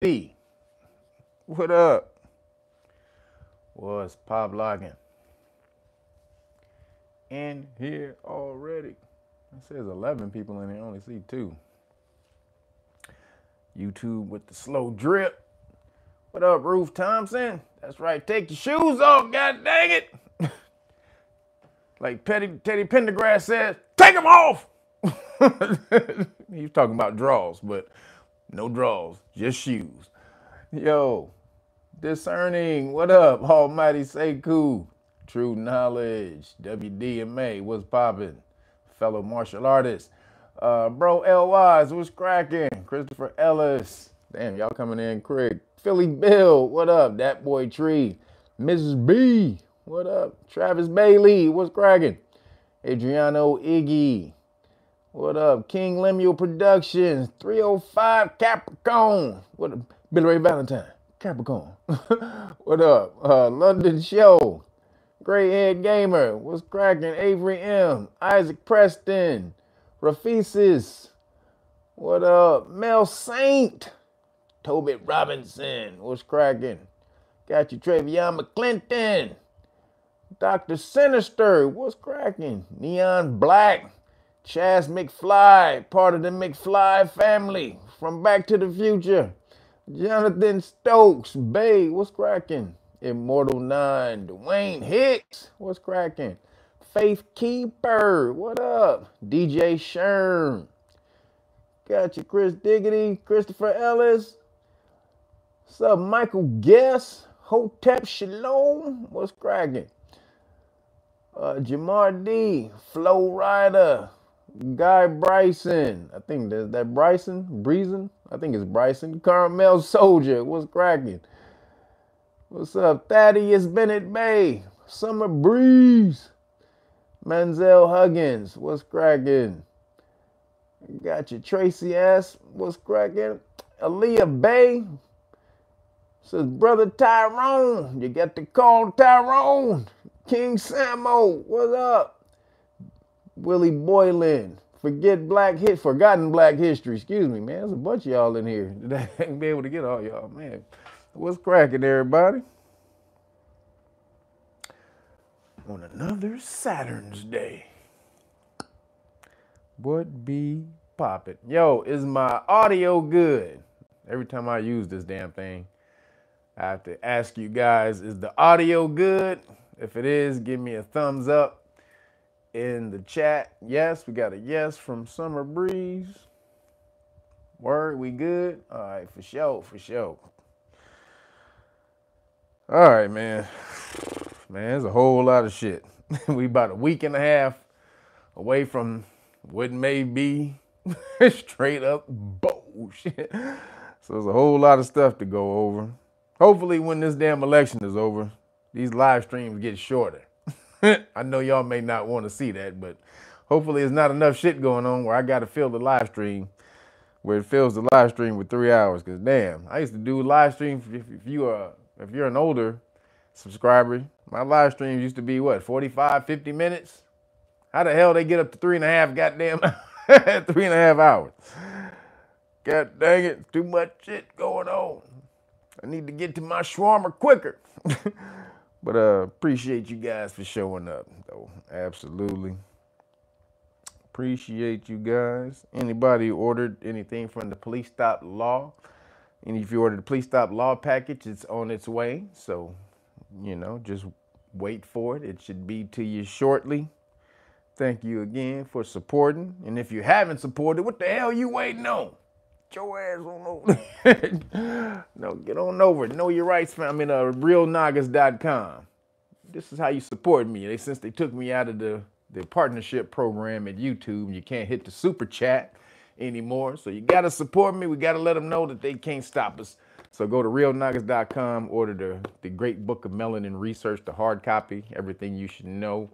WWIII. What up? What's pop locking? In here already. It says 11 people in here. I only see 2. YouTube with the slow drip. What up, Ruth Thompson? That's right. Take your shoes off, god dang it. Like Teddy Pendergrass says, take them off. He was talking about draws, but no draws, just shoes. Yo, discerning. What up, Almighty Sekou? True Knowledge. WDMA. What's poppin'? Fellow martial artist. Bro L. Wise, what's cracking? Christopher Ellis. Damn, y'all coming in quick. Philly Bill, what up? That Boy Tree. Mrs. B, what up? Travis Bailey, what's cracking? Adriano Iggy, what up? King Lemuel Productions, 305 Capricorn. What up? Billy Ray Valentine, Capricorn. What up? London Show. Greyhead Gamer, what's cracking? Avery M, Isaac Preston, Rafisis, what up? Mel Saint, Tobit Robinson, what's cracking? Got you, Travion McClinton, Dr. Sinister, what's cracking? Neon Black, Chaz McFly, part of the McFly family from Back to the Future. Jonathan Stokes, Bay, what's cracking? Immortal 9, Dwayne Hicks, what's cracking? Faith Keeper, what up? DJ Sherm, got you, Chris Diggity, Christopher Ellis, what's up, Michael Guess, Hotep Shalom, what's cracking? Jamar D, Flo Rider, Guy Bryson, I think that Bryson, I think it's Bryson, Carmel Soldier, what's cracking? What's up, Thaddeus Bennett Bay, Summer Breeze, Manzel Huggins, what's cracking? Got you, Tracy S, what's cracking? Aaliyah Bay, says Brother Tyrone, you got to call Tyrone. King Samo, what's up? Willie Boylan, Forgotten Black History, excuse me, man, there's a bunch of y'all in here. I ain't be able to get all y'all, man. What's cracking, everybody? On another Saturn's Day. What be poppin'? Yo, is my audio good? Every time I use this damn thing, I have to ask you guys, is the audio good? If it is, give me a thumbs up in the chat. Yes, we got a yes from Summer Breeze. Word, we good? All right, for sure. All right, man. Man, there's a whole lot of shit. We about a week and a half away from what may be straight up bullshit. So there's a whole lot of stuff to go over. Hopefully when this damn election is over, these live streams get shorter. I know y'all may not want to see that, but hopefully there's not enough shit going on where I got to fill the live stream, where it fills the live stream with 3 hours. Because damn, I used to do live streams. If you're an older subscriber, my live streams used to be what, 45, 50 minutes? How the hell they get up to 3.5 goddamn 3.5 hours? God dang it, too much shit going on. I need to get to my shawarma quicker. But appreciate you guys for showing up, though. Absolutely. Appreciate you guys. Anybody who ordered anything from the Police Stop Law, and if you ordered the Police Stop Law package, it's on its way. So, you know, just wait for it. It should be to you shortly. Thank you again for supporting. And if you haven't supported, what the hell you waiting on? Get your ass on over. No, get on over. Know Your Rights. I'm in realnagas.com. This is how you support me. Since they took me out of the partnership program at YouTube, you can't hit the super chat anymore. So you got to support me. We got to let them know that they can't stop us. So go to realnagas.com, order the Great Book of Melanin Research, the hard copy, everything you should know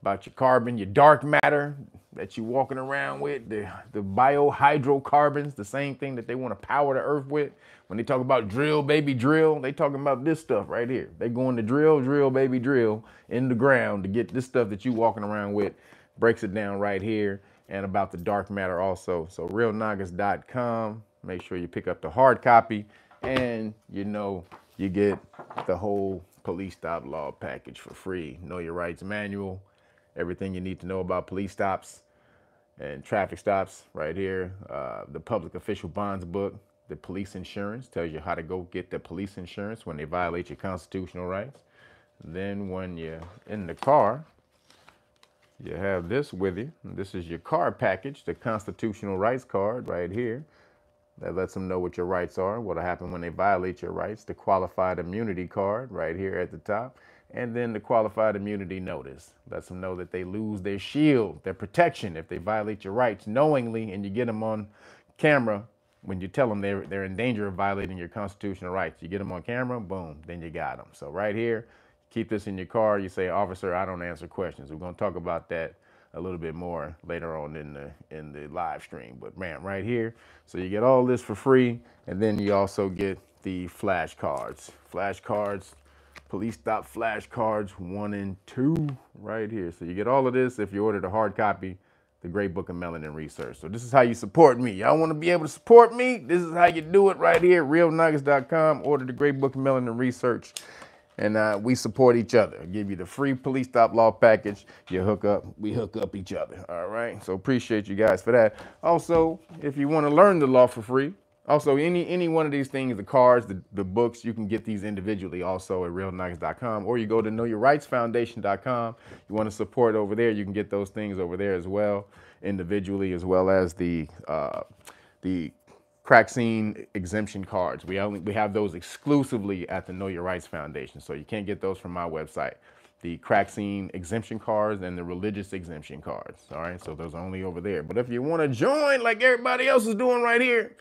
about your carbon, your dark matter that you're walking around with, the biohydrocarbons, the same thing that they want to power the earth with. When they talk about drill, baby, drill, they talking about this stuff right here. They going to drill, baby, drill in the ground to get this stuff that you walking around with. Breaks it down right here, and about the dark matter also. So realnagas.com. Make sure you pick up the hard copy. And you know, you get the whole police stop law package for free. Know your rights manual, everything you need to know about police stops and traffic stops right here. The public official bonds book, the police insurance, tells you how to go get the police insurance when they violate your constitutional rights. Then when you're in the car, you have this with you. This is your car package, the constitutional rights card right here. That lets them know what your rights are, what'll happen when they violate your rights. The qualified immunity card right here at the top. And then the qualified immunity notice lets them know that they lose their shield, their protection if they violate your rights knowingly, and you get them on camera when you tell them they're in danger of violating your constitutional rights. You get them on camera, boom, then you got them. So right here, keep this in your car. You say, officer, I don't answer questions. We're going to talk about that a little bit more later on in the live stream. But man, right here, so you get all this for free, and then you also get the flashcards. Flashcards, police stop flashcards 1 and 2 right here. So you get all of this if you order the hard copy, the Great Book of Melanin Research. So this is how you support me. Y'all want to be able to support me? This is how you do it right here. realnagas.com. Order the Great Book of Melanin Research. And we support each other. I give you the free police stop law package. You hook up, we hook up each other. All right. So appreciate you guys for that. Also, if you want to learn the law for free, also any one of these things, the cards, the books, you can get these individually also at realnagas.com, or you go to knowyourrightsfoundation.com. You want to support over there, you can get those things over there as well, individually, as well as the crack scene exemption cards. We have those exclusively at the Know Your Rights Foundation, so you can't get those from my website. The crack scene exemption cards and the religious exemption cards. All right, so those are only over there. But if you want to join like everybody else is doing right here,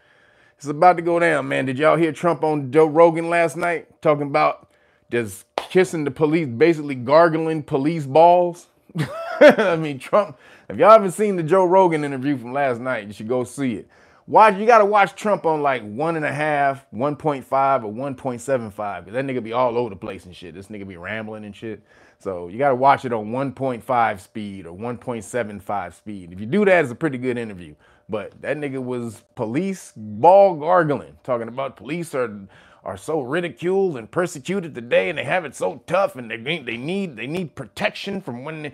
it's about to go down, man. Did y'all hear Trump on Joe Rogan last night talking about just kissing the police, basically gargling police balls? I mean, Trump, if y'all haven't seen the Joe Rogan interview from last night, you should go see it. You got to watch Trump on like 1.5, 1.5, or 1.75, because that nigga be all over the place and shit. This nigga be rambling and shit. So you got to watch it on 1.5 speed or 1.75 speed. If you do that, it's a pretty good interview. But that nigga was police ball gargling, talking about police are so ridiculed and persecuted today, and they have it so tough, and they need protection from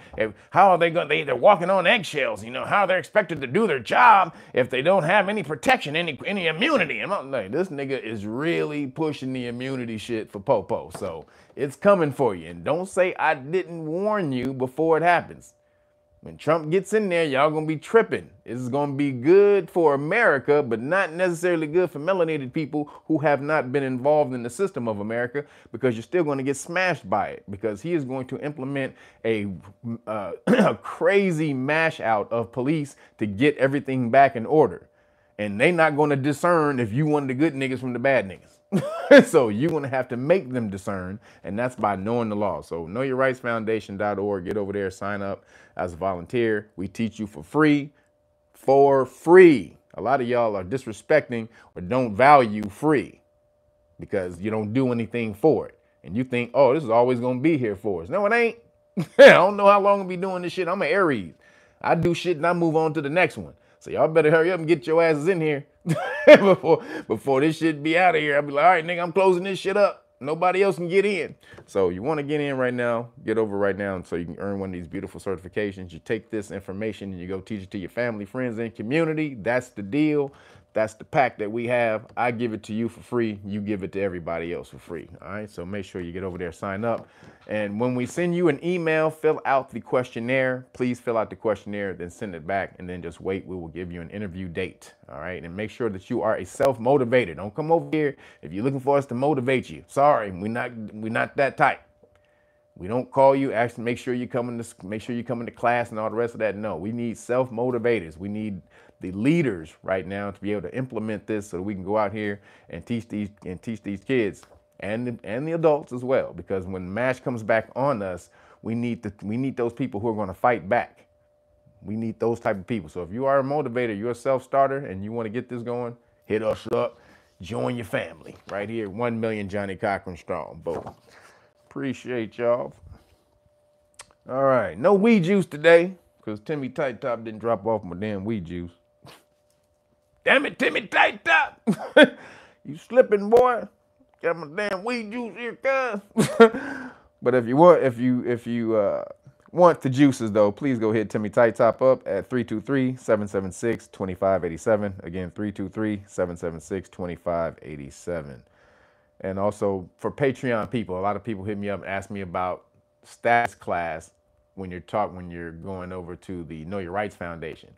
how are they going? They're walking on eggshells. You know how they're expected to do their job if they don't have any protection, any immunity. And I'm like, this nigga is really pushing the immunity shit for Popo. So it's coming for you, and don't say I didn't warn you before it happens. When Trump gets in there, y'all gonna be tripping. This is gonna be good for America, but not necessarily good for melanated people who have not been involved in the system of America, because you're still gonna get smashed by it, because he is going to implement a crazy mash out of police to get everything back in order. And they not gonna discern if you one of the good niggas from the bad niggas. So you're going to have to make them discern, and that's by knowing the law. So knowyourrightsfoundation.org. Get over there, sign up as a volunteer. We teach you for free. For free. A lot of y'all are disrespecting or don't value free because you don't do anything for it. And you think, oh, this is always going to be here for us. No, it ain't. I don't know how long I'll be doing this shit. I'm an Aries. I do shit and I move on to the next one. So y'all better hurry up and get your asses in here before this shit be out of here. I'll be like, all right, nigga, I'm closing this shit up. Nobody else can get in. So you want to get in right now, get over right now, so you can earn one of these beautiful certifications. You take this information and you go teach it to your family, friends, and community. That's the deal. That's the pack that we have. I give it to you for free. You give it to everybody else for free. All right. So make sure you get over there, sign up. And when we send you an email, fill out the questionnaire. Please fill out the questionnaire, then send it back, and then just wait. We will give you an interview date. All right. And make sure that you are a self-motivated. Don't come over here if you're looking for us to motivate you. Sorry, we're not that type. We don't call you, actually make sure you come to class and all the rest of that. No, we need self-motivators. We need the leaders right now to be able to implement this so that we can go out here and teach these kids and the adults as well. Because when MASH comes back on us, we need those people who are going to fight back. We need those type of people. So if you are a motivator, you're a self-starter, and you want to get this going, hit us up. Join your family right here. 1 million Johnny Cochran strong. Boom. Appreciate y'all. All right. No weed juice today because Timmy Tight Top didn't drop off my damn weed juice. Damn it, Timmy Tight Top. You slipping, boy. Got my damn weed juice here, cuz. But if you want the juices, though, please go hit Timmy Tight Top up at 323-776-2587. Again, 323-776-2587. And also for Patreon people, a lot of people hit me up and ask me about status class when you're going over to the Know Your Rights Foundation.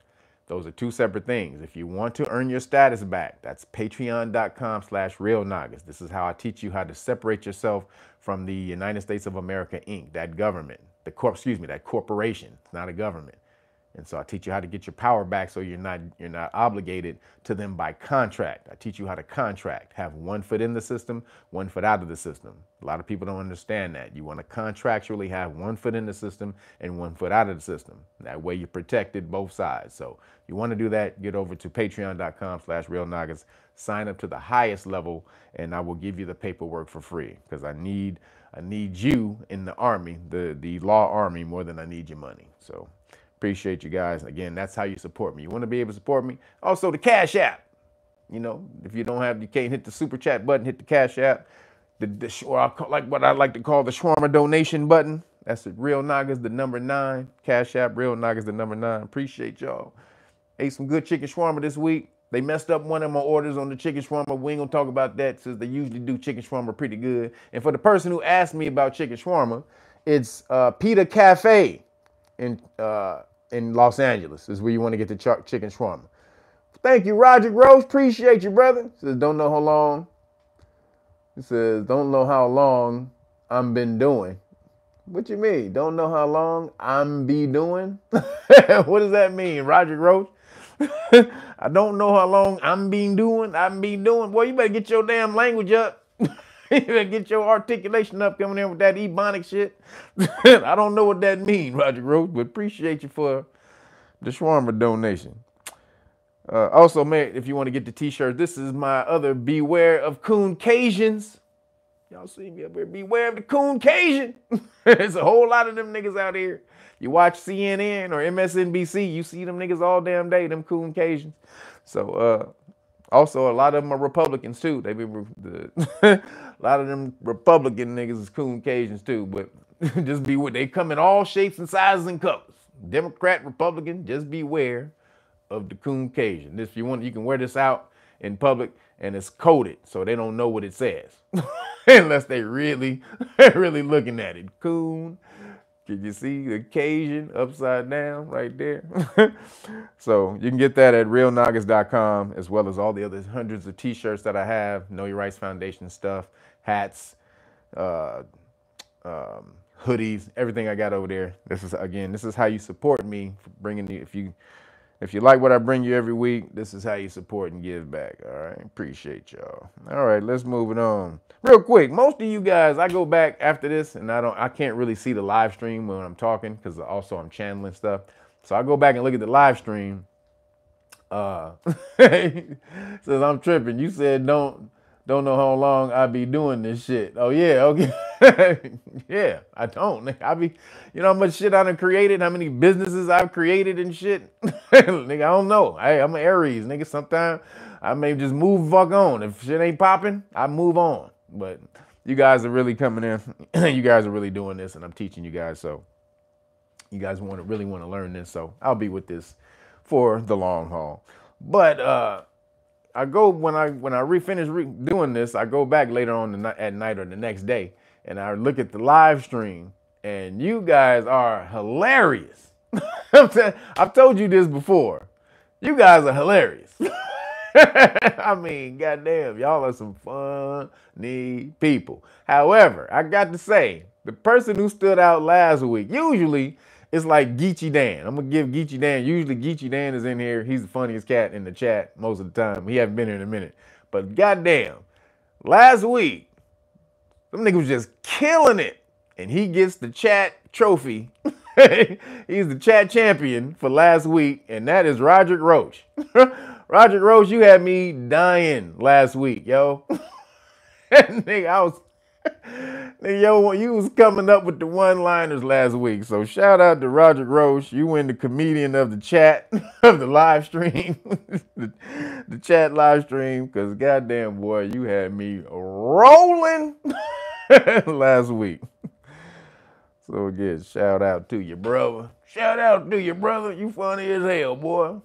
Those are two separate things. If you want to earn your status back, that's patreon.com/realnagas. This is how I teach you how to separate yourself from the United States of America, Inc., that government, that corporation. It's not a government. And so I teach you how to get your power back so you're not obligated to them by contract. I teach you how to contract, have 1 foot in the system, 1 foot out of the system. A lot of people don't understand that. You want to contractually have 1 foot in the system and 1 foot out of the system. That way you're protected both sides. So you want to do that, get over to patreon.com/realnagas, sign up to the highest level, and I will give you the paperwork for free because I need you in the army, the law army, more than I need your money. So appreciate you guys. Again, that's how you support me. You want to be able to support me? Also, the Cash App. You know, if you can't hit the super chat button, hit the Cash App. What I like to call the shawarma donation button. That's it. Real Nagas, the number 9. Cash App, Real Nagas, the number 9. Appreciate y'all. Ate some good chicken shawarma this week. They messed up one of my orders on the chicken shawarma. We ain't gonna talk about that since they usually do chicken shawarma pretty good. And for the person who asked me about chicken shawarma, it's Pita Cafe in Los Angeles is where you want to get the chicken shawarma. Thank you, Roger Gross. Appreciate you, brother. Says, don't know how long. He says, don't know how long I'm been doing. What you mean? Don't know how long I'm be doing? What does that mean, Roger Gross? I don't know how long I'm been doing. Boy, you better get your damn language up. You better get your articulation up coming in with that Ebonic shit. I don't know what that means, Roger Gross, but appreciate you for the shawarma donation. Also, man, if you want to get the t-shirt, this is my other Beware of Coon Cajuns. Y'all see me up here. Beware of the Coon Cajun. There's a whole lot of them niggas out here. You watch CNN or MSNBC, you see them niggas all damn day, them Coon Cajuns. So, also, a lot of them are Republicans, too. A lot of them Republican niggas is Coon Cajuns, too. But just beware. They come in all shapes and sizes and colors. Democrat, Republican, just beware of the Coon Cajun. If you want, you can wear this out in public, and it's coded, so they don't know what it says. Unless they really looking at it. Coon. Can you see the Cajun upside down right there? So you can get that at realnagas.com, as well as all the other hundreds of t-shirts that I have, Know Your Rights Foundation stuff, hats, hoodies, everything I got over there. This is how you support me, bringing you. If you like what I bring you every week, this is how you support and give back. All right, appreciate y'all. All right, let's move it on. Real quick, most of you guys, I go back after this, and I can't really see the live stream when I'm talking because also I'm channeling stuff. So I go back and look at the live stream. Says I'm tripping. You said don't know how long I be doing this shit. Oh yeah, okay. Yeah, I don't. I be, you know how much shit I done created, how many businesses I've created and shit. Nigga, I don't know. I'm an Aries, nigga. Sometimes I may just move fuck on. If shit ain't popping, I move on. But you guys are really coming in. You guys are really doing this, and I'm teaching you guys. So you guys really want to learn this. So I'll be with this for the long haul. But I go when I finish doing this, I go back later on at night or the next day, and I look at the live stream, and you guys are hilarious. I've told you this before. You guys are hilarious. I mean, goddamn, y'all are some funny people. However, I got to say, the person who stood out last week, usually it's like Geechee Dan. I'm going to give Geechee Dan. Usually Geechee Dan is in here. He's the funniest cat in the chat most of the time. He hasn't been here in a minute. But goddamn, last week, some nigga was just killing it. And he gets the chat trophy. He's the chat champion for last week. And that is Roger Roach. Roger Roach, you had me dying last week, yo. Nigga, Yo, you was coming up with the one-liners last week. So shout out to Roger Roche. You win the comedian of the chat, of the live stream, the chat live stream, because goddamn boy, you had me rolling last week. So again, shout out to you, brother. Shout out to you, brother. You funny as hell, boy.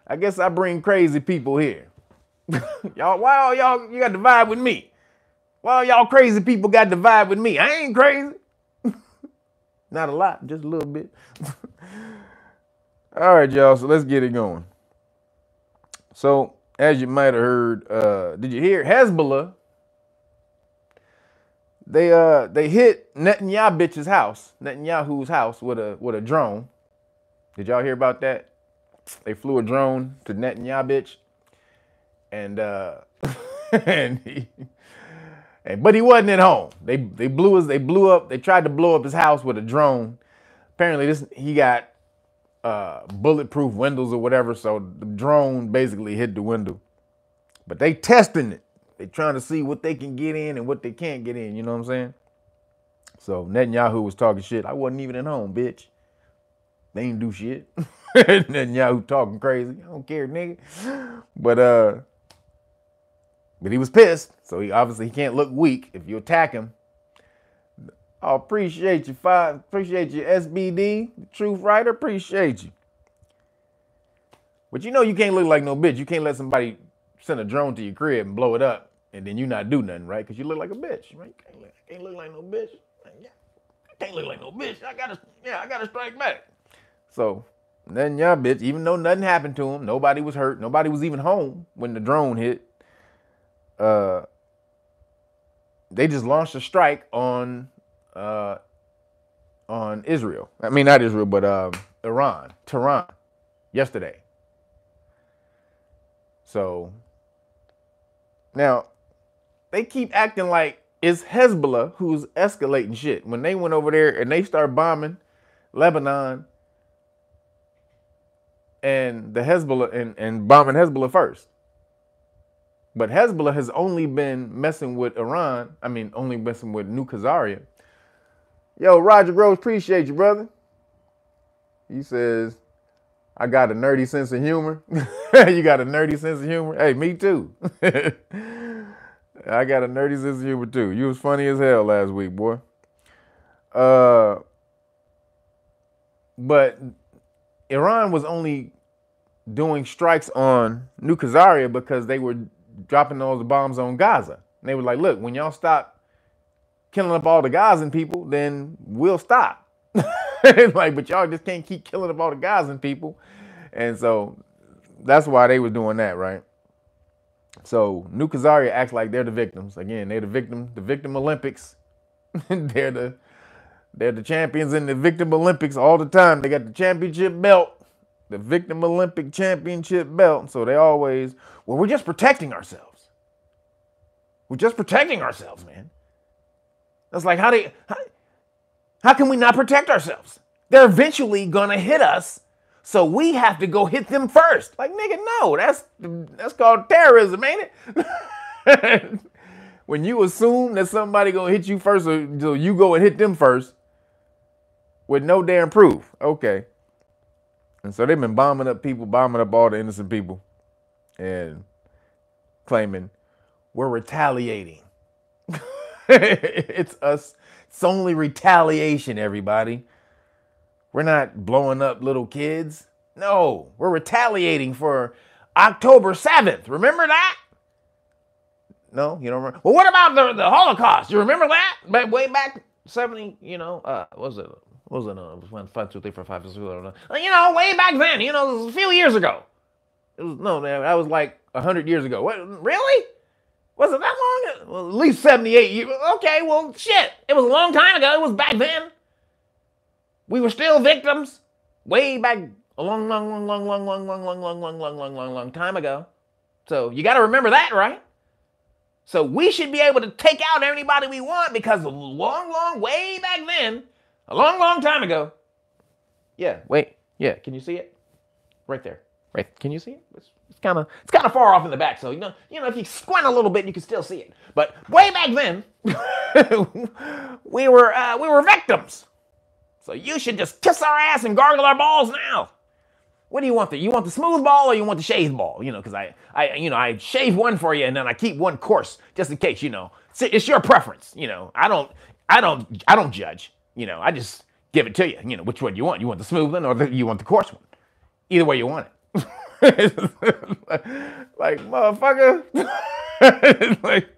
I guess I bring crazy people here. Y'all, why y'all, you got the vibe with me? Why y'all crazy people got the vibe with me? I ain't crazy. Not a lot, just a little bit. All right, y'all, so let's get it going. So, as you might have heard, did you hear Hezbollah? They hit Netanyahu's house with a drone. Did y'all hear about that? They flew a drone to Netanyahu, but he wasn't at home. They tried to blow up his house with a drone. Apparently he got bulletproof windows or whatever, so the drone basically hit the window. But they testing it. They trying to see what they can get in and what they can't get in, you know what I'm saying? So Netanyahu was talking shit. I wasn't even at home, bitch. They ain't do shit. Netanyahu talking crazy. I don't care, nigga. But he was pissed. So he obviously can't look weak if you attack him. I appreciate you, appreciate you, SBD, Truth Writer, appreciate you. But you know you can't look like no bitch. You can't let somebody send a drone to your crib and blow it up and then you not do nothing, right? Because you look like a bitch, right? You can't look like no bitch. I can't look like no bitch. I gotta strike back. So then bitch, even though nothing happened to him, nobody was hurt, nobody was even home when the drone hit. They just launched a strike on Israel. I mean, not Israel, but Tehran, yesterday. So now they keep acting like it's Hezbollah who's escalating shit. When they went over there and they start bombing Lebanon and the Hezbollah and bombing Hezbollah first. But Hezbollah has only been messing with Iran. I mean, only messing with New Kazaria. Yo, Roger Groves, appreciate you, brother. He says, I got a nerdy sense of humor. You got a nerdy sense of humor? Hey, me too. I got a nerdy sense of humor too. You was funny as hell last week, boy. But Iran was only doing strikes on New Kazaria because they were dropping those bombs on Gaza. And they were like, look, when y'all stop killing up all the Gazan people, then we'll stop. Like, but y'all just can't keep killing up all the Gazan people. And so that's why they was doing that, right? So New Kazaria acts like they're the victims. Again, they're the victim Olympics. they're the champions in the victim Olympics all the time. They got the championship belt, the victim Olympic championship belt. So they always, well, we're just protecting ourselves. We're just protecting ourselves, man. That's like, how can we not protect ourselves? They're eventually gonna hit us, so we have to go hit them first. Like, nigga, no, that's called terrorism, ain't it? When you assume that somebody gonna hit you first, so you go and hit them first with no damn proof. Okay. And so they've been bombing up people, bombing up all the innocent people, and claiming we're retaliating. It's us. It's only retaliation, everybody. We're not blowing up little kids. No, we're retaliating for October 7th. Remember that? No, you don't remember? Well, what about the Holocaust? You remember that? Way back 70, what was it? What was it? It was 1, 5, 2, 3, 4, 5, 6, 7, 8, 9. Way back then, it was a few years ago. That was like 100 years ago. What, really? Was it that long? Well, at least 78 years. Okay, well, shit. It was a long time ago. It was back then. We were still victims. Way back a long time ago. So you got to remember that, right? So we should be able to take out anybody we want because way back then, a long time ago. Yeah, wait. Yeah, can you see it? Right there. Right. Can you see it? It's it's kind of far off in the back. So, you know, if you squint a little bit, you can still see it. But way back then, we were victims. So you should just kiss our ass and gargle our balls now. What do you want? You want the smooth ball or you want the shaved ball? You know, because I shave one for you and then I keep one coarse just in case. You know, it's your preference. You know, I don't judge. You know, I just give it to you. You know, which one you want? You want the smooth one or you want the coarse one? Either way you want it. like motherfucker, like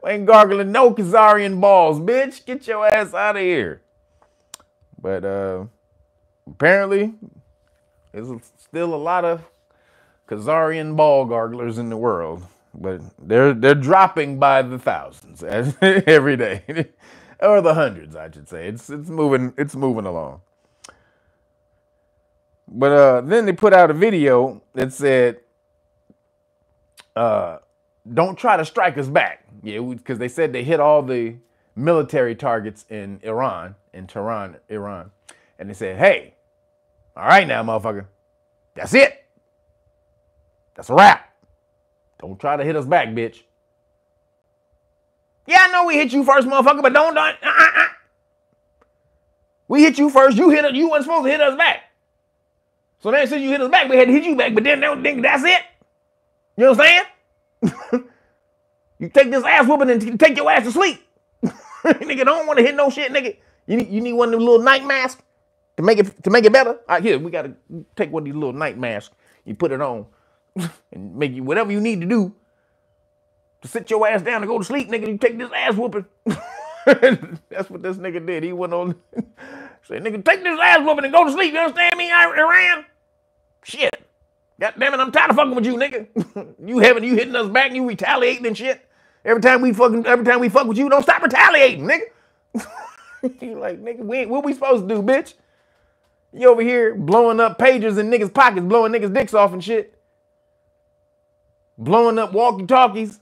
I ain't gargling no Khazarian balls, bitch. Get your ass out of here. But apparently, there's still a lot of Khazarian ball garglers in the world, but they're dropping by the thousands every day, or the hundreds, I should say. It's moving along. But then they put out a video that said, "Don't try to strike us back." Yeah, because they said they hit all the military targets in Tehran, Iran. And they said, "Hey, all right now, motherfucker. That's it. That's a wrap. Don't try to hit us back, bitch. Yeah, I know we hit you first, motherfucker, but don't. We hit you first. You wasn't supposed to hit us back. So then since you hit us back, we had to hit you back, but then they don't think that's it. You know what I'm saying? You take this ass whooping and take your ass to sleep. Nigga, don't want to hit no shit, nigga. You need one of them little night masks to make it better. All right, here, we gotta take one of these little night masks. You put it on and make you whatever you need to do to sit your ass down and go to sleep, nigga. You take this ass whooping. That's what this nigga did. He went on, said, "Nigga, take this ass whooping and go to sleep." You understand me, Iran? Shit. God damn it, I'm tired of fucking with you, nigga. you hitting us back and you retaliating and shit. Every time we fuck with you, don't stop retaliating, nigga. You like, nigga, what we supposed to do, bitch? You over here blowing up pagers in niggas' pockets, blowing niggas' dicks off and shit. Blowing up walkie-talkies.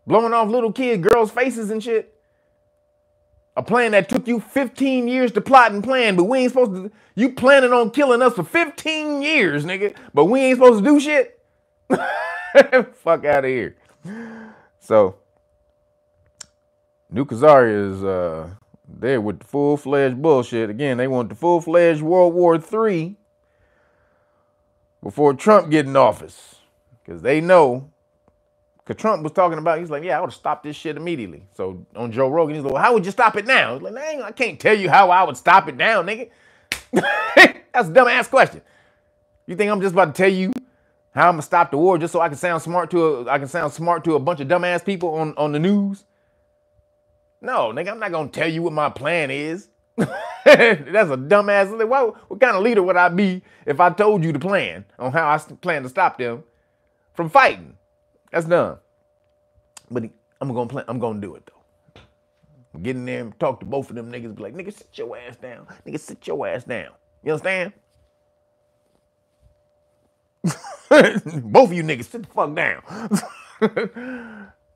Blowing off little kids, girls' faces and shit. A plan that took you 15 years to plot and plan, but we ain't supposed to. You planning on killing us for 15 years, nigga, but we ain't supposed to do shit? Fuck out of here. So, New Khazaria is there with the full-fledged bullshit. Again, they want the full-fledged World War III before Trump get in office. Because they know, because Trump was talking about, he's like, yeah, I would have stopped this shit immediately. So on Joe Rogan, he's like, well, how would you stop it now? He's like, I can't tell you how I would stop it now, nigga. That's a dumb-ass question. You think I'm just about to tell you how I'm gonna stop the war just so I can sound smart to a bunch of dumbass people on the news? No, nigga, I'm not gonna tell you what my plan is. That's a dumbass. Like, what kind of leader would I be if I told you the plan on how I plan to stop them from fighting? That's dumb. But I'm gonna do it though. Get in there and talk to both of them niggas. Be like, nigga, sit your ass down. Nigga, sit your ass down. You understand? Both of you niggas, sit the fuck down.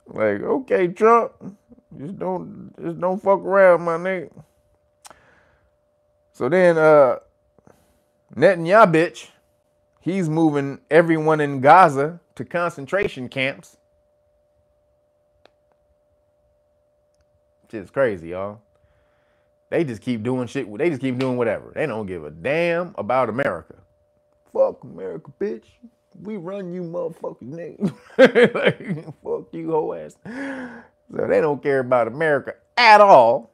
Like, okay, Trump, just don't fuck around, my nigga. So then, Netanyahu, bitch, he's moving everyone in Gaza to concentration camps. Shit's crazy, y'all. They just keep doing shit. They just keep doing whatever. They don't give a damn about America. Fuck America, bitch. We run you motherfucking nigga. Like, fuck you, hoe ass. So they don't care about America at all.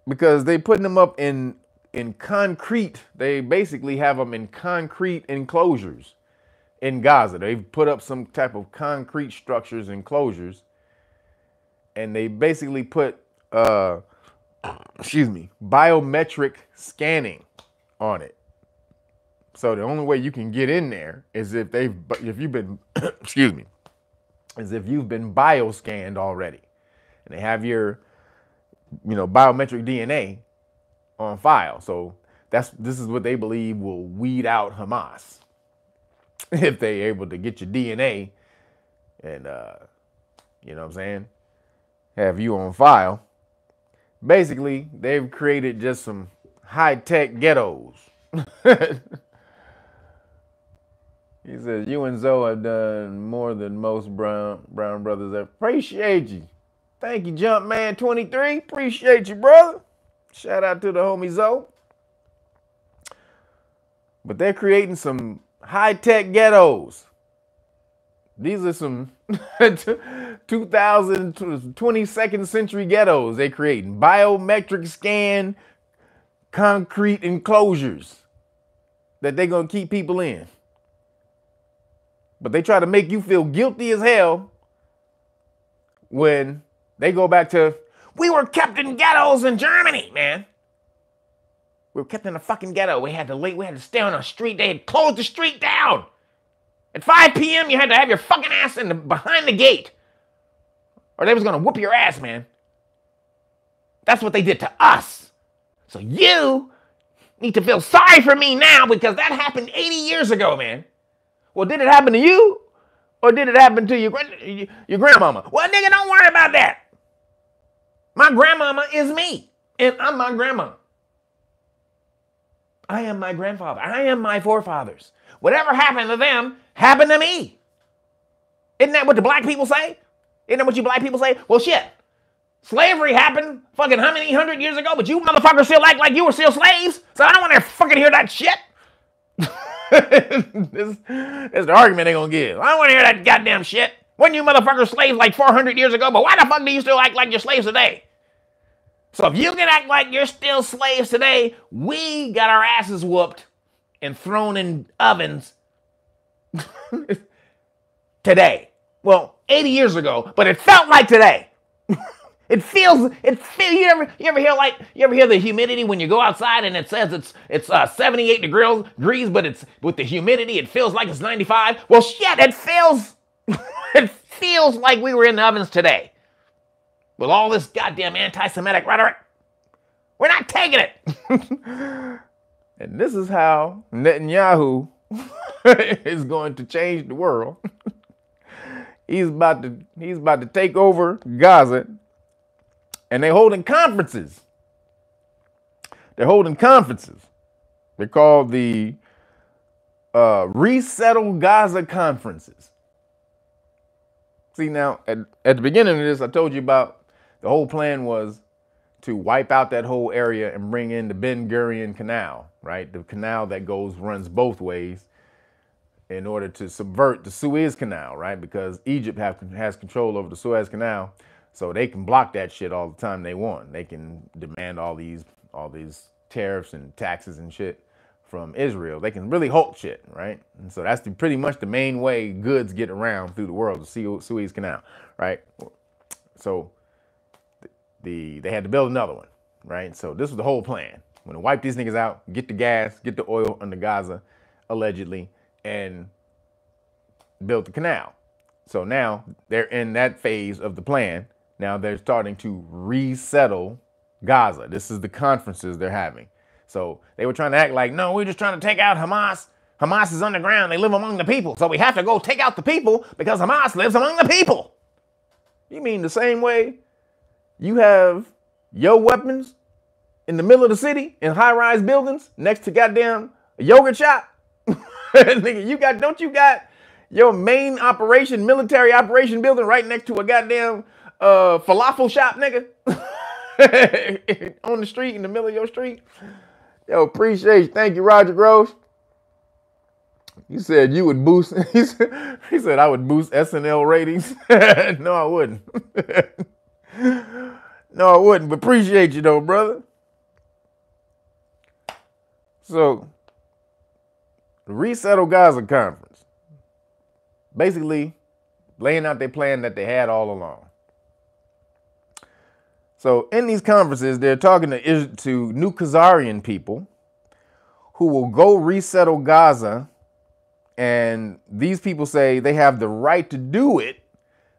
Because they putting them up in concrete. They basically have them in concrete enclosures in Gaza. They've put up some type of concrete structures, enclosures. And they basically put, biometric scanning on it. So the only way you can get in there is if you've been, is if you've been bioscanned already. And they have your, biometric DNA on file. So this is what they believe will weed out Hamas. If they're able to get your DNA and, you know what I'm saying, have you on file. Basically, they've created just some high-tech ghettos. He says, you and Zoe have done more than most brown brothers. Appreciate you. Thank you, Jumpman23. Appreciate you, brother. Shout out to the homie Zoe. But they're creating some high-tech ghettos. These are some 22nd century ghettos they're creating. Biometric scan concrete enclosures that they're going to keep people in. But they try to make you feel guilty as hell when they go back to, we were kept in ghettos in Germany, man. We were kept in a fucking ghetto. We had to stay on a street. They had closed the street down. At 5 p.m., you had to have your fucking ass behind the gate. Or they was going to whoop your ass, man. That's what they did to us. So you need to feel sorry for me now because that happened 80 years ago, man. Well, did it happen to you? Or did it happen to your grandmama? Well, nigga, don't worry about that. My grandmama is me. And I'm my grandma. I am my grandfather. I am my forefathers. Whatever happened to them happened to me. Isn't that what the black people say? Isn't that what you black people say? Well, shit. Slavery happened fucking how many hundred years ago, but you motherfuckers still act like you were still slaves? So I don't want to fucking hear that shit. This is the argument they're going to give. I don't want to hear that goddamn shit. Wasn't you motherfuckers slaves like 400 years ago? But why the fuck do you still act like you're slaves today? So if you can act like you're still slaves today, we got our asses whooped and thrown in ovens today. Well, 80 years ago, but it felt like today. You ever hear the humidity when you go outside and it says it's 78 degrees, but it's with the humidity it feels like it's 95? Well, shit, it feels like we were in the ovens today. With all this goddamn anti-Semitic rhetoric, we're not taking it. And this is how Netanyahu is going to change the world. He's about to take over Gaza, and they're holding conferences. They're called the Resettle Gaza conferences. See, now, at the beginning of this, I told you about the whole plan was to wipe out that whole area and bring in the Ben Gurion Canal, right? The canal that runs both ways in order to subvert the Suez Canal, right? Because Egypt has control over the Suez Canal, so they can block that shit all the time they want. They can demand all these tariffs and taxes and shit from Israel. They can really halt shit, right? And so that's pretty much the main way goods get around through the world, the Suez Canal, right? So they had to build another one, right? So this was the whole plan. When to wipe these niggas out, get the gas, get the oil under Gaza, allegedly, and build the canal. So now they're in that phase of the plan. Now they're starting to resettle Gaza. This is the conferences they're having. So they were trying to act like, no, we're just trying to take out Hamas. Hamas is underground. They live among the people. So we have to go take out the people because Hamas lives among the people. You mean the same way you have your weapons in the middle of the city in high-rise buildings next to goddamn a yogurt shop? Nigga, don't you got your main military operation building right next to a goddamn falafel shop, nigga? On the street, in the middle of your street? Yo, appreciate you. Thank you, Roger Gross. You said you would boost. He said I would boost SNL ratings. No, I wouldn't. No, I wouldn't. But appreciate you though, brother. So, the Resettle Gaza Conference, basically laying out their plan that they had all along. So in these conferences, they're talking to new Khazarian people who will go resettle Gaza. And these people say they have the right to do it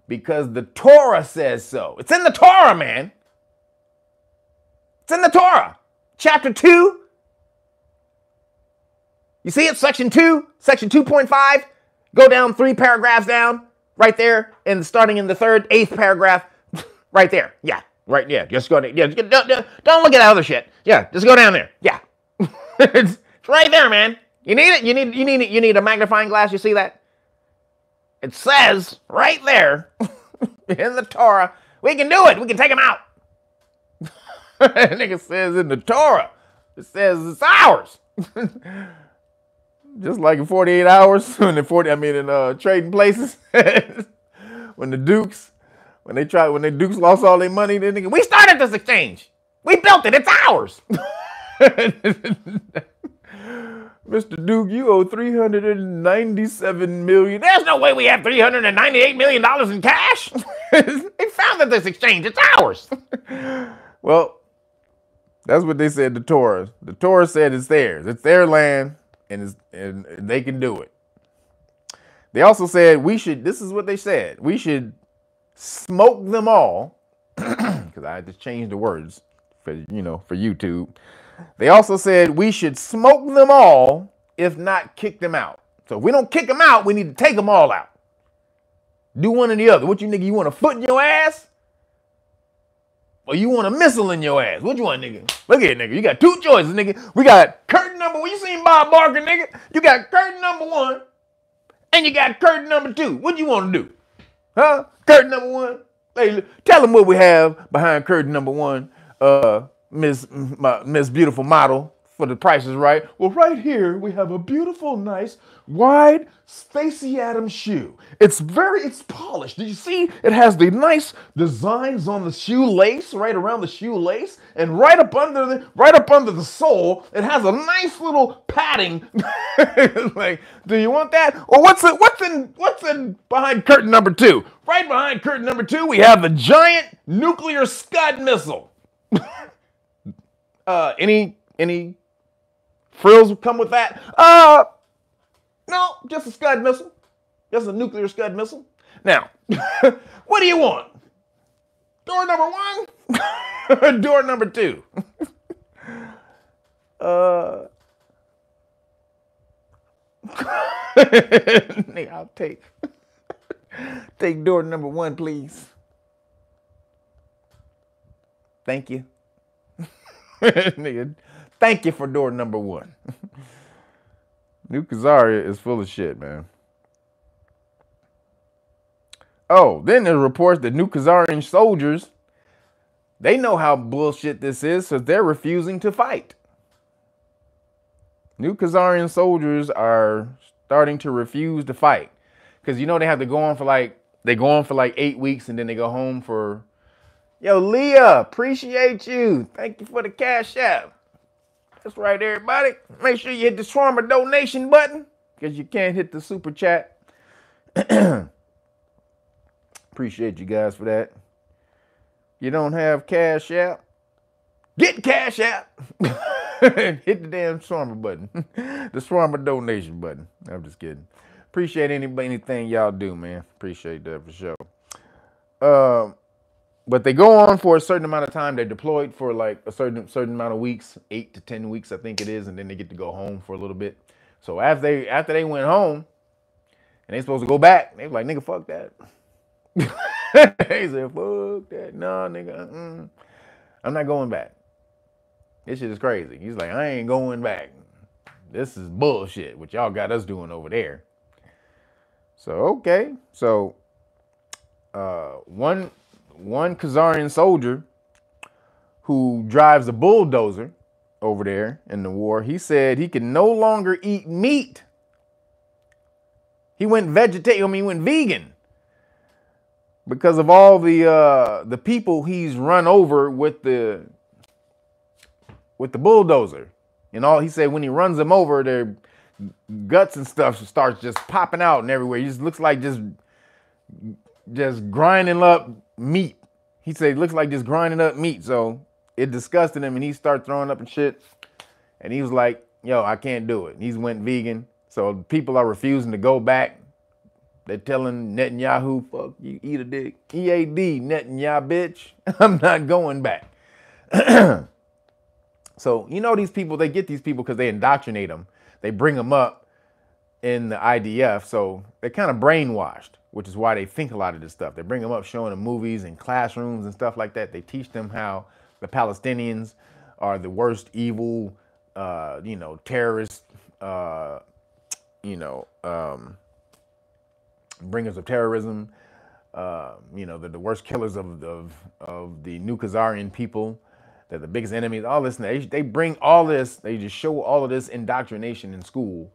because the Torah says so. It's in the Torah, man. It's in the Torah. Chapter 2. You see it? Section 2, section 2.5. Go down 3 paragraphs down, right there, and starting in the 8th paragraph, right there. Yeah, right. Yeah, just go. Yeah, don't look at that other shit. Yeah, just go down there. Yeah, it's right there, man. You need it? You need a magnifying glass. You see that? It says right there in the Torah, we can do it. We can take them out. Nigga says in the Torah, it says it's ours. Just like in 48 hours, in Trading Places, when the Dukes lost all their money, then nigga, we started this exchange. We built it. It's ours. Mr. Duke, you owe $397 million. There's no way we have $398 million in cash. They founded this exchange. It's ours. Well, that's what they said, the Torah. The Torah said it's theirs. It's their land, and they can do it. They also said this is what they said, we should smoke them all, because I had to change the words for YouTube. They also said we should smoke them all, if not kick them out. So if we don't kick them out, we need to take them all out. Do one or the other. What you nigga, you want a foot in your ass? Or you want a missile in your ass? Which one, nigga? Look at it, nigga. You got two choices, nigga. We got curtain number one. You seen Bob Barker, nigga? You got curtain number one, and you got curtain number two. What you want to do? Huh? Curtain number one? Hey, tell them what we have behind curtain number one. Miss Beautiful Model, for the Price is Right. Well, right here we have a beautiful, nice, wide Stacey Adams shoe. It's polished. Did you see? It has the nice designs on the shoelace, right around the shoelace, and right up under the sole, it has a nice little padding. Like, do you want that? Or what's in behind curtain number two? Right behind curtain number two, we have the giant nuclear Scud missile. Any frills come with that? No, just a Scud missile. Just a nuclear Scud missile. Now, what do you want? Door number one or door number two? I'll take door number one, please. Thank you. Nigga, thank you for door number one. New Kazaria is full of shit, man. Oh, then there are reports that New Khazarian soldiers, they know how bullshit this is, so they're refusing to fight. New Khazarian soldiers are starting to refuse to fight. Because you know they have to go on for like 8 weeks and then they go home for, yo, Leah, appreciate you. Thank you for the CashApp. That's right, everybody. Make sure you hit the Swarmer donation button because you can't hit the super chat. Appreciate you guys for that. You don't have CashApp? Get CashApp. Hit the damn Swarmer button. The Swarmer donation button. I'm just kidding. Appreciate anything y'all do, man. Appreciate that for sure. But they go on for a certain amount of time. They're deployed for like a certain amount of weeks, 8 to 10 weeks, I think it is, and then they get to go home for a little bit. So after they went home, and they supposed to go back, they was like, nigga, fuck that. They said, fuck that. No, nigga, I'm not going back. This shit is crazy. He's like, I ain't going back. This is bullshit, what y'all got us doing over there. So, okay. So, one Khazarian soldier who drives a bulldozer over there in the war, he said he can no longer eat meat. He went vegan because of all the people he's run over with the bulldozer. And all he said, when he runs them over, their guts and stuff starts just popping out and everywhere. He just looks like just grinding up meat. He said it looks like just grinding up meat. So it disgusted him and he started throwing up and shit. And he was like, yo, I can't do it. He went vegan. So people are refusing to go back. They're telling Netanyahu, fuck you, eat a dick. EAD, Netanyahu, bitch. I'm not going back. So, you know, these people, they get these people because they indoctrinate them. They bring them up in the IDF. So they're kind of brainwashed, which is why they think a lot of this stuff. They bring them up showing them movies and classrooms and stuff like that. They teach them how the Palestinians are the worst evil, terrorist you know, bringers of terrorism, you know, the worst killers of the new Khazarian people. They're the biggest enemies, all this. They bring all this, they just show all of this indoctrination in school.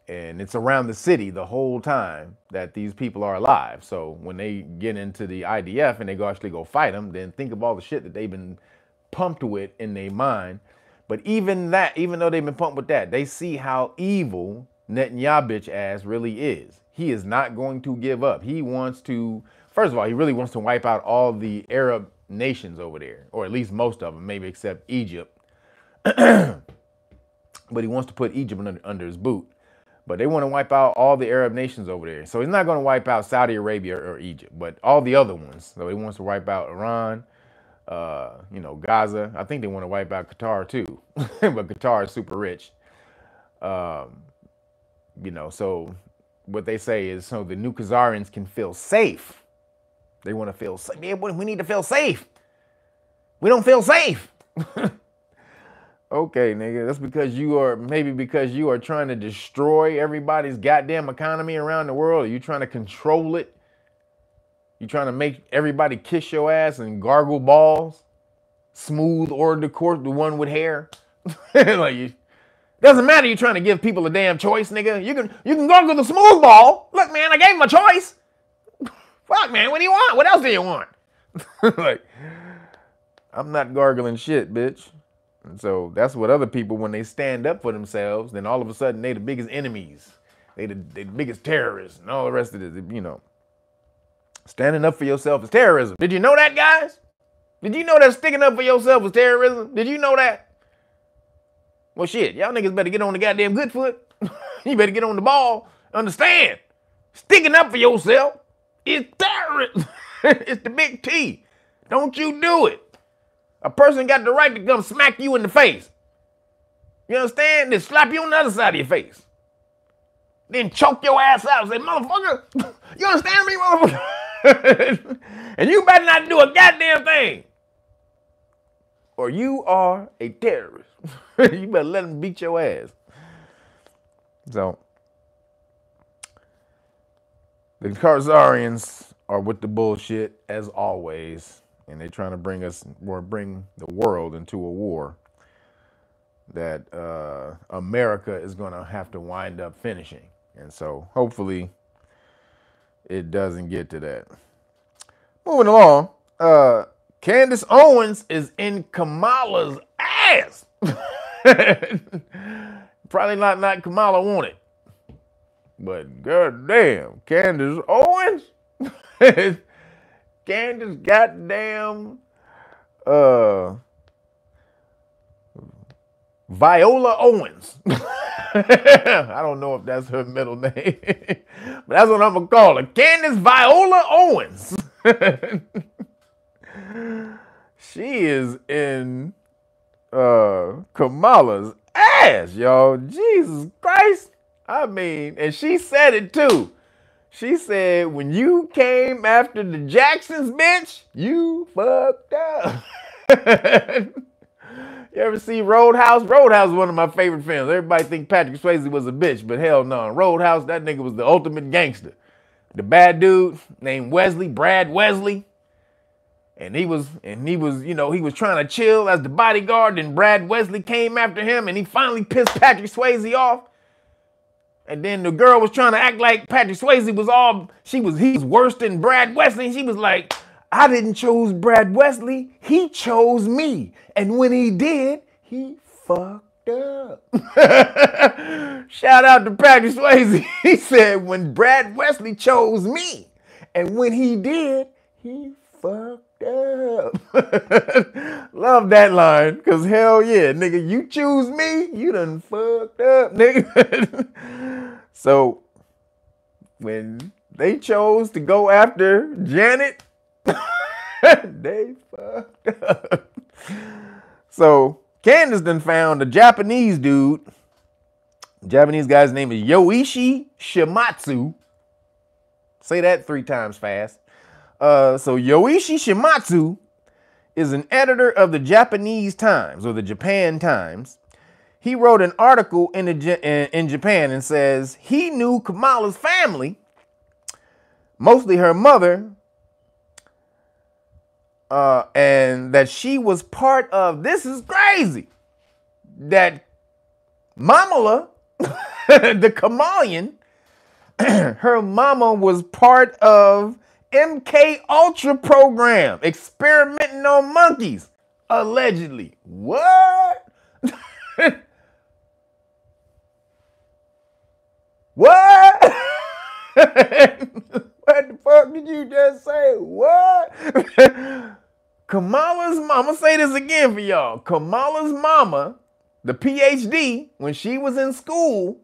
And it's around the city the whole time that these people are alive. So when they get into the IDF and they actually go fight them, then think of all the shit that they've been pumped with in their mind. But even that, even though they've been pumped with that, they see how evil Netanyahu bitch ass really is. He is not going to give up. He wants to, first of all, he really wants to wipe out all the Arab nations over there, or at least most of them, maybe except Egypt. But he wants to put Egypt under his boot. But they want to wipe out all the Arab nations over there. So he's not going to wipe out Saudi Arabia or Egypt, but all the other ones. So he wants to wipe out Iran, you know, Gaza. I think they want to wipe out Qatar too, but Qatar is super rich. You know, so what they say is so the new Khazarians can feel safe. They want to feel safe. Yeah, we need to feel safe. We don't feel safe. Okay, nigga, that's because maybe because you are trying to destroy everybody's goddamn economy around the world. Are you trying to control it? You trying to make everybody kiss your ass and gargle balls? Smooth or the one with hair? Like, doesn't matter. You're trying to give people a damn choice, nigga. You can gargle the smooth ball. Look, man, I gave him a choice. Fuck, man, what do you want? What else do you want? Like, I'm not gargling shit, bitch. And so that's what other people, when they stand up for themselves, then all of a sudden they the biggest enemies. They the biggest terrorists and all the rest of it, you know. Standing up for yourself is terrorism. Did you know that, guys? Did you know that sticking up for yourself is terrorism? Did you know that? Well, shit, y'all niggas better get on the goddamn good foot. You better get on the ball. Understand? Sticking up for yourself is terrorism. It's the big T. Don't you do it. A person got the right to come smack you in the face. You understand? Then slap you on the other side of your face. Then choke your ass out and say, motherfucker, you understand me, motherfucker? And you better not do a goddamn thing. Or you are a terrorist. You better let them beat your ass. So, the Khazarians are with the bullshit as always. And they're trying to bring the world into a war that America is going to have to wind up finishing. And so hopefully it doesn't get to that. Moving along, Candace Owens is in Kamala's ass. Probably not Kamala wanted. But goddamn, Candace Owens? Candace goddamn Viola Owens. I don't know if that's her middle name, but that's what I'm gonna call her. Candace Viola Owens. She is in Kamala's ass, y'all. Jesus Christ. I mean, and she said it too. She said, when you came after the Jacksons, bitch, you fucked up. You ever see Roadhouse? Roadhouse is one of my favorite films. Everybody think Patrick Swayze was a bitch, but hell no. Roadhouse, that nigga was the ultimate gangster. The bad dude named Wesley, Brad Wesley. And he was, you know, he was trying to chill as the bodyguard, and Brad Wesley came after him, and he finally pissed Patrick Swayze off. And then the girl was trying to act like Patrick Swayze was he was worse than Brad Wesley. And she was like, I didn't choose Brad Wesley. He chose me. And when he did, he fucked up. Shout out to Patrick Swayze. He said, when Brad Wesley chose me. And when he did, he fucked up. Love that line, because hell yeah, nigga, you choose me, you done fucked up, nigga. So when they chose to go after Janet, they fucked up. So Candace done found a Japanese dude. The Japanese guy's name is Yoichi Shimatsu. Say that 3 times fast. So Yoichi Shimatsu is an editor of the Japanese Times, or the Japan Times. he wrote an article in Japan and says he knew Kamala's family, mostly her mother, and that she was part of, this is crazy, that Kamala, the Kamalian, her mama was part of MK Ultra program, experimenting on monkeys, allegedly. What? What? What the fuck did you just say? What? Kamala's mama, I'm gonna say this again for y'all. Kamala's mama, the PhD, when she was in school,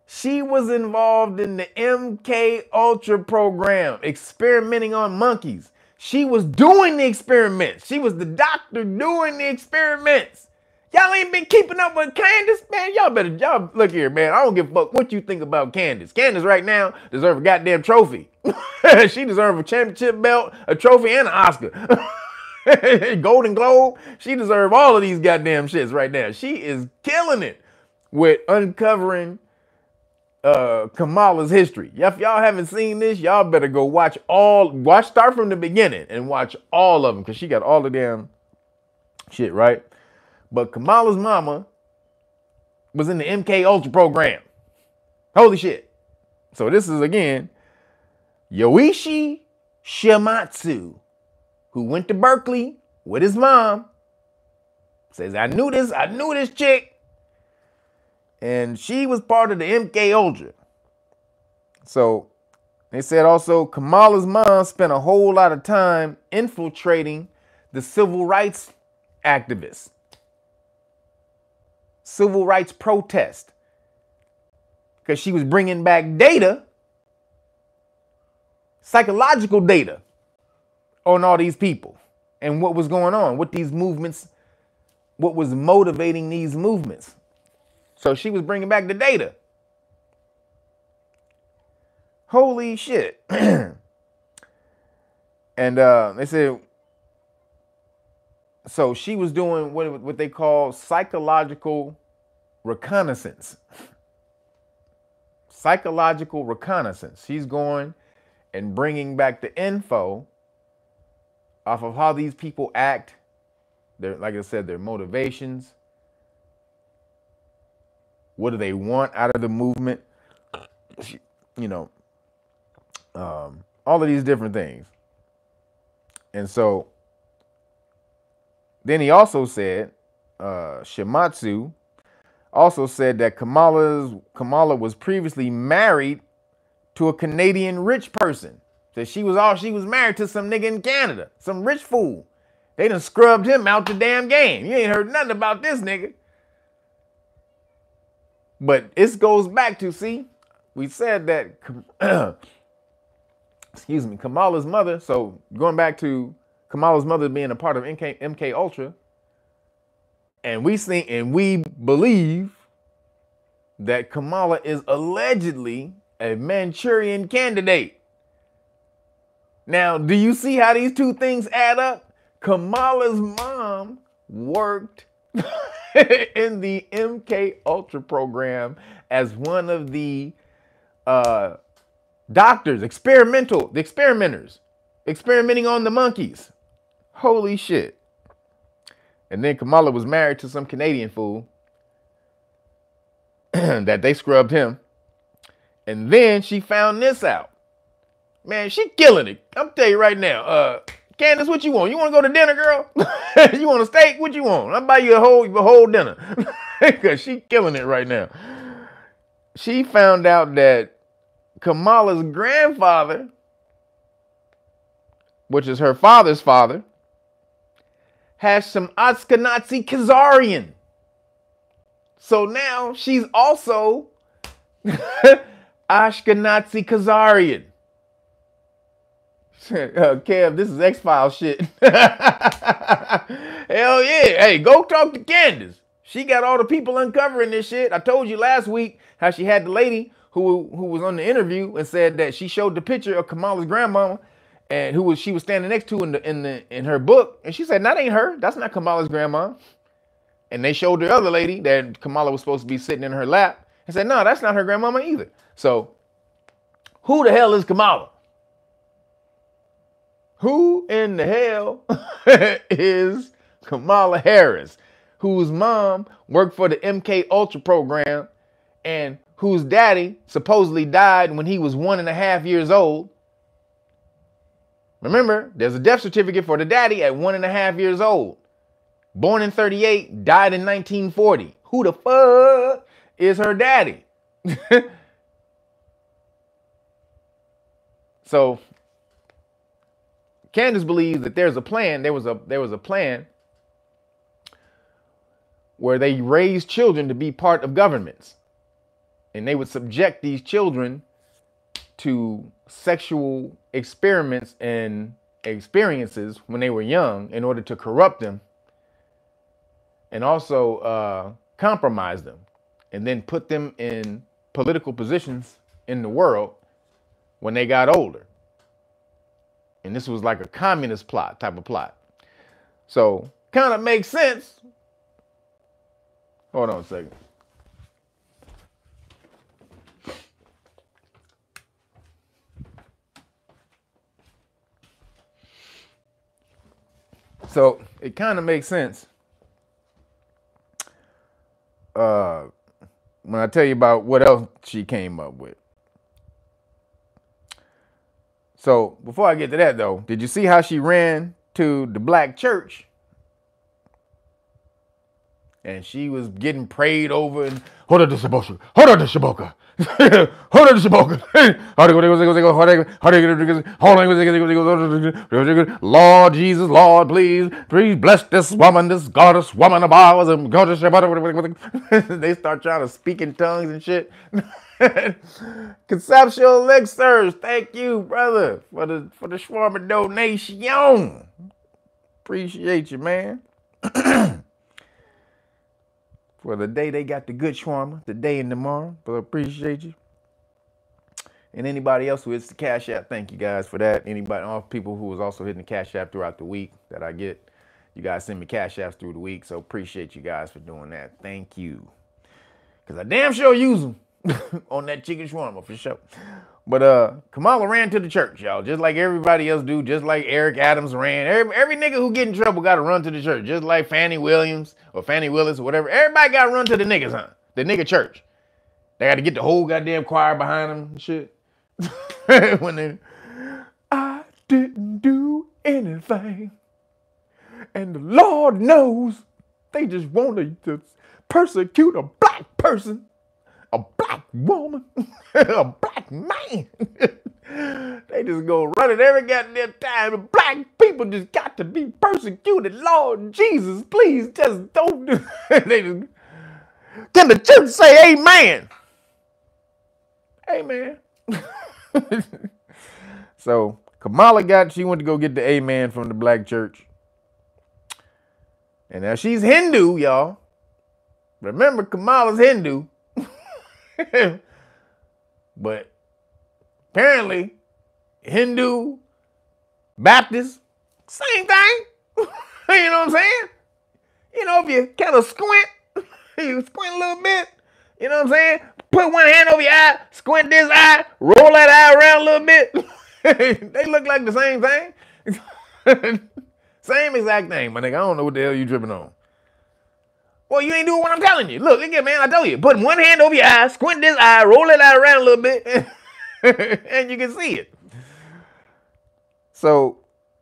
she was involved in the MK Ultra program, experimenting on monkeys. She was doing the experiments. She was the doctor doing the experiments. Y'all ain't been keeping up with Candace, man. Y'all look here, man. I don't give a fuck what you think about Candace. Candace right now deserves a goddamn trophy. She deserves a championship belt, a trophy, and an Oscar. Golden Globe. She deserves all of these goddamn shits right now. She is killing it with uncovering Kamala's history. If y'all haven't seen this, y'all better go start from the beginning and watch all of them, because she got all the damn shit, right? But Kamala's mama was in the MK Ultra program. Holy shit. So this is, again, Yoichi Shimatsu, who went to Berkeley with his mom, says, I knew this chick. And she was part of the MK Ultra. So they said also Kamala's mom spent a whole lot of time infiltrating the civil rights activists, civil rights protest, because she was bringing back data, psychological data on all these people and what was going on with these movements, what was motivating these movements. So she was bringing back the data. Holy shit. And they said, so she was doing what they call psychological reconnaissance. Psychological reconnaissance. She's going and bringing back the info off of how these people act, like I said, their motivations. What do they want out of the movement? You know, all of these different things. And so then he also said, Shimatsu also said that Kamala was previously married to a Canadian rich person. That she was married to some nigga in Canada, some rich fool. They done scrubbed him out the damn game. You ain't heard nothing about this nigga. But this goes back to, see, we said that, excuse me, Kamala's mother, so going back to Kamala's mother being a part of MK Ultra, and we believe that Kamala is allegedly a Manchurian candidate. Now, do you see how these two things add up? Kamala's mom worked in the MK Ultra program as one of the doctors, the experimenters, experimenting on the monkeys. Holy shit. And then Kamala was married to some Canadian fool that they scrubbed him. And then she found this out. Man, she killing it. I'm telling you right now. Candace, what you want? You want to go to dinner, girl? You want a steak? What you want? I'll buy you a whole dinner. Because she killing it right now. She found out that Kamala's grandfather, which is her father's father, has some Ashkenazi Khazarian. So now she's also Ashkenazi Khazarian. Kev, this is X-Files shit. Hell yeah. Hey, go talk to Candace. She got all the people uncovering this shit. I told you last week how she had the lady who was on the interview and said that she showed the picture of Kamala's grandmama and she was standing next to in her book. And she said, that ain't her. That's not Kamala's grandma. And they showed the other lady that Kamala was supposed to be sitting in her lap and said, no, that's not her grandmama either. So who the hell is Kamala? Who in the hell is Kamala Harris, whose mom worked for the MK Ultra program and whose daddy supposedly died when he was 1.5 years old? Remember, there's a death certificate for the daddy at 1.5 years old. Born in 38, died in 1940. Who the fuck is her daddy? So Candace believes that there's a plan. There was a plan where they raised children to be part of governments, and they would subject these children to sexual experiments and experiences when they were young in order to corrupt them and also compromise them, and then put them in political positions in the world when they got older. And this was like a communist plot, type of plot. So kind of makes sense. Hold on a second. So it kind of makes sense when I tell you about what else she came up with. So before I get to that, though, did you see how she ran to the black church? And she was getting prayed over and hold on to Shaboka. Hold on to Shaboka. Hold on to Shaboka. Lord Jesus, Lord, please bless this woman, this goddess woman of ours. And they start trying to speak in tongues and shit. Conceptual elixirs, thank you, brother, for the shawarma donation. Appreciate you, man. For the day they got the good shawarma, today and tomorrow. But I appreciate you. And anybody else who hits the Cash App, thank you guys for that. Anybody, all people who was also hitting the Cash App throughout the week that I get. You guys send me Cash Apps through the week, so appreciate you guys for doing that. Thank you. Because I damn sure use them on that chicken shawarma for sure. But Kamala ran to the church, y'all, just like everybody else do, just like Eric Adams ran. Every nigga who get in trouble got to run to the church, just like Fannie Williams or Fannie Willis or whatever. Everybody got to run to the niggas, huh? The nigga church. They got to get the whole goddamn choir behind them and shit. When they, I didn't do anything, and the Lord knows they just wanted to persecute a black person. A black woman, a black man. They just go running every goddamn time. The black people just got to be persecuted. Lord Jesus, please just don't do they just, can the church say amen? Amen. So Kamala she went to go get the amen from the black church. And now she's Hindu, y'all. Remember, Kamala's Hindu. But apparently Hindu, Baptist, same thing. You know what I'm saying? You know, if you kind of squint, you squint a little bit, you know what I'm saying? Put one hand over your eye, squint this eye, roll that eye around a little bit. They look like the same thing. Same exact thing, my nigga. I don't know what the hell you tripping on. Well, you ain't doing what I'm telling you. Look again, man, I told you. Put one hand over your eye, squint this eye, roll it out around a little bit, and you can see it. So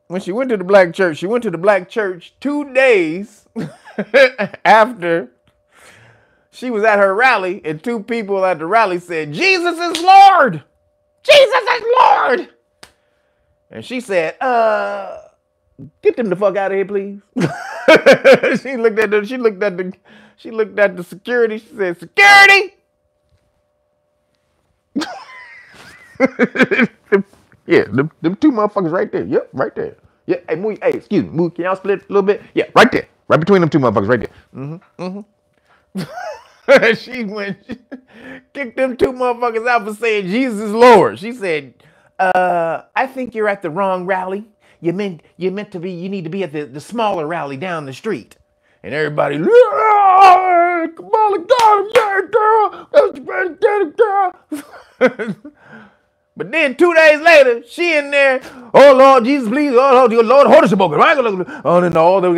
when she went to the black church, she went to the black church 2 days after she was at her rally, and 2 people at the rally said, Jesus is Lord! Jesus is Lord! And she said, get them the fuck out of here, please. She looked at the security. She said, security. Yeah, them 2 motherfuckers right there. Yep, right there. Yeah, hey, Moo, hey, excuse me, Moo, can y'all split a little bit? Yeah, right there. Right between them 2 motherfuckers right there. She kicked them 2 motherfuckers out for saying Jesus is Lord. She said, I think you're at the wrong rally. You need to be at the smaller rally down the street. And everybody, Oh, Kamala got him, yeah, girl. That's the best, get it, girl. But then 2 days later, she in there. Oh Lord Jesus, please. Oh Lord, hold us a moment. Oh no, this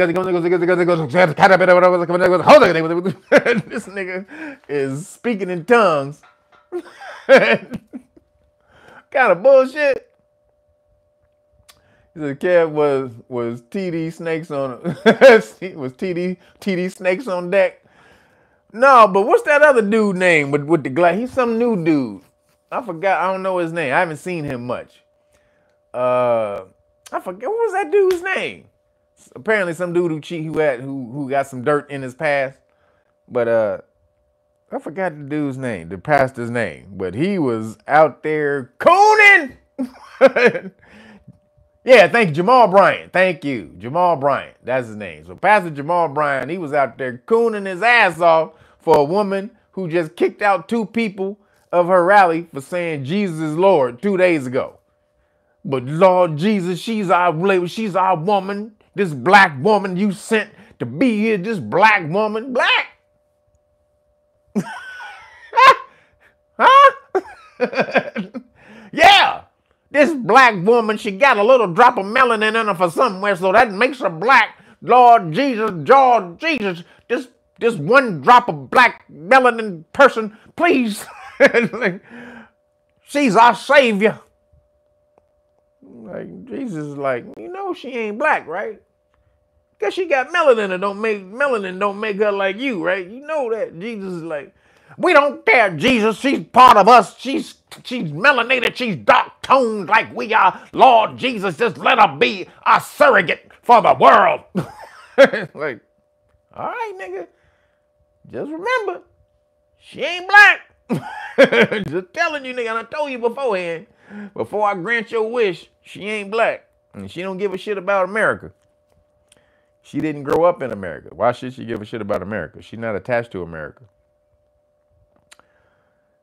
nigga is speaking in tongues. Kind of bullshit. The cat was TD snakes on was TD snakes on deck. No, but what's that other dude name with the glass? He's some new dude. I forgot. I don't know his name. I haven't seen him much. I forget what was that dude's name. Apparently, some dude who got some dirt in his past. But I forgot the dude's name, the pastor's name. But he was out there cooning. Yeah, thank you, Jamal Bryant. Thank you, Jamal Bryant. That's his name. So Pastor Jamal Bryant, he was out there cooning his ass off for a woman who just kicked out 2 people of her rally for saying Jesus is Lord 2 days ago. But Lord Jesus, she's our woman. This black woman you sent to be here, this black woman. Black? Huh? Yeah. This black woman, she got a little drop of melanin in her for somewhere, so that makes her black. Lord Jesus, George Jesus, this one drop of black melanin person, please. She's our savior. Like Jesus is like, you know she ain't black, right? Because she got melanin don't make her like you, right? You know that. Jesus is like, we don't care, Jesus. She's part of us. She's melanated. She's dark toned like we are. Lord Jesus, just let her be a surrogate for the world. Like, all right, nigga. Just remember, she ain't black. Just telling you, nigga. And I told you beforehand, before I grant your wish, she ain't black. And she don't give a shit about America. She didn't grow up in America. Why should she give a shit about America? She's not attached to America.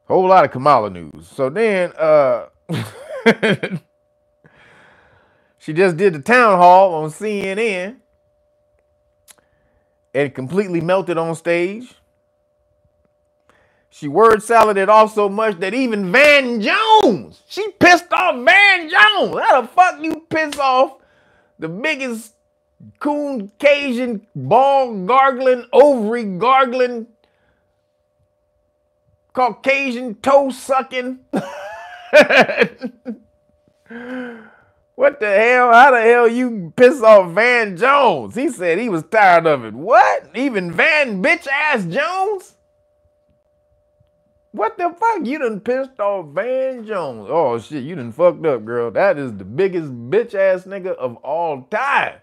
Whole lot of Kamala news. So then, she just did the town hall on CNN and completely melted on stage. She word saladed off so much that even Van Jones, she pissed off Van Jones. How the fuck you piss off the biggest coon Cajun ball gargling, ovary gargling, Caucasian toe sucking? What the hell? How the hell you piss off Van Jones? He said he was tired of it. What? Even Van bitch ass Jones? What the fuck? You done pissed off Van Jones. Oh shit, you done fucked up, girl. That is the biggest bitch ass nigga of all time.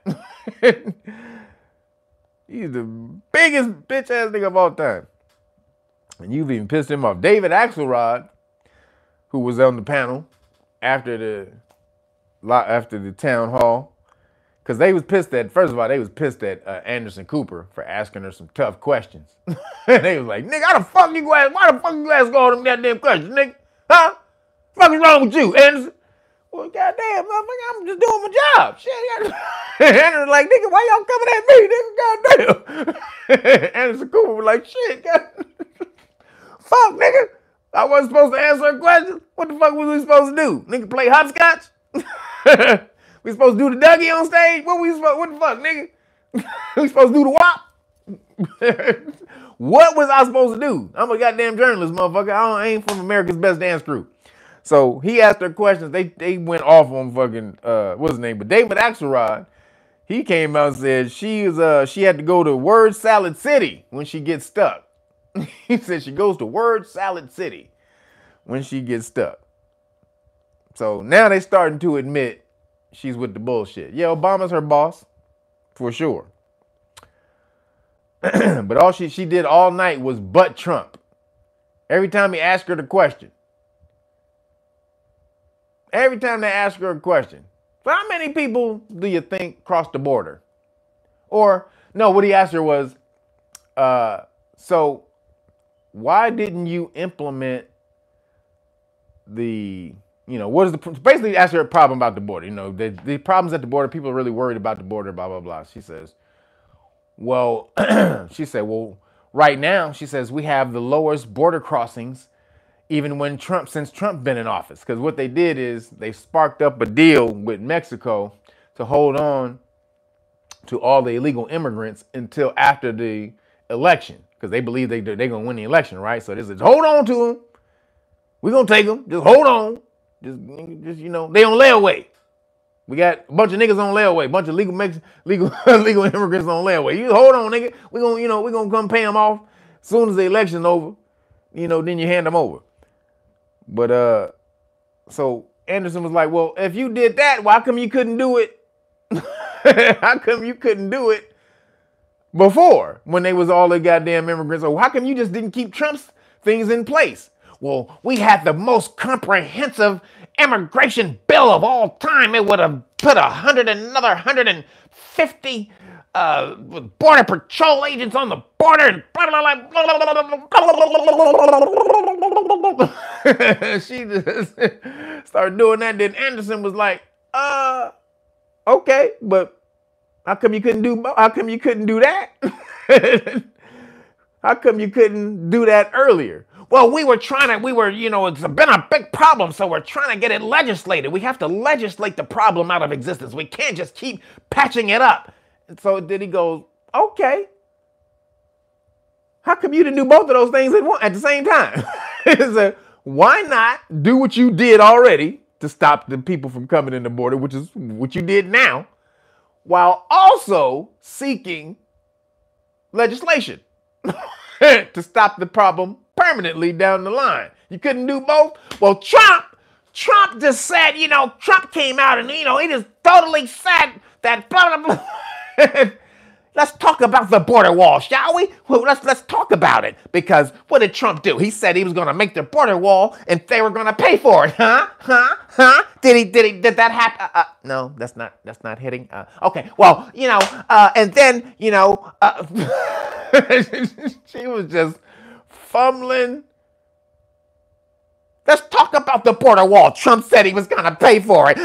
He's the biggest bitch ass nigga of all time. And you've even pissed him off. David Axelrod, who was on the panel after the town hall, because they was pissed at, first of all, they was pissed at Anderson Cooper for asking her some tough questions. They was like, nigga, why the fuck you ask all them goddamn questions, nigga? Huh? What the fuck is wrong with you, Anderson? Well, goddamn, motherfucker, I'm just doing my job. Shit, Anderson like, nigga, why y'all coming at me, nigga? Goddamn. Anderson Cooper was like, shit, goddamn. Fuck, nigga. I wasn't supposed to answer a question. What the fuck was we supposed to do? Nigga play hopscotch? We supposed to do the Dougie on stage? What the fuck, nigga? We supposed to do the WAP? What was I supposed to do? I'm a goddamn journalist, motherfucker. I ain't from America's Best Dance Crew. So he asked her questions. They went off on fucking, what's his name? But David Axelrod, he came out and said she had to go to Word Salad City when she gets stuck. He said she goes to Word Salad City when she gets stuck. So now they starting to admit she's with the bullshit. Yeah, Obama's her boss, for sure. But all she did all night was butt Trump. Every time he asked her the question. Every time they ask her a question. So how many people do you think crossed the border? Or, no, what he asked her was, so why didn't you implement the, what is the, basically asked her a problem about the border. The problems at the border, people are really worried about the border, blah, blah, blah. She says, well, right now, she says, we have the lowest border crossings even when since Trump been in office. Because what they did is they sparked up a deal with Mexico to hold on to all the illegal immigrants until after the election. Because they believe they're going to win the election, right? So this is, hold on to them. We're going to take them. Just hold on. Just you know, they on layaway. We got a bunch of niggas on layaway, a bunch of legal immigrants on layaway. You hold on, nigga. We're gonna come pay them off as soon as the election's over. You know, then you hand them over. But so Anderson was like, well, if you did that, why come you couldn't do it? How come you couldn't do it before when they was all the goddamn immigrants? Or how come you just didn't keep Trump's things in place? Well, we had the most comprehensive immigration bill of all time. It would have put another 150 border patrol agents on the border and blah, blah, blah. She just started doing that. Then Anderson was like, okay, but how come you couldn't do that? How come you couldn't do that earlier? Well, you know, it's been a big problem, so we're trying to get it legislated. We have to legislate the problem out of existence. We can't just keep patching it up. And so then he goes, okay. How come you didn't do both of those things at the same time? So why not do what you did already to stop the people from coming in the border, which is what you did now, while also seeking legislation to stop the problem permanently down the line? You couldn't do both? Well, Trump just said, you know, Trump came out and, you know, he just totally said that blah, blah, blah. Let's talk about the border wall, shall we? Well, let's talk about it. Because what did Trump do? He said he was going to make the border wall and they were going to pay for it. Huh? Did that happen? No, that's not hitting. Okay. Well, you know, and then, you know, she was just fumbling. Let's talk about the border wall. Trump said he was going to pay for it.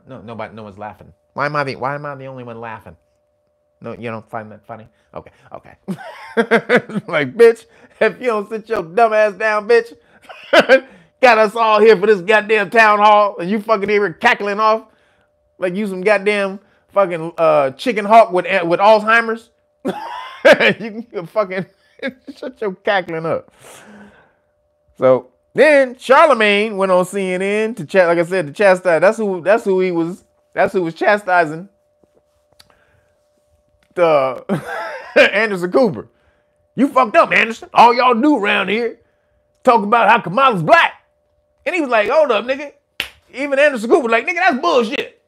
No one's laughing. Why am I the only one laughing? No, you don't find that funny? Okay. Like, bitch, if you don't sit your dumb ass down, bitch, got us all here for this goddamn town hall, and you fucking here cackling off like you some goddamn fucking chicken hawk with Alzheimer's. You can fucking shut your cackling up. So then Charlemagne went on CNN to chat, like I said, to chastise. That's who he was. That's who was chastising the Anderson Cooper. You fucked up, Anderson. All y'all do around here talk about how Kamala's black. And he was like, hold up, nigga. Even Anderson Cooper was like, nigga, that's bullshit.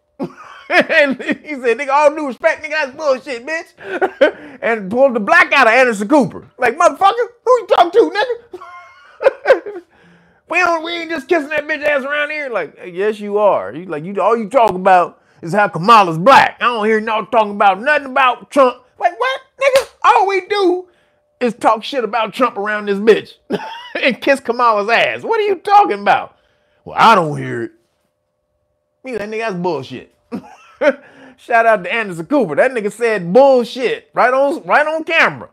And he said, nigga, all due respect, nigga, that's bullshit, bitch. And pulled the black out of Anderson Cooper. Like, motherfucker, who you talking to, nigga? We ain't just kissing that bitch ass around here. Like, yes, you are. All you talk about is how Kamala's black. I don't hear no talking about nothing about Trump. Like, what, nigga? All we do is talk shit about Trump around this bitch and kiss Kamala's ass. What are you talking about? Well, I don't hear it. Me, that nigga, that's bullshit. Shout out to Anderson Cooper. That nigga said bullshit right on camera.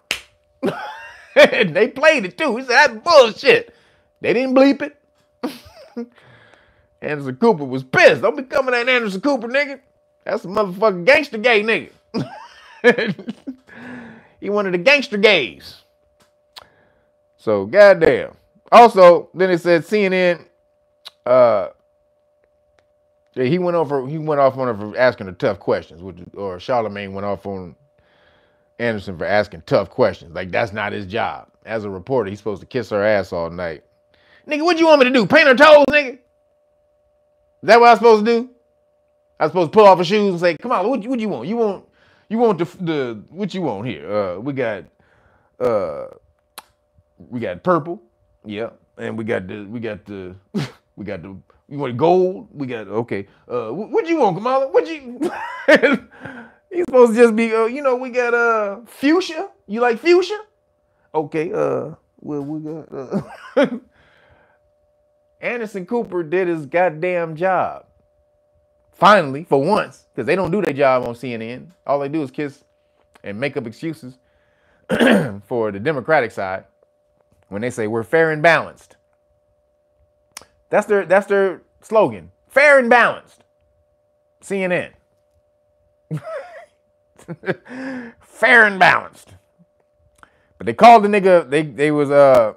And they played it too. He said, that's bullshit. They didn't bleep it. Anderson Cooper was pissed. Don't be coming at Anderson Cooper, nigga. That's a motherfucking gangster gay nigga. He one of the gangster gays. So, goddamn. Also, then it said CNN, he went off on her for asking her tough questions, or Charlemagne went off on Anderson for asking tough questions. Like, that's not his job. As a reporter, he's supposed to kiss her ass all night. Nigga, what you want me to do? Paint her toes, nigga? Is that what I'm supposed to do? I'm supposed to pull off her shoes and say, come on, what you want? You want the what you want here? We got purple, yeah, and we got the you want gold? We got, okay. What you want, Kamala? What you? He's supposed to just be, we got fuchsia. You like fuchsia? Okay. Well, we got. Anderson Cooper did his goddamn job. Finally, for once, because they don't do their job on CNN. All they do is kiss and make up excuses for the Democratic side when they say we're fair and balanced. That's their slogan. Fair and balanced. CNN. Fair and balanced. But they called the nigga,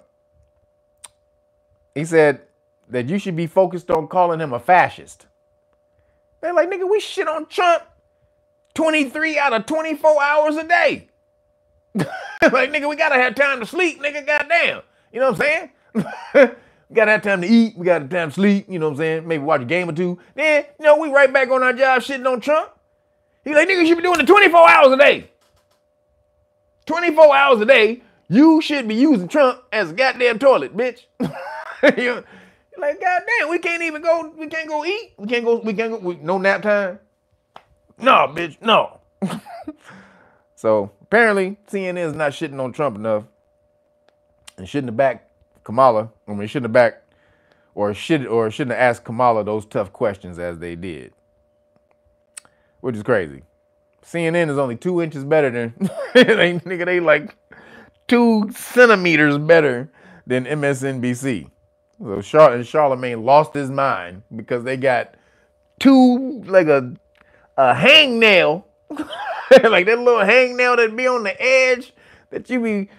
he said that you should be focused on calling him a fascist. They're like, nigga, we shit on Trump 23 out of 24 hours a day. Like, nigga, we gotta have time to sleep, nigga, goddamn. You know what I'm saying? We gotta have time to eat, we gotta have time to sleep, you know what I'm saying? Maybe watch a game or two. Then, you know, we right back on our job shitting on Trump. He's like, nigga, you should be doing it 24 hours a day. 24 hours a day, you should be using Trump as a goddamn toilet, bitch. You're like, goddamn, we can't go eat. We can't go, no nap time. No, bitch, no. So apparently CNN is not shitting on Trump enough and shouldn't have backed Kamala. I mean, shouldn't have backed or shouldn't have asked Kamala those tough questions as they did, which is crazy. CNN is only 2 inches better than nigga. They like 2 centimeters better than MSNBC. So Charlemagne lost his mind because they got like a hangnail. Like that little hangnail that be on the edge that you be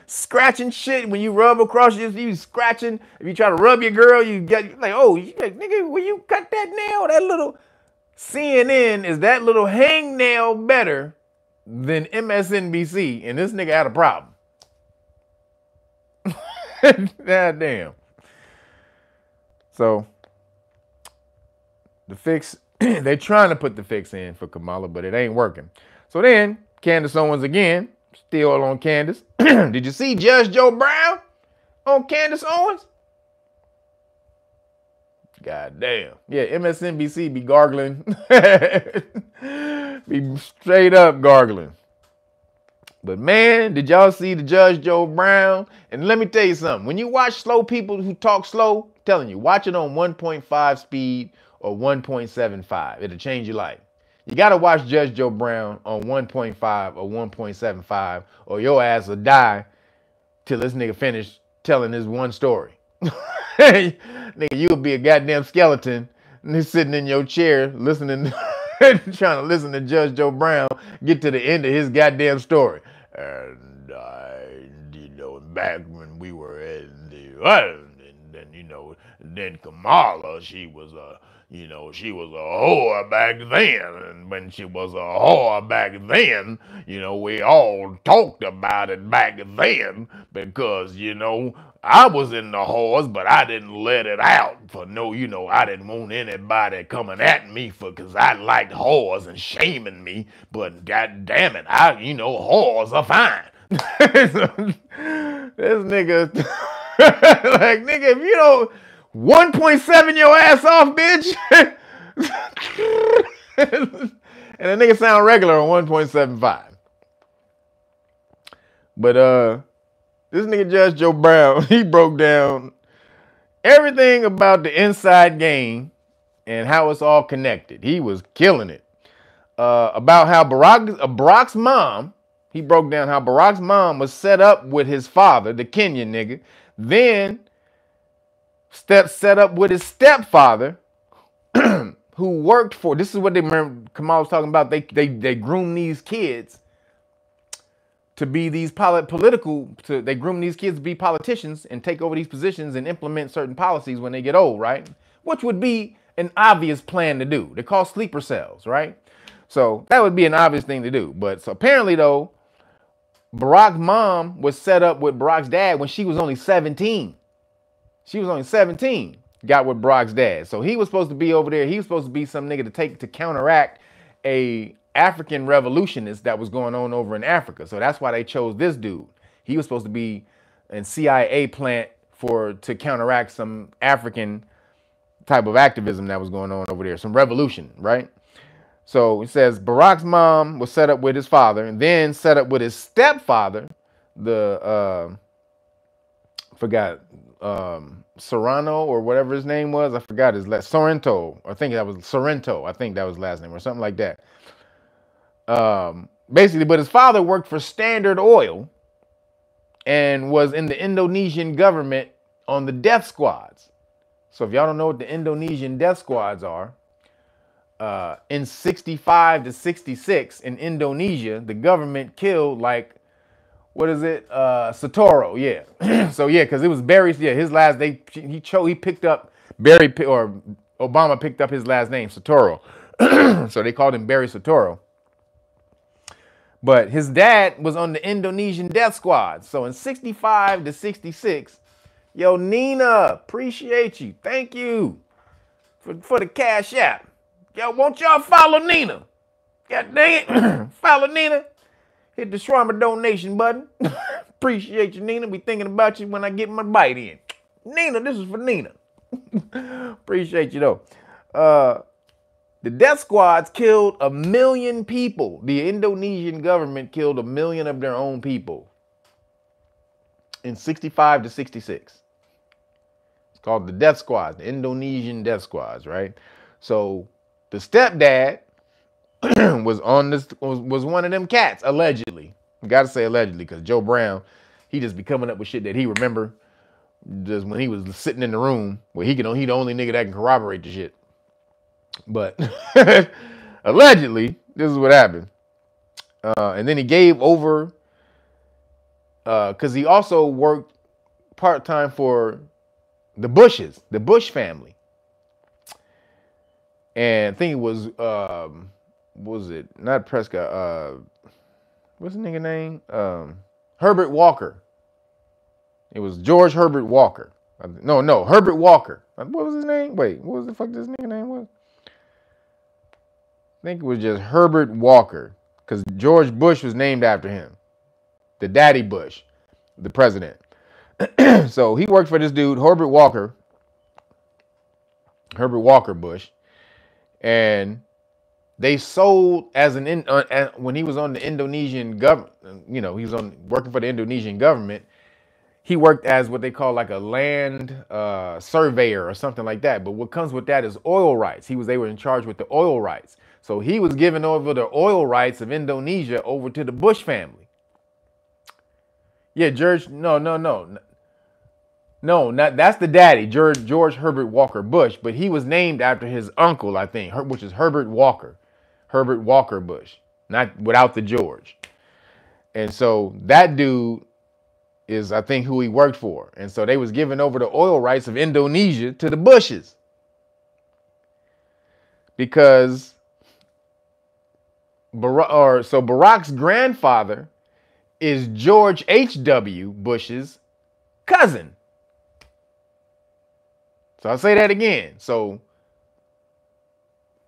scratching shit when you rub across you be scratching. If you try to rub your girl, you get like, oh, nigga, when you cut that nail, that little CNN is that little hangnail better than MSNBC, and this nigga had a problem. God damn. So the fix, they trying to put the fix in for Kamala, but it ain't working. So then Candace Owens again, still on Candace. Did you see Judge Joe Brown on Candace Owens? God damn. Yeah, MSNBC be gargling. Be straight up gargling. But man, did y'all see the Judge Joe Brown? And let me tell you something. When you watch slow people who talk slow, I'm telling you, watch it on 1.5 speed or 1.75. It'll change your life. You got to watch Judge Joe Brown on 1.5 or 1.75 or your ass will die till this nigga finish telling his one story. Nigga, you'll be a goddamn skeleton and he's sitting in your chair listening, trying to listen to Judge Joe Brown get to the end of his goddamn story. And you know, back when we were in the and then, you know, then Kamala, she was a whore back then. And when she was a whore back then, you know, we all talked about it back then because, you know, I was in the whores, but I didn't let it out for no, you know, I didn't want anybody coming at me because I liked whores and shaming me. But god damn it, you know, whores are fine. This nigga, like, nigga, if you don't 1.7 your ass off, bitch. And the nigga sound regular on 1.75. But this nigga Judge Joe Brown, he broke down everything about the inside game and how it's all connected. He was killing it. About how Barack's mom, he broke down how Barack's mom was set up with his father, the Kenyan nigga, then set up with his stepfather, who worked for, this is what they remember Kamal was talking about, they groom these kids to be these they groom these kids to be politicians and take over these positions and implement certain policies when they get old, right? Which would be an obvious plan to do. They're called sleeper cells, right? So that would be an obvious thing to do. But so apparently though, Barack's mom was set up with Barack's dad when she was only 17. She was only 17, got with Barack's dad. So he was supposed to be over there. He was supposed to be some nigga to counteract a African revolutionist that was going on over in Africa. So that's why they chose this dude. He was supposed to be a CIA plant to counteract some African type of activism that was going on over there, some revolution, right? So it says Barack's mom was set up with his father and then set up with his stepfather, Serrano or whatever his name was. I forgot his last Sorrento. I think that was Sorrento. I think that was his last name or something like that. basically, but his father worked for Standard Oil and was in the Indonesian government on the death squads. So if y'all don't know what the Indonesian death squads are, in 65 to 66 in Indonesia, the government killed like, what is it? Satoru, yeah. So yeah, because it was Barry's, yeah, his last, he picked up Barry, or Obama picked up his last name, Satoru. So they called him Barry Satoru. But his dad was on the Indonesian death squad. So in 65 to 66, yo, Nina, appreciate you. Thank you for the Cash App. Yo, won't y'all follow Nina? God dang it. Follow Nina. Hit the Shawarma donation button. Appreciate you, Nina. Be thinking about you when I get my bite in. Nina, this is for Nina. Appreciate you, though. The death squads killed 1 million people. The Indonesian government killed 1 million of their own people in 65 to 66. It's called the death squads, the Indonesian death squads, right? So the stepdad was on this, was one of them cats, allegedly. Got to say allegedly, because Joe Brown, he just be coming up with shit that he remember just when he was sitting in the room where he the only nigga that can corroborate the shit. But allegedly, this is what happened. And then he gave over, because he also worked part-time for the Bushes, the Bush family. And I think it was, what was it? Not Prescott. What's the nigga name? Herbert Walker. It was George Herbert Walker. No, Herbert Walker. What was his name? Wait, what was the fuck this nigga name was? I think it was just Herbert Walker, because George Bush was named after him. The daddy Bush, the president. So he worked for this dude, Herbert Walker Bush. And they sold when he was on the Indonesian government, he was working for the Indonesian government. He worked as what they call like a land surveyor or something like that. But what comes with that is oil rights. They were in charge with the oil rights. So he was giving over the oil rights of Indonesia over to the Bush family. Yeah, George, no, that's the daddy, George Herbert Walker Bush, but he was named after his uncle, I think, which is Herbert Walker Bush, not without the George. And so that dude is, I think, who he worked for. And so they was giving over the oil rights of Indonesia to the Bushes. Because Barack's grandfather is George H.W. Bush's cousin. So I'll say that again. So,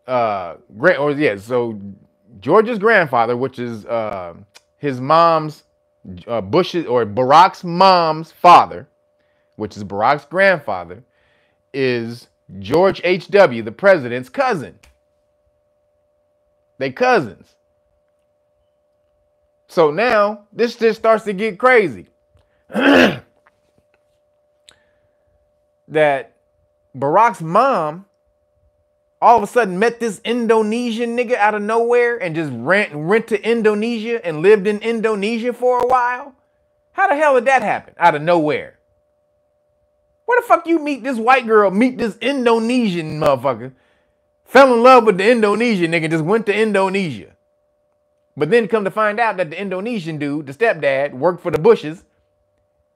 so George's grandfather, which is his mom's, Bush's or Barack's mom's father, which is Barack's grandfather, is George H.W., the president's cousin. They cousins. So now this just starts to get crazy. That Barack's mom all of a sudden met this Indonesian nigga out of nowhere and just went to Indonesia and lived in Indonesia for a while? How the hell did that happen out of nowhere? Where the fuck you meet this white girl, meet this Indonesian motherfucker, fell in love with the Indonesian nigga, just went to Indonesia. But then come to find out that the Indonesian dude, the stepdad, worked for the Bushes,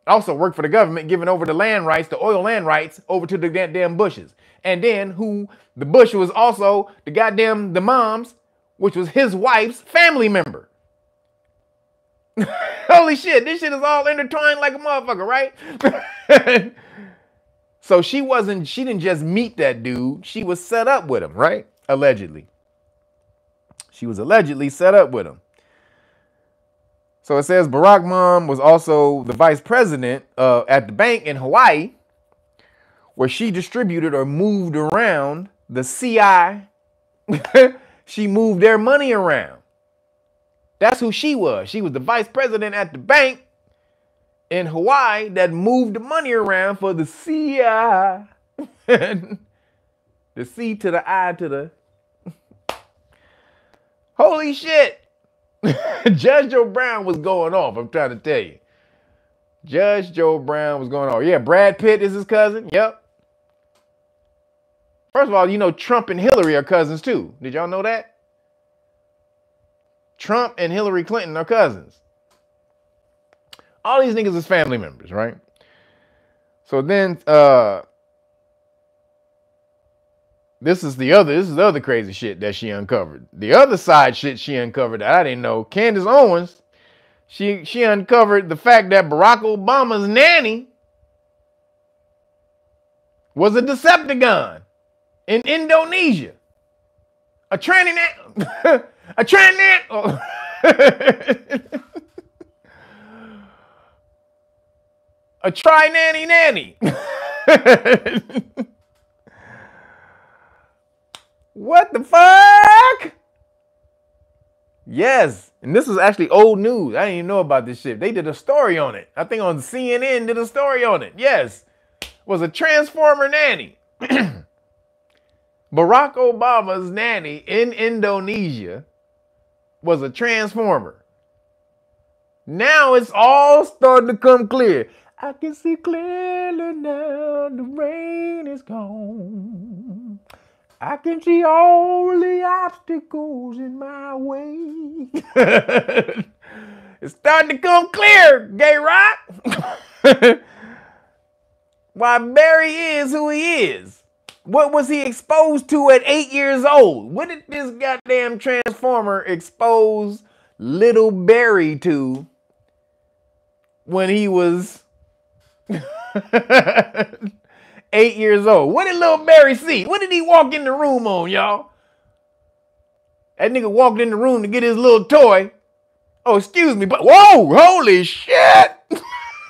also worked for the government, giving over the land rights, the oil land rights, over to the goddamn Bushes. And then the Bush was also the mom's, which was his wife's family member. Holy shit, this shit is all intertwined like a motherfucker, right? So she didn't just meet that dude, she was set up with him, right? Allegedly. She was allegedly set up with him. So it says Barack mom was also the vice president at the bank in Hawaii, where she distributed or moved around the CI. She moved their money around. That's who she was. She was the vice president at the bank in Hawaii that moved the money around for the CI. The C to the I to the... Holy shit. Judge Joe Brown was going off, I'm trying to tell you. Judge Joe Brown was going off. Yeah, Brad Pitt is his cousin. Yep. First of all, you know Trump and Hillary are cousins too. Did y'all know that? Trump and Hillary Clinton are cousins. All these niggas is family members, right? So then this is the other crazy shit that she uncovered. The other side shit she uncovered that I didn't know. Candace Owens, she uncovered the fact that Barack Obama's nanny was a Decepticon in Indonesia. A tranny a tranny a tri-nanny nanny. What the fuck? Yes. And this was actually old news. I didn't even know about this shit. They did a story on it. I think on CNN did a story on it. Yes. Was a transformer nanny. Barack Obama's nanny in Indonesia was a transformer. Now it's all starting to come clear. I can see clearly now the rain is gone. I can see all the obstacles in my way. It's starting to come clear, Gay Rock. Why Barry is who he is. What was he exposed to at 8 years old? What did this goddamn transformer expose little Barry to when he was 8 years old? What did little Barry see? What did he walk in the room on, y'all? That nigga walked in the room to get his little toy. Oh, excuse me, but whoa, holy shit.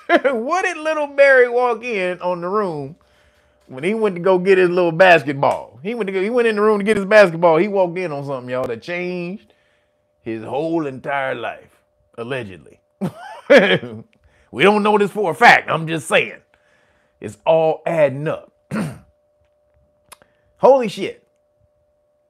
What did little Barry walk in on the room when he went to go get his little basketball? He went in the room to get his basketball. He walked in on something, y'all, that changed his whole entire life, allegedly. We don't know this for a fact. I'm just saying. It's all adding up. Holy shit.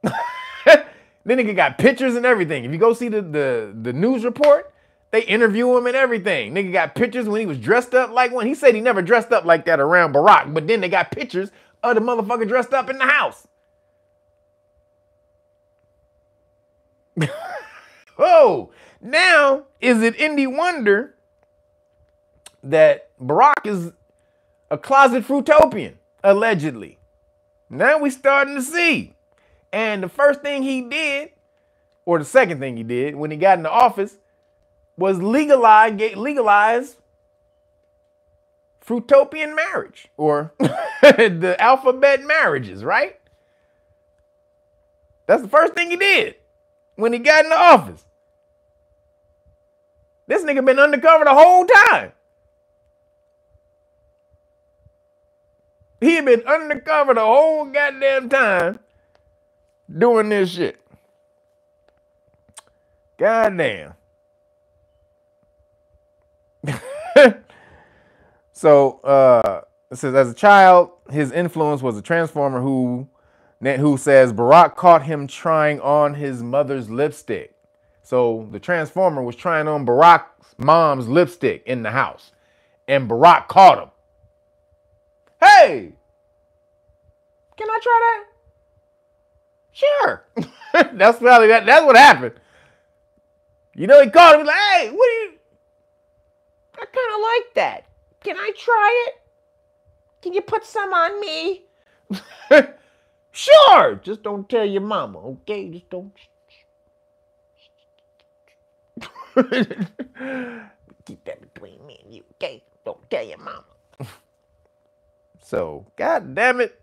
Then nigga got pictures and everything. If you go see the news report, they interview him and everything. Nigga got pictures when he was dressed up like one. He said he never dressed up like that around Barack, but then they got pictures of the motherfucker dressed up in the house. Oh, now is it any wonder that Barack is a closet fruitopian, allegedly? Now we starting to see. And the first thing he did, or the second thing he did when he got into office, was legalize fruitopian marriage, or the alphabet marriages, right? That's the first thing he did when he got into office. This nigga been undercover the whole time. He had been undercover the whole goddamn time doing this shit. Goddamn. So it says, as a child, his influence was a transformer who says Barack caught him trying on his mother's lipstick. So the transformer was trying on Barack's mom's lipstick in the house, and Barack caught him. Hey, can I try that? Sure. That's what happened. You know, he called him, he's like, hey, what do you, I kind of like that. Can I try it? Can you put some on me? Sure. Just don't tell your mama, okay? Just don't. Keep that between me and you, okay? Don't tell your mama. So, god damn it.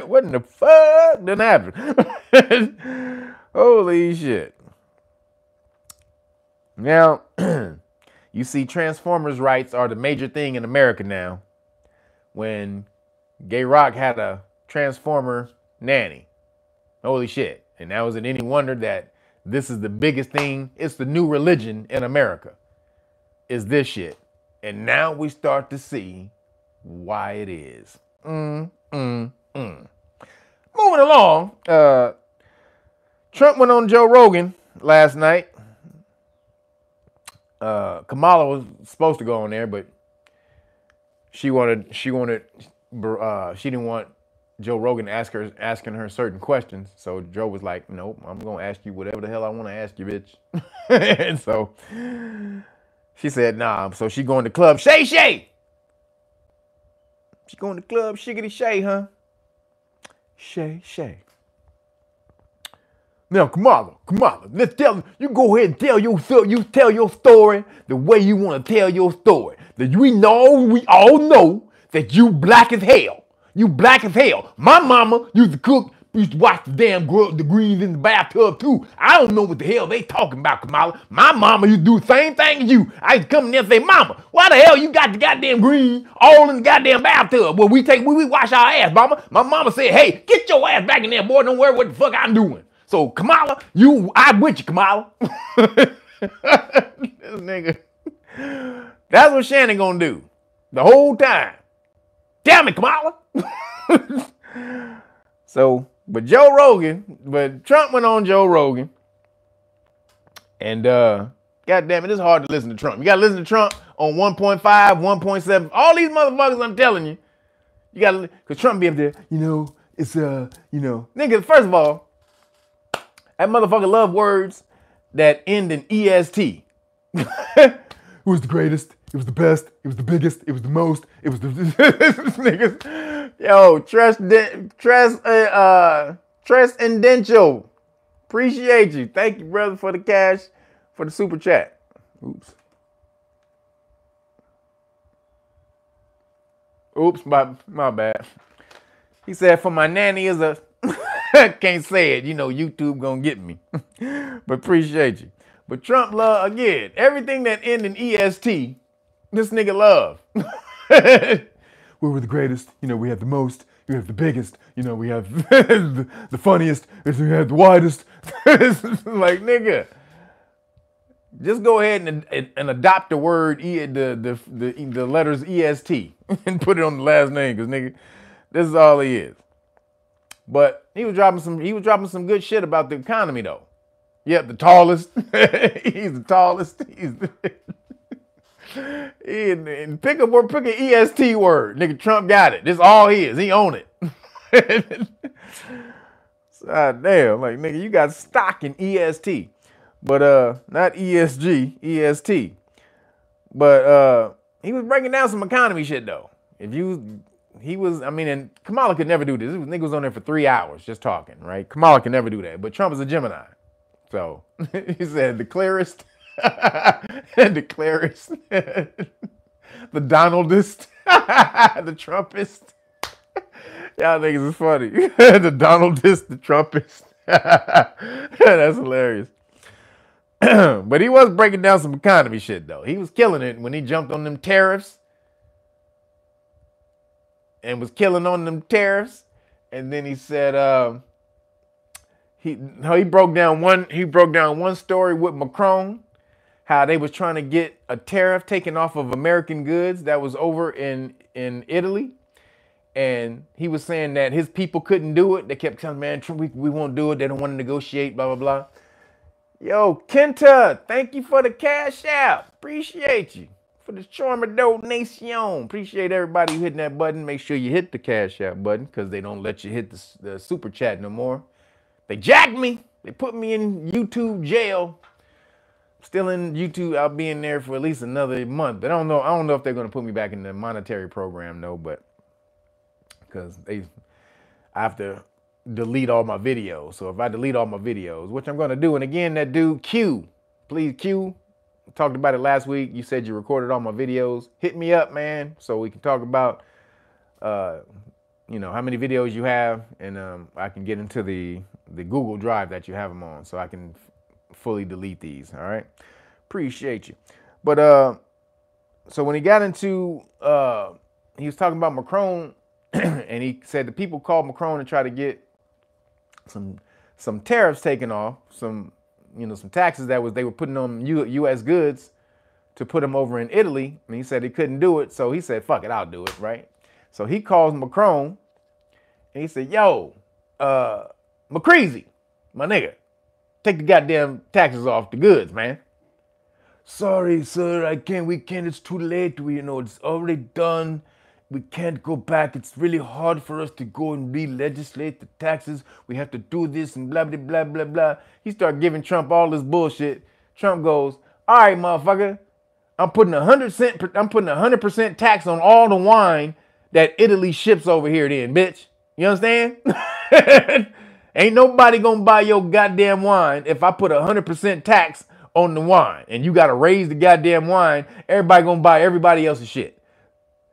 What in the fuck done happened? Holy shit. Now, you see, Transformers' rights are the major thing in America now. When Gay Rock had a Transformer nanny. Holy shit. And now is it any wonder that this is the biggest thing? It's the new religion in America. Is this shit. And now we start to see why it is. Moving along, Trump went on Joe Rogan last night Kamala was supposed to go on there, but she didn't want Joe Rogan asking her certain questions. So Joe was like, nope, I'm gonna ask you whatever the hell I want to ask you, bitch. And so she said, nah. So she going to club Shay. She going to club Shiggity Shay, huh? Shay. Now, Kamala, let's you go ahead and tell your story the way you want to tell your story. That we all know that you black as hell. You black as hell. My mama used to cook, used to wash the the greens in the bathtub too. I don't know what the hell they talking about, Kamala. My mama used to do the same thing as you. I used to come in there and say, Mama, why the hell you got the goddamn green all in the goddamn bathtub? Well, we wash our ass, Mama. My mama said, hey, get your ass back in there, boy. Don't worry what the fuck I'm doing. So, Kamala, I'm with you, Kamala. This nigga. That's what Shannon gonna do the whole time. Damn it, Kamala. So, but Trump went on Joe Rogan. And God damn it, it's hard to listen to Trump. You gotta listen to Trump on 1.5, 1.7. All these motherfuckers, I'm telling you. You gotta, cause Trump be up there, it's nigga, first of all, that motherfucker love words that end in EST. It was the greatest. It was the best. It was the biggest. It was the most. It was the niggas. Yo, Transcendental. Appreciate you. Thank you, brother, for the cash, for the super chat. Oops, my bad. He said, for my nanny is a... Can't say it, YouTube gonna get me. But appreciate you. But Trump love, again, everything that end in EST, this nigga love. We were the greatest, we have the most, we have the biggest, we have the funniest, we have the widest. Like, nigga, just go ahead and adopt the word, the letters EST and put it on the last name, because nigga, this is all he is. But he was dropping some good shit about the economy though. Yep, the tallest. He's the tallest. Pick an EST word. Nigga, Trump got it. This is all he is. He own it. God damn, like nigga, you got stock in EST. But not ESG, EST. But he was breaking down some economy shit though. And Kamala could never do this. This nigga was on there for 3 hours just talking, right? Kamala can never do that. But Trump is a Gemini. So he said the clearest, the clearest, the Donaldist, the Trumpist. Y'all niggas is funny. The Donaldist, the Trumpist. That's hilarious. But he was breaking down some economy shit though. He was killing it when he jumped on them tariffs. And was killing on them tariffs. And then he said he broke down one story with Macron, how they was trying to get a tariff taken off of American goods that was over in Italy. And he was saying that his people couldn't do it. They kept telling, man, we won't do it. They don't want to negotiate, blah, blah, blah. Yo, Kenta, thank you for the cash app. Appreciate you. For the Charmer donation. Appreciate everybody who hitting that button. Make sure you hit the cash app button because they don't let you hit the super chat no more. They jacked me. They put me in YouTube jail. Still in YouTube. I'll be in there for at least another month. But I don't know if they're going to put me back in the monetary program, though. But because I have to delete all my videos. So if I delete all my videos, which I'm going to do. And again, that dude, Q. Please, Q. Talked about it last week. You said you recorded all my videos. Hit me up, man, so we can talk about, how many videos you have, and I can get into the Google Drive that you have them on, so I can fully delete these. All right, appreciate you. But so when he got into, he was talking about Macron, and he said the people called Macron to try to get some tariffs taken off, some taxes they were putting on U.S. goods to put them over in Italy. And he said he couldn't do it. So he said, fuck it, I'll do it, right? So he calls Macron and he said, yo, McCreasy, my nigga, take the goddamn taxes off the goods, man. sorry, sir, we can't, it's too late. It's already done. We can't go back. It's really hard for us to go and re-legislate the taxes. We have to do this and blah, blah, blah, blah, blah. He started giving Trump all this bullshit. Trump goes, all right, motherfucker, I'm putting 100% tax on all the wine that Italy ships over here then, bitch. You understand? Ain't nobody gonna buy your goddamn wine if I put 100% tax on the wine and you gotta raise the goddamn wine. Everybody gonna buy everybody else's shit.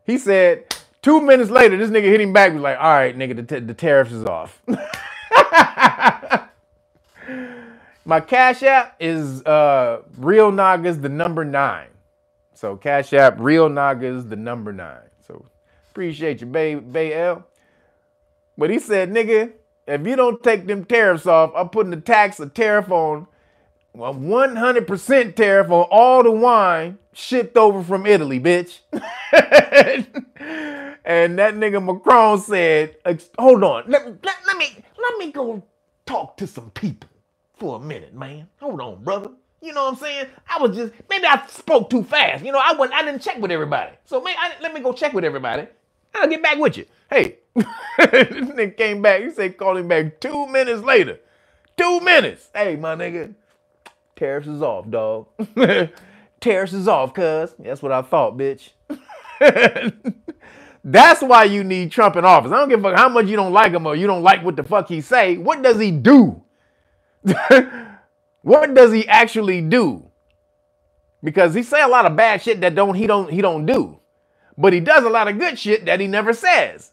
He said 2 minutes later, this nigga hit him back, was like, all right, nigga, the tariffs is off. My Cash App is Real Nagas, the number 9. So Cash App, Real Nagas, the number 9. So appreciate you, Bay L. But he said, nigga, if you don't take them tariffs off, I'm putting a tariff on, 100% tariff on all the wine shipped over from Italy, bitch. And that nigga Macron said, hold on, let me go talk to some people for a minute, man. Hold on, brother. You know what I'm saying? Maybe I spoke too fast. I didn't check with everybody. So let me go check with everybody. I'll get back with you. Hey, this nigga came back. He said, call him back 2 minutes later. 2 minutes. Hey, my nigga, tariffs is off, dog. Tariffs is off, cuz. That's what I thought, bitch. That's why you need Trump in office. I don't give a fuck how much you don't like him or you don't like what the fuck he say. What does he do? What does he actually do? Because he say a lot of bad shit that he don't do. But he does a lot of good shit that he never says.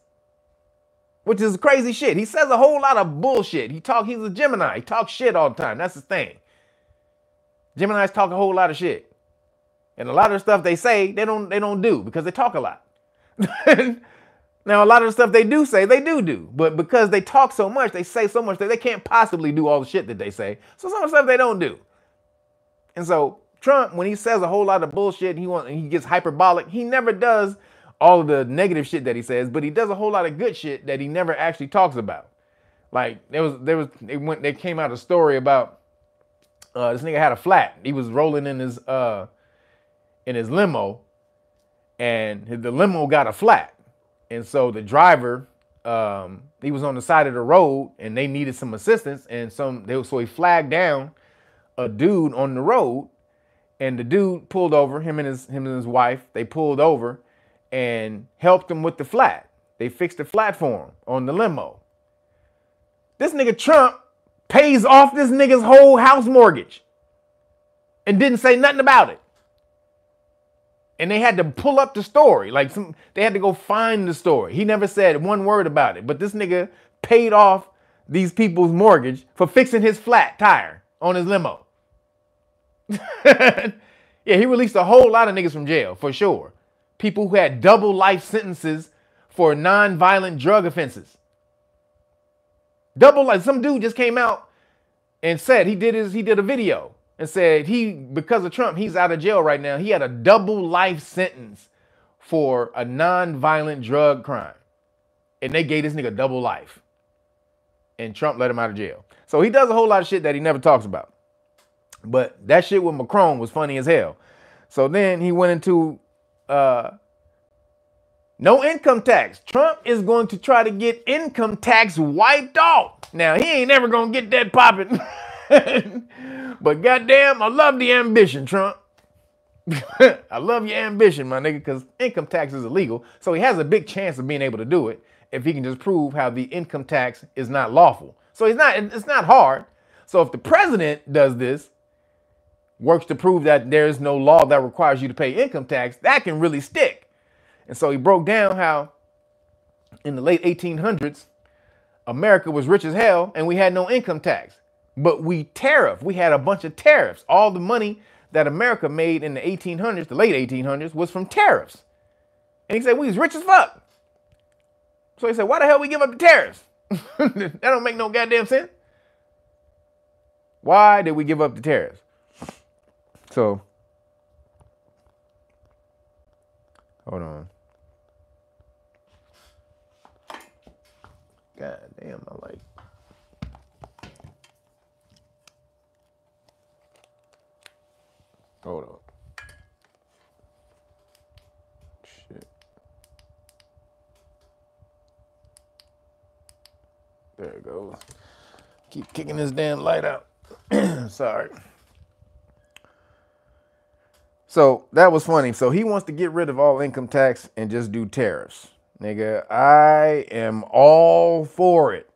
Which is crazy shit. He says a whole lot of bullshit. He's a Gemini. He talks shit all the time. That's his thing. Geminis talk a whole lot of shit. And a lot of the stuff they say, they don't do because they talk a lot. Now, a lot of the stuff they do say, they do. But because they talk so much, they say so much that they can't possibly do all the shit that they say. So some of the stuff they don't do. And so Trump, when he says a whole lot of bullshit, he gets hyperbolic. He never does all of the negative shit that he says, but he does a whole lot of good shit that he never actually talks about. Like they came out a story about this nigga had a flat. He was rolling in his limo, and the limo got a flat. And so the driver, he was on the side of the road and they needed some assistance. And so he flagged down a dude on the road, and the dude pulled over, him and his wife. They pulled over and helped him with the flat. They fixed the flat for him on the limo. This nigga Trump pays off this nigga's whole house mortgage and didn't say nothing about it. And they had to pull up the story. They had to go find the story. He never said one word about it. But this nigga paid off these people's mortgage for fixing his flat tire on his limo. Yeah, he released a whole lot of niggas from jail, for sure. People who had double life sentences for non-violent drug offenses. Double life. Some dude just came out and said he did a video. And said because of Trump, he's out of jail right now. He had a double life sentence for a non-violent drug crime. And they gave this nigga double life. And Trump let him out of jail. So he does a whole lot of shit that he never talks about. But that shit with Macron was funny as hell. So then he went into no income tax. Trump is going to try to get income tax wiped off. Now, he ain't never going to get that popping. But goddamn, I love the ambition, Trump. I love your ambition, my nigga, because income tax is illegal. So he has a big chance of being able to do it if he can just prove how the income tax is not lawful. So it's not hard. So if the president does this, works to prove that there is no law that requires you to pay income tax, that can really stick. And so he broke down how in the late 1800s, America was rich as hell and we had no income tax. But we had a bunch of tariffs. All the money that America made in the 1800s, the late 1800s, was from tariffs. And he said, we was rich as fuck. So he said, why the hell we give up the tariffs? That don't make no goddamn sense. Why did we give up the tariffs? So, hold on. God damn, I like. Hold on. Keep kicking this damn light out. Sorry. So that was funny. So he wants to get rid of all income tax and just do tariffs. Nigga, I am all for it.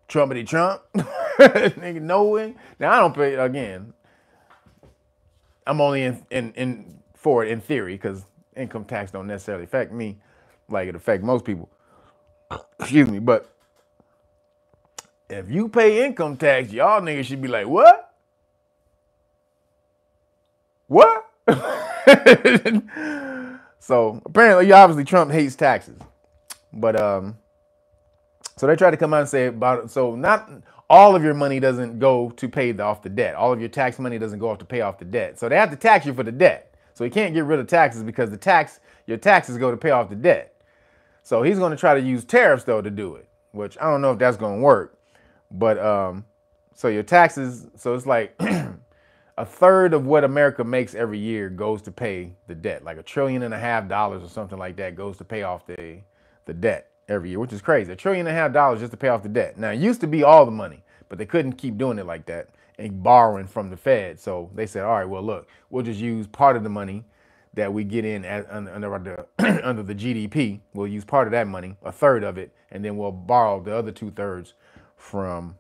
Trumpity Trump. Nigga, knowing. Now I don't pay, again, I'm only in for it in theory, because income tax don't necessarily affect me like it affect most people. Excuse me, but if you pay income tax, y'all niggas should be like, what? What? So apparently, obviously, Trump hates taxes. But so they try to come out and say about it. So not all of your money doesn't go to pay off the debt. All of your tax money doesn't go off to pay off the debt. So they have to tax you for the debt. So you can't get rid of taxes because your taxes go to pay off the debt. So he's going to try to use tariffs though to do it, which I don't know if that's going to work. But so your taxes, so it's like a third of what America makes every year goes to pay the debt, like $1.5 trillion or something like that goes to pay off the debt every year, which is crazy. $1.5 trillion just to pay off the debt. Now, it used to be all the money, but they couldn't keep doing it like that and borrowing from the Fed. So they said, all right, well, look, we'll just use part of the money that we get in under the GDP. We'll use part of that money, a third of it, and then we'll borrow the other 2/3 from,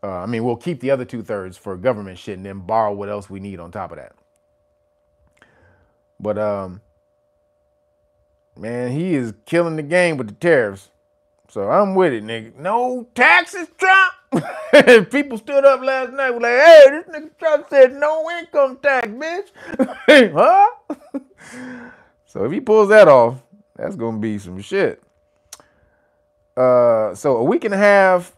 we'll keep the other 2/3 for government shit and then borrow what else we need on top of that. But, man, he is killing the game with the tariffs. So I'm with it, nigga. No taxes, Trump. People stood up last night, was like, hey, this nigga Trump said no income tax, bitch. Huh? So if he pulls that off, that's going to be some shit. So a week and a half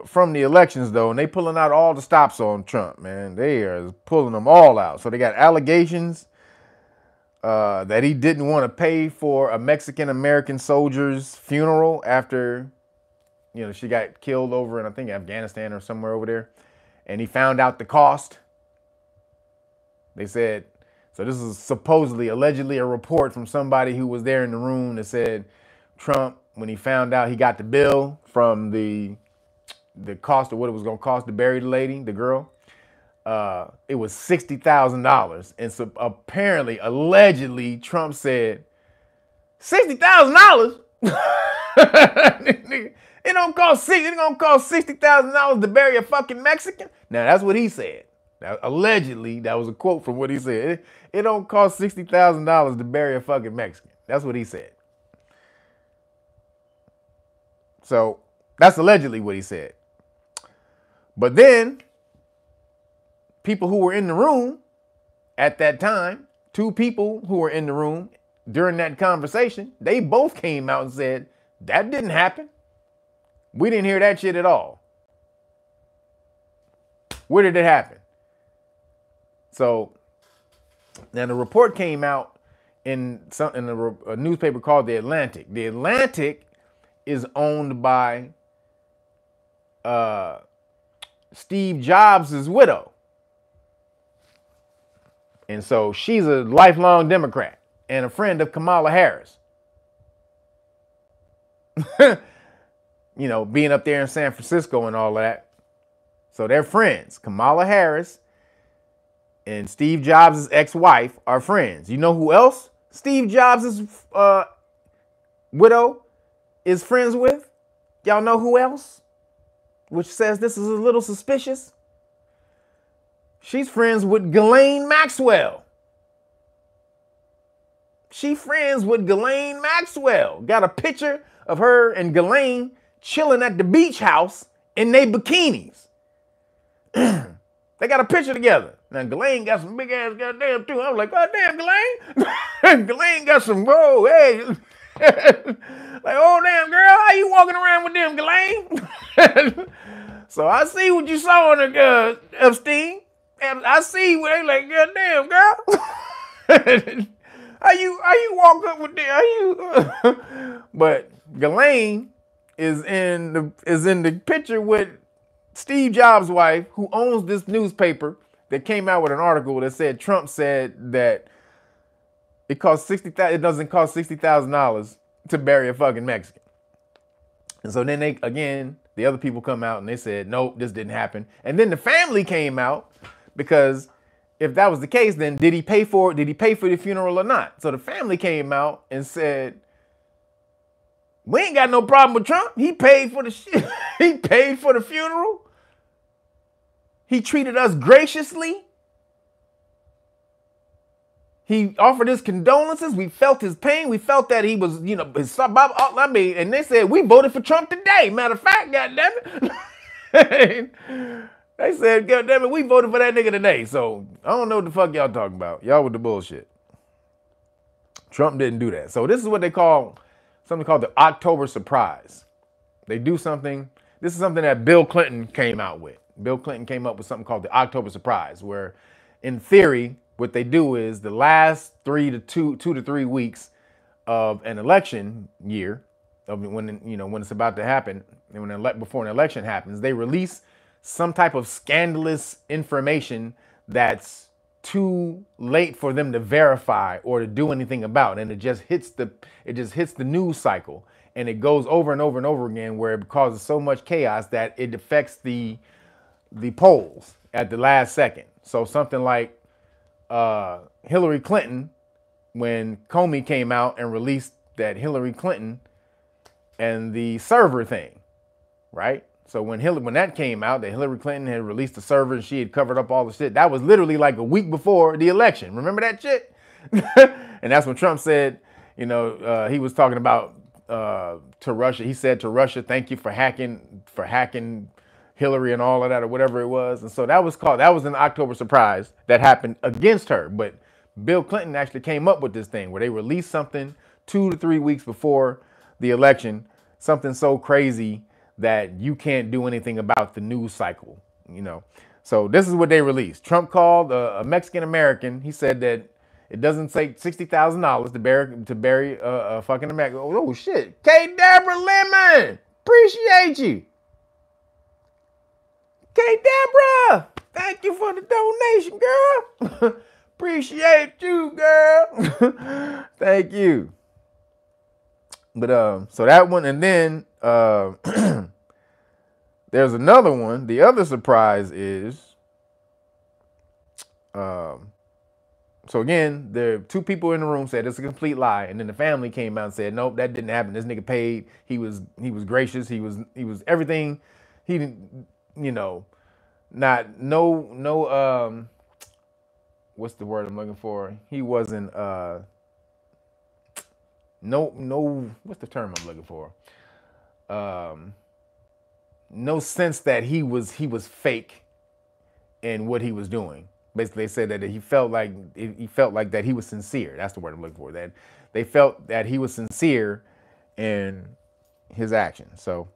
from the elections, though, and they pulling out all the stops on Trump, man. They are pulling them all out. So they got allegations that he didn't want to pay for a Mexican-American soldier's funeral after, she got killed over in, I think, Afghanistan or somewhere over there. And he found out the cost. They said, so this is supposedly, allegedly a report from somebody who was there in the room that said Trump, when he found out he got the bill from the cost of what it was going to cost to bury the lady, the girl, it was $60,000. And so apparently, allegedly, Trump said, $60,000? It don't cost $60,000 to bury a fucking Mexican. Now that's what he said. Now, allegedly, that was a quote from what he said. It don't cost $60,000 to bury a fucking Mexican. That's what he said. So that's allegedly what he said. But then people who were in the room at that time, two people who were in the room during that conversation, they both came out and said, that didn't happen. We didn't hear that shit at all. Where did it happen? So now the report came out in a newspaper called The Atlantic. The Atlantic is owned by Steve Jobs' widow. And so she's a lifelong Democrat and a friend of Kamala Harris. Being up there in San Francisco and all that. So they're friends. Kamala Harris and Steve Jobs' ex-wife are friends. You know who else Steve Jobs' widow is friends with? Y'all know who else? Which says this is a little suspicious. She's friends with Ghislaine Maxwell. She's friends with Ghislaine Maxwell. Got a picture of her and Ghislaine chilling at the beach house in their bikinis. They got a picture together. Now, Ghislaine got some big ass goddamn too. I was like, goddamn, Ghislaine. Ghislaine got some, whoa, hey. Like, oh, damn, girl, how you walking around with them, Ghislaine? So I see what you saw in the Epstein. And I see where they like, goddamn, girl. How you walk up with them? But Ghislaine is in the picture with Steve Jobs' wife, who owns this newspaper that came out with an article that said Trump said that it doesn't cost $60,000 to bury a fucking Mexican. And so then The other people come out and they said, nope, this didn't happen. And then the family came out because if that was the case, then did he pay for it? Did he pay for the funeral or not? So the family came out and said, we ain't got no problem with Trump. He paid for the shit. He paid for the funeral. He treated us graciously. He offered his condolences. We felt his pain. We felt that he was, you know, and they said, we voted for Trump today. Matter of fact, goddammit. They said, goddammit, we voted for that nigga today. So I don't know what the fuck y'all talking about. Y'all with the bullshit. Trump didn't do that. So this is what they call, something called the October surprise. They do something. This is something that Bill Clinton came out with. Bill Clinton came up with something called the October surprise, where in theory, what they do is the last 2 to 3 weeks of an election year, of when, you know, when it's about to happen, and before an election happens, they release some type of scandalous information that's too late for them to verify or to do anything about, and it just hits the news cycle, and it goes over and over and over again, where it causes so much chaos that it affects the polls at the last second. So something like Hillary Clinton, when Comey came out and released that Hillary Clinton and the server thing, right? So when that came out, that Hillary Clinton had released the server and she had covered up all the shit, that was literally like a week before the election. Remember that shit? And that's when Trump said, you know, he was talking about to Russia. He said to Russia, thank you for hacking Hillary and all of that, or whatever it was. And so that was an October surprise that happened against her. But Bill Clinton actually came up with this thing where they released something 2 to 3 weeks before the election, something so crazy that you can't do anything about the news cycle, you know. So this is what they released. Trump called a Mexican American. He said that it doesn't take $60,000 to bury a fucking American. Oh shit. K. Deborah Lemon, appreciate you. K. Deborah, thank you for the donation, girl. Appreciate you, girl. Thank you. But so that one, and then there's another one. The other surprise is, so again, there are 2 people in the room said it's a complete lie, and then the family came out and said, nope, that didn't happen. This nigga paid. He was gracious. He was everything. He didn't, you know, no what's the word I'm looking for? He wasn't what's the term I'm looking for? No sense that he was fake in what he was doing. Basically, they said that he felt like that he was sincere. That's the word I'm looking for. That they felt that he was sincere in his actions. So,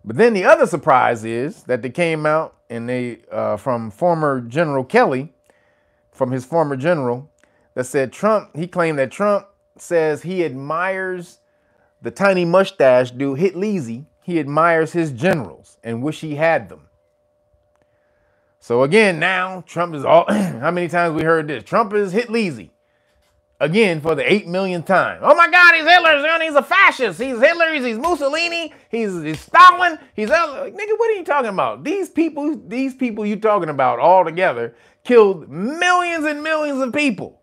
but then the other surprise is that they came out and they from former General Kelly, from his former general, that said he claimed that Trump says he admires the tiny mustache dude, Hitleasy. He admires his generals and wish he had them. So again, now Trump is all, how many times we heard this? Trump is Hitleasy. Again, for the 8 millionth time. Oh my God, he's Hitler, he's a fascist. He's Hitler, he's Mussolini, he's Stalin, he's like, nigga, what are you talking about? These people you talking about all together killed millions and millions of people.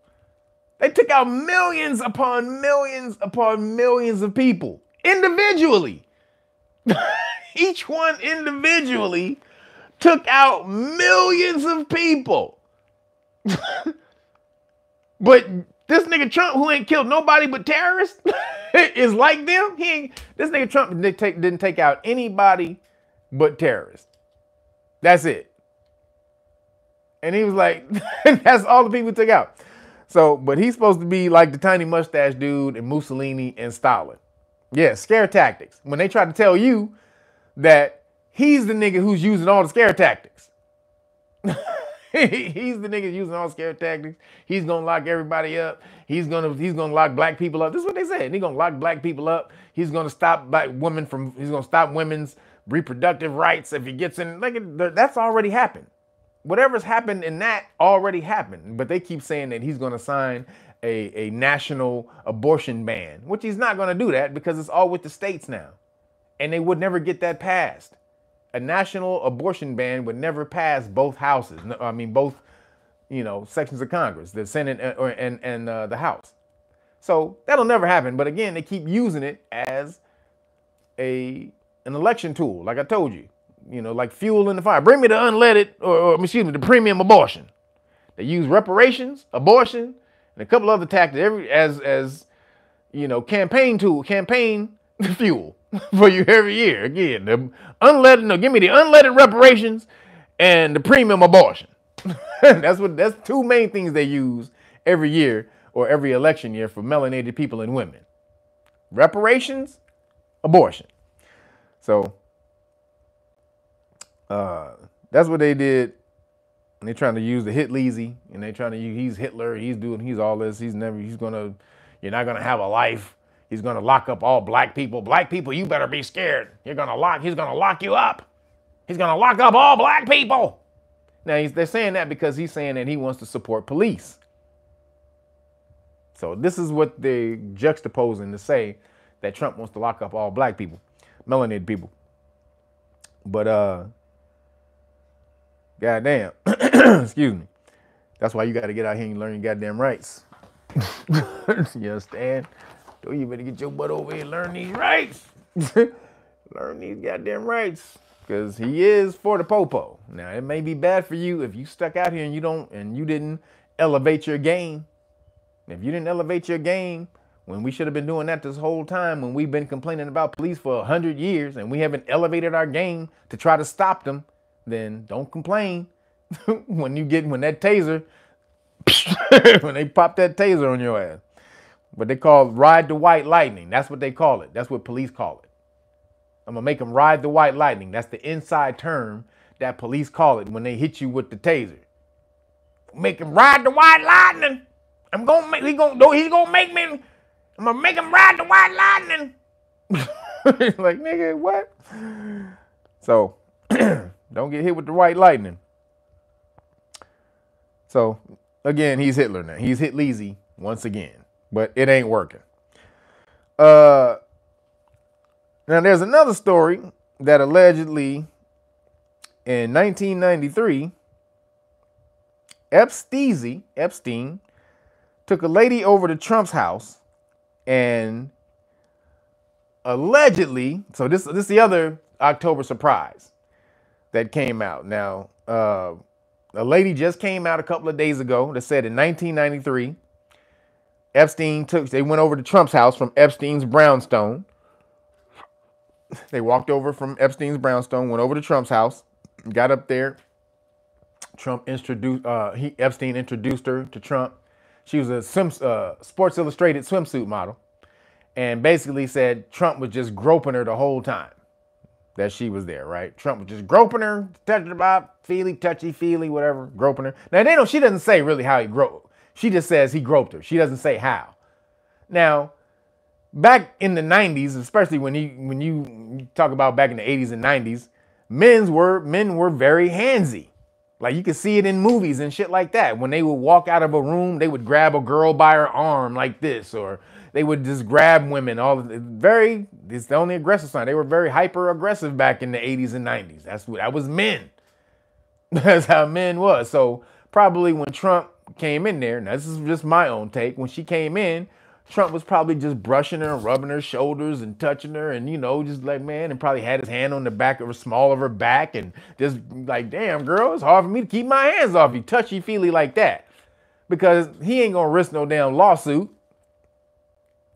They took out millions upon millions upon millions of people individually. Each one individually took out millions of people. But this nigga Trump, who ain't killed nobody but terrorists, is like them. This nigga Trump didn't take out anybody but terrorists. That's it. And he was like, that's all the people he took out. So, but he's supposed to be like the tiny mustache dude and Mussolini and Stalin. Yeah, scare tactics. When they try to tell you that he's the nigga who's using all the scare tactics. He's the nigga using all scare tactics. He's gonna lock everybody up. He's gonna lock black people up. This is what they said. He's gonna lock black people up. He's gonna stop he's gonna stop women's reproductive rights if he gets in. Like, that's already happened. Whatever's happened in that already happened. But they keep saying that he's gonna sign a national abortion ban, which he's not gonna do that because it's all with the states now. and they would never get that passed. A national abortion ban would never pass both houses. I mean, both, sections of Congress, the Senate and the House. So that'll never happen. But again, they keep using it as an election tool, like I told you, like fuel in the fire. Bring me the unleaded, or excuse me, the premium abortion. They use reparations, abortion, and a couple other tactics as campaign fuel for you every year. Again, the unleaded, no, give me the unleaded reparations and the premium abortion. That's two main things they use every year or every election year for melanated people and women. Reparations, abortion. So that's what they did. And they're trying to use the hit Leezy, and they're trying to use, he's Hitler, he's all this, you're not gonna have a life. He's gonna lock up all black people. Black people, you better be scared. He's gonna lock you up. He's gonna lock up all black people. Now they're saying that because he's saying that he wants to support police. So this is what they're juxtaposing to say that Trump wants to lock up all black people, melanated people. But goddamn, excuse me. That's why you got to get out here and learn your goddamn rights. You understand? Don't you better get your butt over here and learn these rights. Learn these goddamn rights. Because he is for the popo. Now, it may be bad for you if you stuck out here and you didn't elevate your game. If you didn't elevate your game, when we should have been doing that this whole time, when we've been complaining about police for 100 years and we haven't elevated our game to try to stop them, then don't complain when that taser, when they pop that taser on your ass. What they call ride the white lightning. That's what they call it. That's what police call it. I'm going to make them ride the white lightning. That's the inside term that police call it when they hit you with the taser. Make him ride the white lightning. I'm going to make him ride the white lightning. Like, nigga, what? So, don't get hit with the white lightning. So, again, he's Hitler now. He's hit Leezy once again, but it ain't working. Now, there's another story that allegedly in 1993, Epstein took a lady over to Trump's house and allegedly, so this is the other October surprise that came out. Now, a lady just came out a couple of days ago that said in 1993, they went over to Trump's house from Epstein's brownstone. They walked over from Epstein's brownstone, went over to Trump's house, got up there. Epstein introduced her to Trump. She was a Sports Illustrated swimsuit model, and basically said Trump was just groping her the whole time that she was there, right? Trump was just groping her, touching her about, touchy-feely, whatever, groping her. Now, she doesn't say really how he groped. She just says he groped her. She doesn't say how. Now, back in the 90s, especially when you talk about back in the 80s and 90s, men were very handsy. Like, you could see it in movies and shit like that. When they would walk out of a room, they would grab a girl by her arm like this, or they would just grab women. It's the only aggressive sign. They were very hyper aggressive back in the 80s and 90s. That was men. That's how men was. So probably when Trump came in there, now this is just my own take, when she came in, Trump was probably just brushing her and rubbing her shoulders and touching her and, just like, man, and probably had his hand on the back of her, small of her back, and just like, damn, girl, it's hard for me to keep my hands off you, touchy-feely like that. Because he ain't gonna risk no damn lawsuit.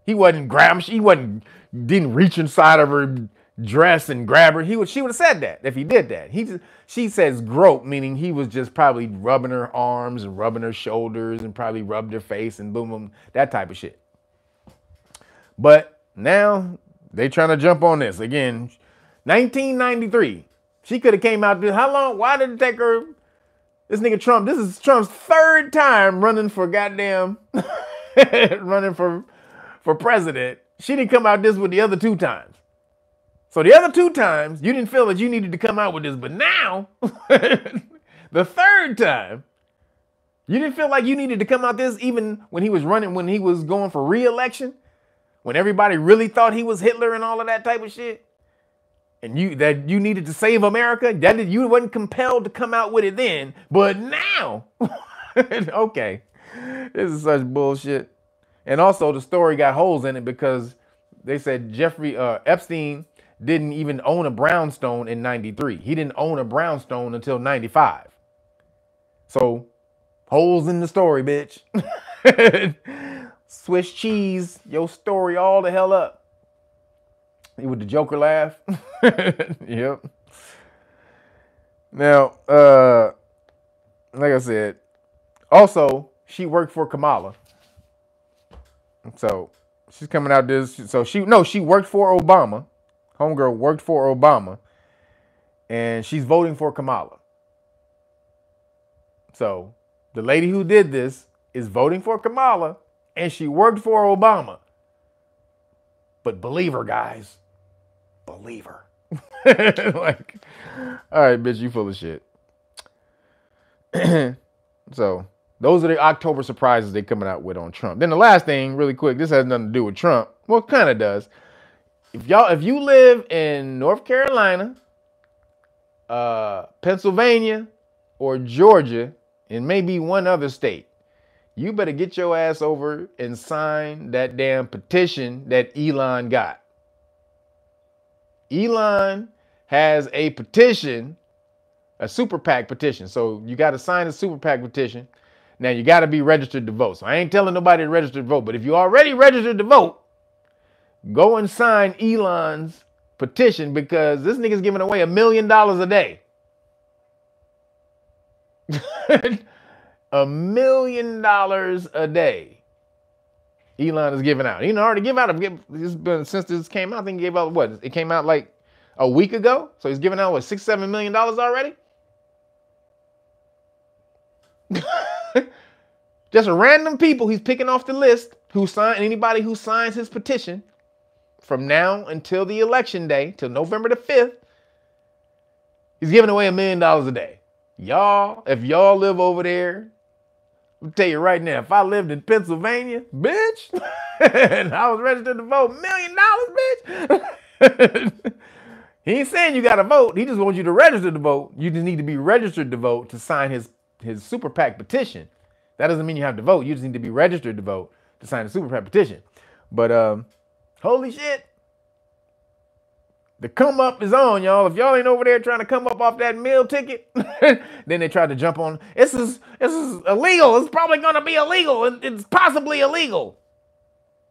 He didn't reach inside of her dress and grab her. She would have said that if he did that. She says grope, meaning he was just probably rubbing her arms and rubbing her shoulders and probably rubbed her face and boom, boom, that type of shit. But now they trying to jump on this again. 1993, she could have came out there. How long? Why did it take her? This nigga Trump. This is Trump's third time running for goddamn, running for president. She didn't come out this with the other two times. So the other two times you didn't feel that you needed to come out with this, but now the third time you didn't feel like you needed to come out this even when he was going for re-election. When everybody really thought he was Hitler and all of that type of shit. and you needed to save America, you wasn't compelled to come out with it then, but now, okay, this is such bullshit. And also the story got holes in it because they said Jeffrey Epstein didn't even own a brownstone in 93. He didn't own a brownstone until 95. So holes in the story, bitch. Swiss cheese, your story all the hell up. With the Joker laugh. Yep. Now, like I said, also, she worked for Kamala. So she's coming out this. So she worked for Obama. Homegirl worked for Obama. And she's voting for Kamala. So the lady who did this is voting for Kamala. And she worked for Obama. But believe her, guys. Believe her. Like, all right, bitch, you full of shit. So those are the October surprises they're coming out with on Trump. Then the last thing, really quick, this has nothing to do with Trump. Well, it kind of does. If you live in North Carolina, Pennsylvania, or Georgia, and maybe one other state, you better get your ass over and sign that damn petition that Elon got. Elon has a petition, a super PAC petition. So you got to sign a super PAC petition. Now you got to be registered to vote. So I ain't telling nobody to register to vote, but if you already registered to vote, go and sign Elon's petition because this nigga's giving away $1 million a day. $1 million a day. Elon is giving out. He already give out. It's been since this came out. I think he gave out what? It came out like a week ago. So he's giving out what, $6-7 million already? Just random people he's picking off the list who sign, anybody who signs his petition from now until the election day, till November the 5th, he's giving away $1 million a day. Y'all, if y'all live over there, I'll tell you right now, if I lived in Pennsylvania, bitch, and I was registered to vote, $1 million, bitch. He ain't saying you got to vote. He just wants you to register to vote. You just need to be registered to vote to sign his super PAC petition. That doesn't mean you have to vote. You just need to be registered to vote to sign the super PAC petition. But holy shit. The come up is on, y'all. If y'all ain't over there trying to come up off that meal ticket, then they tried to jump on. This is illegal. It's probably gonna be illegal. It's possibly illegal.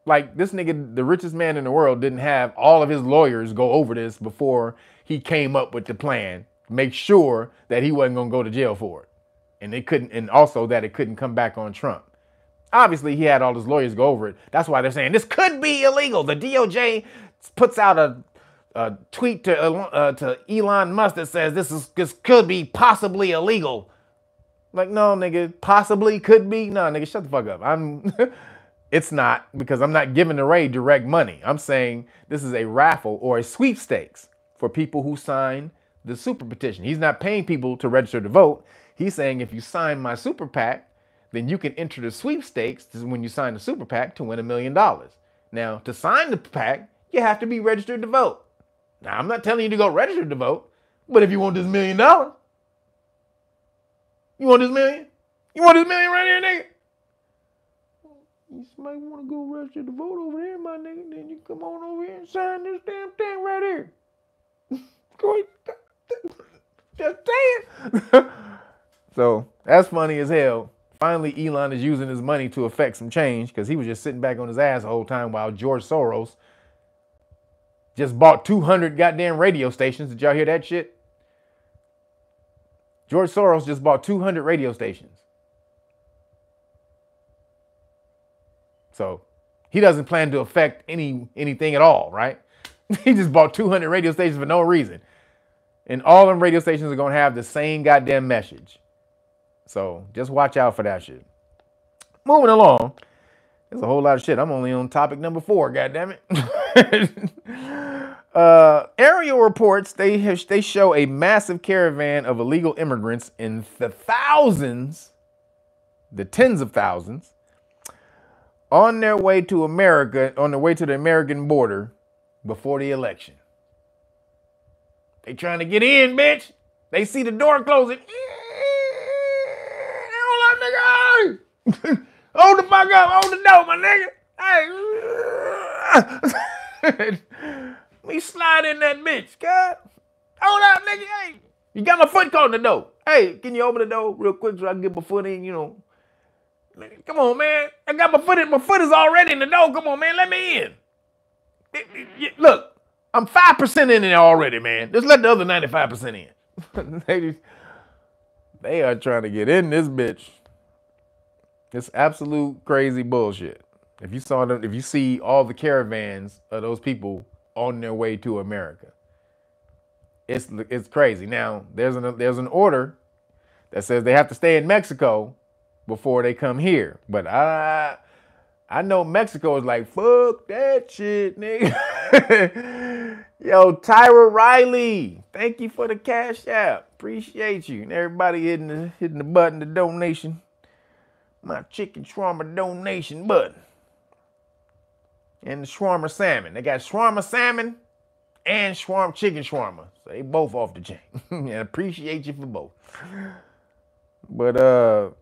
Like this nigga, the richest man in the world, didn't have all of his lawyers go over this before he came up with the plan. Make sure that he wasn't gonna go to jail for it, and they couldn't, and also that it couldn't come back on Trump. Obviously, he had all his lawyers go over it. That's why they're saying this could be illegal. The DOJ puts out a tweet to Elon Musk that says this could be possibly illegal. Like, no, nigga, possibly could be. No, nigga, shut the fuck up. It's not, because I'm not giving away direct money. I'm saying this is a raffle or a sweepstakes for people who sign the super petition. He's not paying people to register to vote. He's saying if you sign my super PAC, then you can enter the sweepstakes. This is when you sign the super PAC to win $1 million. Now, to sign the PAC, you have to be registered to vote. Now, I'm not telling you to go register to vote, but if you want this $1 million, you want this million? You want this million right here, nigga? You might want to go register to vote over there, my nigga. Then you come on over here and sign this damn thing right here. Go ahead. Just saying. So, that's funny as hell. Finally, Elon is using his money to affect some change because he was just sitting back on his ass the whole time while George Soros just bought 200 goddamn radio stations. Did y'all hear that shit? George Soros just bought 200 radio stations. So he doesn't plan to affect anything at all, right? He just bought 200 radio stations for no reason. And all them radio stations are going to have the same goddamn message. So just watch out for that shit. Moving along. There's a whole lot of shit. I'm only on topic number 4, goddammit. Aerial reports, they show a massive caravan of illegal immigrants in the thousands, the tens of thousands, on their way to America, on their way to the American border before the election. They trying to get in, bitch. They see the door closing. Hold up, nigga. Hold the fuck up. Hold the door, my nigga. Hey. Let me slide in that bitch, God. Hold up, nigga. Hey. You got my foot caught in the door. Hey, can you open the door real quick so I can get my foot in, you know? Come on, man. I got my foot in. My foot is already in the door. Come on, man. Let me in. Look, I'm 5% in there already, man. Just let the other 95% in. They are trying to get in this bitch. It's absolute crazy bullshit. If you saw them, if you see all the caravans of those people on their way to America, it's crazy. Now there's an order that says they have to stay in Mexico before they come here. But I know Mexico is like, fuck that shit, nigga. Yo, Tyra Riley, thank you for the Cash App. Appreciate you. And everybody hitting the button, the donation. My chicken shawarma donation button. And the shawarma salmon. They got shawarma salmon and chicken shawarma. So they both off the chain. And appreciate you for both. But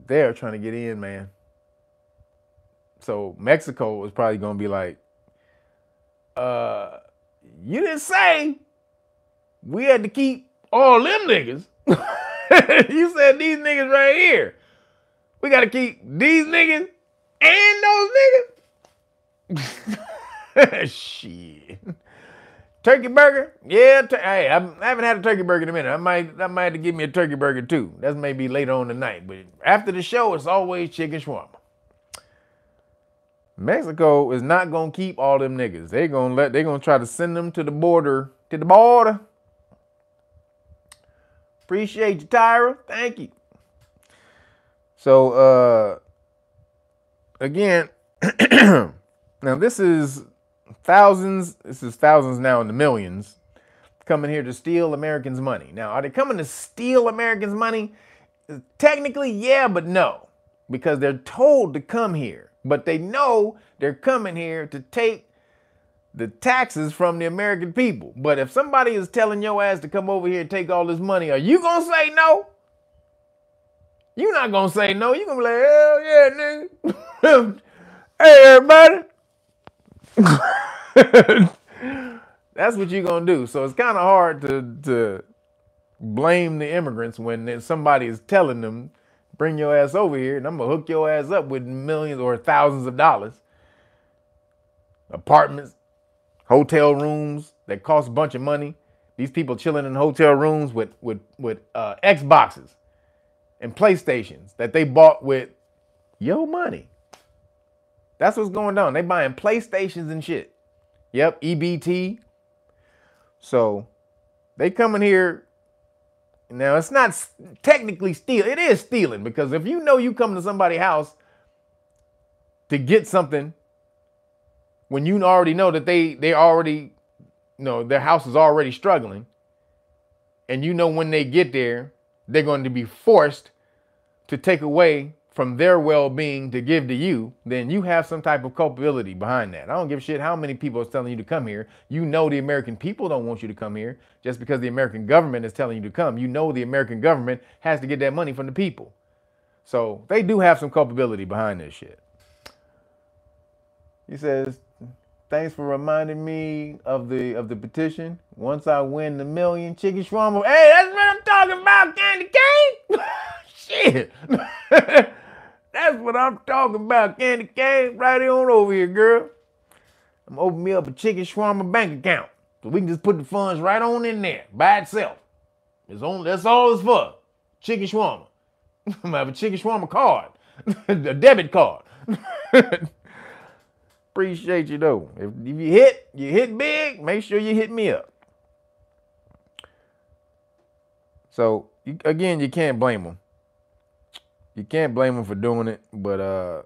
they're trying to get in, man. So Mexico is probably gonna be like, you didn't say we had to keep all them niggas. You said these niggas right here. We gotta keep these niggas and those niggas. Shit. Turkey burger? Yeah. Hey, I haven't had a turkey burger in a minute. I might have to give me a turkey burger too. That may be later on tonight. But after the show, it's always chicken shawarma. Mexico is not gonna keep all them niggas. They're gonna try to send them to the border. Appreciate you, Tyra. Thank you. So again, now this is thousands now in the millions coming here to steal Americans' money. Now, are they coming to steal Americans' money? Technically, yeah, but no. Because they're told to come here. But they know they're coming here to take the taxes from the American people. But if somebody is telling your ass to come over here and take all this money, are you gonna say no? You're not gonna say no. You're gonna be like, hell yeah, nigga. Hey, everybody. That's what you're gonna do. So it's kind of hard to blame the immigrants when somebody is telling them, bring your ass over here and I'm gonna hook your ass up with millions or thousands of dollars. Apartments, hotel rooms that cost a bunch of money. These people chilling in hotel rooms with Xboxes and PlayStations that they bought with your money. That's what's going on. They buying PlayStations and shit. Yep, EBT. So they coming here. Now, it's not technically stealing. It is stealing because if you know you come to somebody's house to get something when you already know that they already, their house is already struggling, and you know when they get there, they're going to be forced to take away from their well-being to give to you, then you have some type of culpability behind that. I don't give a shit how many people is telling you to come here. You know the American people don't want you to come here just because the American government is telling you to come. You know the American government has to get that money from the people. So they do have some culpability behind this shit. He says, thanks for reminding me of the petition. Once I win the million chicken shawarma. Hey, that's what I'm talking about, candy cane. Shit. That's what I'm talking about, candy cane. Right on over here, girl. I'm gonna open me up a chicken shawarma bank account so we can just put the funds right on in there by itself. That's all it's for. Chicken shawarma. I'm gonna have a chicken shawarma card, a debit card. Appreciate you though. If you hit big, make sure you hit me up. So again, you can't blame them. You can't blame them for doing it, but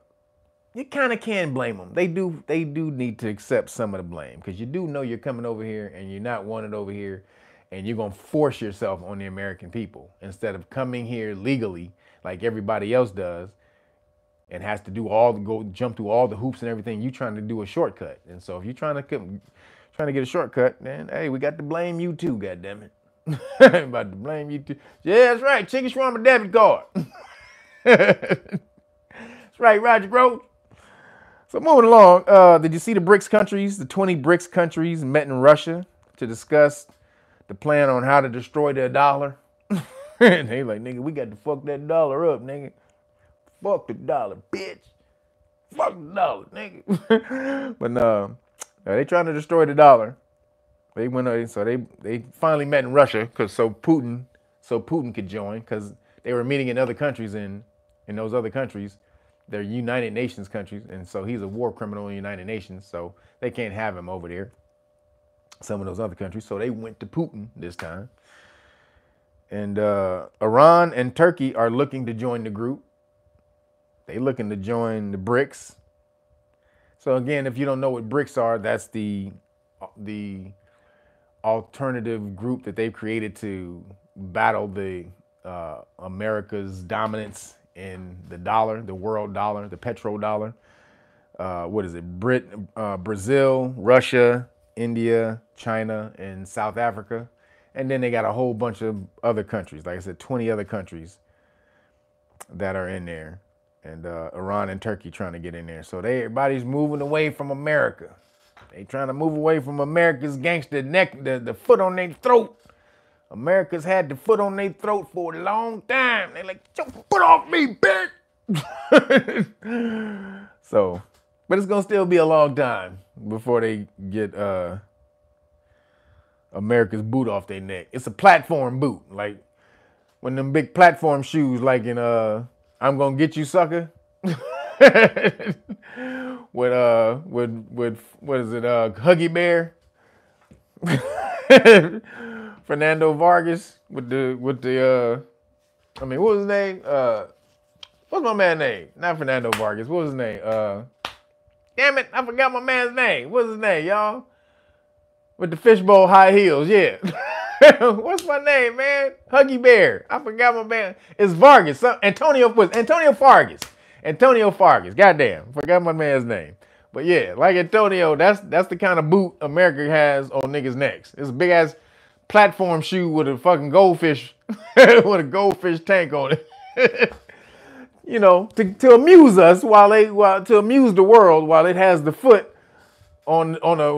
you kind of can blame them. They do need to accept some of the blame because you do know you're coming over here and you're not wanted over here, and you're gonna force yourself on the American people instead of coming here legally like everybody else does and has to do jump through all the hoops and everything. You trying to do a shortcut, and so if you're trying Trying to get a shortcut, man. Hey, we got to blame you too, goddammit. About to blame you too. Yeah, that's right. Chicken shawarma debit card. That's right, Roger Groves. So moving along, did you see the BRICS countries? The 20 BRICS countries met in Russia to discuss the plan on how to destroy their dollar. And they like, nigga, we got to fuck that dollar up, nigga. Fuck the dollar, bitch. Fuck the dollar, nigga. But no, they trying to destroy the dollar. They went, so they finally met in Russia because so Putin could join, because they were meeting in other countries, in those other countries, they're United Nations countries, and so he's a war criminal in the United Nations, so they can't have him over there. Some of those other countries, so they went to Putin this time. And Iran and Turkey are looking to join the group. They looking to join the BRICS. So again, if you don't know what BRICS are, that's the alternative group that they've created to battle the America's dominance in the dollar, the world dollar, the petrodollar. What is it? Brazil, Russia, India, China, and South Africa. And then they got a whole bunch of other countries. Like I said, 20 other countries that are in there. And Iran and Turkey trying to get in there. So everybody's moving away from America. They trying to move away from America's gangster neck, the foot on their throat. America's had the foot on their throat for a long time. They like, get your foot off me, bitch. So, but it's gonna still be a long time before they get America's boot off their neck. It's a platform boot, like when them big platform shoes, like in I'm Gonna Get You, Sucker. with what is it? Huggy Bear. Fernando Vargas with the I mean, what was his name? What's my man's name? Not Fernando Vargas. What was his name? Damn it, I forgot my man's name. What's his name, y'all? With the fishbowl high heels, yeah. What's my name, man? Huggy Bear. I forgot my man. It's Vargas. Antonio Fargas. Antonio Fargas. Goddamn, forgot my man's name. But yeah, like Antonio, that's the kind of boot America has on niggas' necks. It's a big ass platform shoe with a fucking goldfish, with a goldfish tank on it. You know, to amuse us to amuse the world while it has the foot on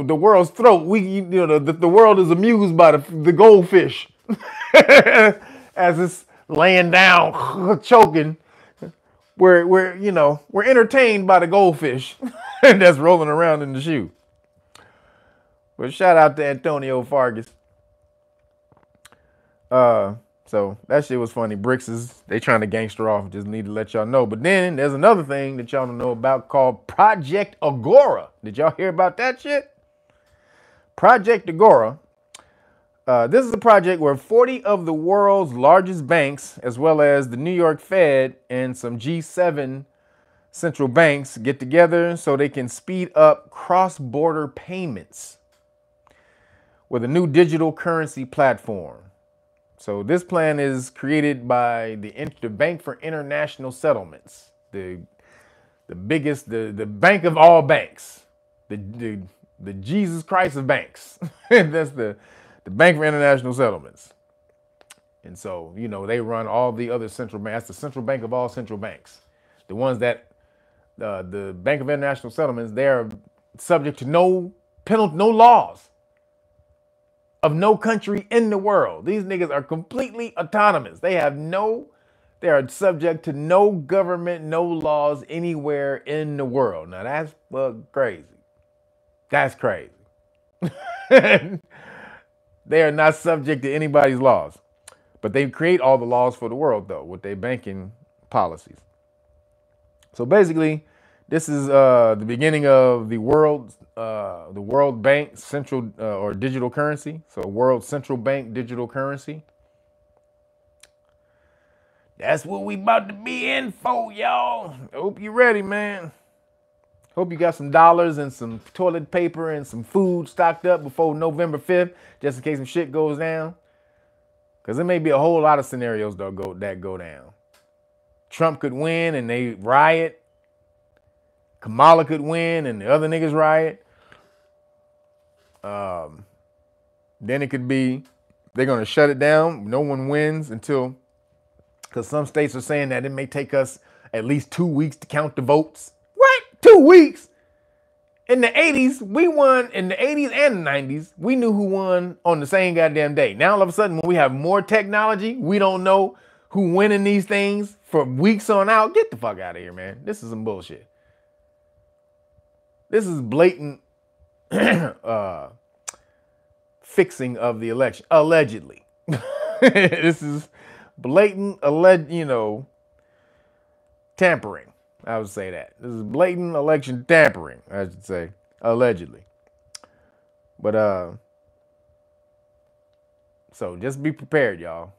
the world's throat. The world is amused by the goldfish as it's laying down, choking. We're entertained by the goldfish that's rolling around in the shoe. But shout out to Antonio Fargas. So that shit was funny. BRICS they trying to gangster off. Just need to let y'all know. But then there's another thing that y'all don't know about called Project Agora. Did y'all hear about that shit? Project Agora. This is a project where 40 of the world's largest banks, as well as the New York Fed and some G7 central banks, get together so they can speed up cross-border payments with a new digital currency platform. So this plan is created by the Bank for International Settlements, the biggest, the bank of all banks, the Jesus Christ of banks. That's the Bank for International Settlements. And so, they run all the other central banks. That's the central bank of all central banks. The ones that, the Bank of International Settlements, they're subject to no penalty, no laws of no country in the world. These niggas are completely autonomous. They are subject to no government, no laws anywhere in the world. Now that's crazy. That's crazy. They are not subject to anybody's laws. But they create all the laws for the world, though, with their banking policies. So basically, this is the beginning of the World Bank central or digital currency. So World Central Bank digital currency. That's what we about to be in for, y'all. Hope you ready, man. Hope you got some dollars and some toilet paper and some food stocked up before November 5th, just in case some shit goes down. Because there may be a whole lot of scenarios that go down. Trump could win and they riot. KAMALA could win and the other niggas riot. Then it could be they're going to shut it down. No one wins until, because some states are saying that it may take us at least 2 weeks to count the votes. What? 2 weeks? In the 80s, we won. In the 80s and the 90s, we knew who won on the same goddamn day. Now, all of a sudden, when we have more technology, we don't know who winning these things for weeks on out. Get the fuck out of here, man. This is some bullshit. This is blatant fixing of the election, allegedly. This is blatant, tampering. I would say that. This is blatant election tampering, I should say, allegedly. But, so just be prepared, y'all,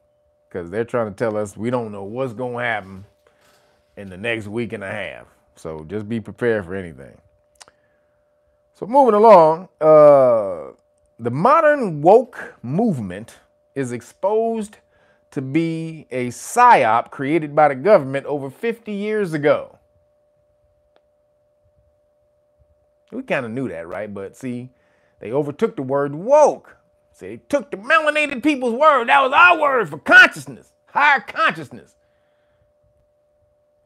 because they're trying to tell us we don't know what's going to happen in the next week and a half. So just be prepared for anything. So moving along, the modern woke movement is exposed to be a psyop created by the government over 50 years ago. We kind of knew that, right? But see, they overtook the word woke. See, they took the melanated people's word. That was our word for consciousness, higher consciousness.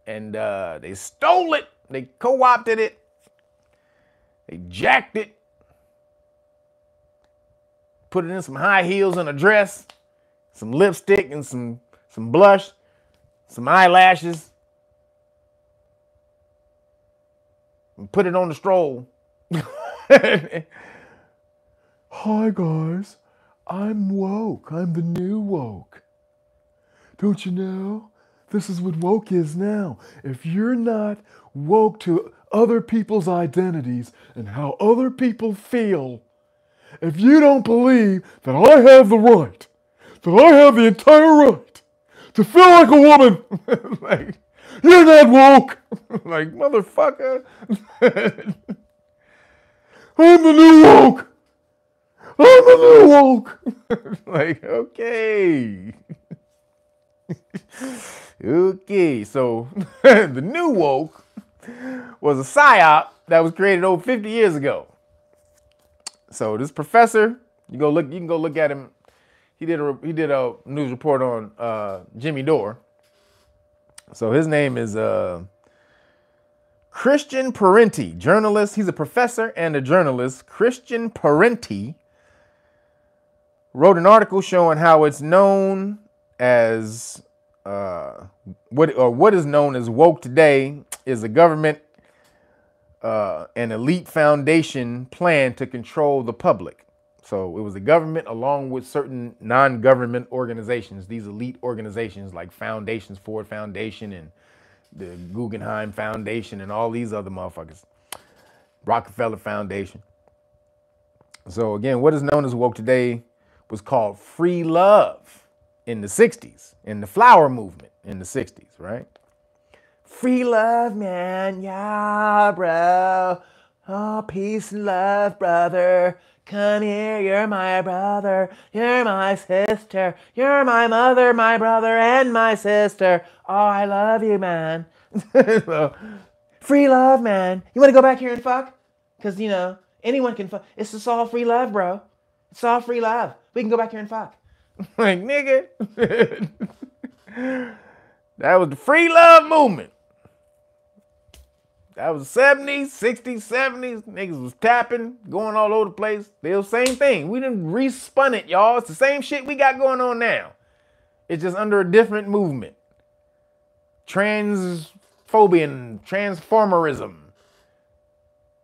And they stole it. They co-opted it. They jacked it. Put it in some high heels and a dress, some lipstick and some blush, some eyelashes. And put it on the stroll. Hi guys, I'm woke. I'm the new woke. Don't you know? This is what woke is now. If you're not woke to other people's identities and how other people feel, if you don't believe that I have the right, that I have the entire right to feel like a woman, like, you're not woke. Like, motherfucker. I'm the new woke. I'm the new woke. Like, okay. Okay, so the new woke was a psyop that was created over 50 years ago. So this professor, you can go look at him. He did a news report on Jimmy Dore. So his name is Christian Parenti, journalist. He's a professor and a journalist. Christian Parenti wrote an article showing how it's known as what is known as woke today is a government an elite foundation plan to control the public. So it was the government along with certain non-government organizations, these elite organizations like foundations, Ford Foundation and the Guggenheim Foundation and all these other motherfuckers, Rockefeller Foundation. So again, what is known as woke today was called free love in the 60s, in the flower movement in the 60s, right? Free love, man. Yeah, bro. Oh, peace and love, brother. Come here, you're my brother. You're my sister. You're my mother, my brother, and my sister. Oh, I love you, man. So, free love, man. You want to go back here and fuck? Because, anyone can fuck. It's just all free love, bro. It's all free love. We can go back here and fuck. Like, nigga. That was the free love movement. That was the 70s, 60s, 70s. Niggas was tapping, going all over the place. They the same thing. We done respun it, y'all. It's the same shit we got going on now. It's just under a different movement. Transphobia and transformerism.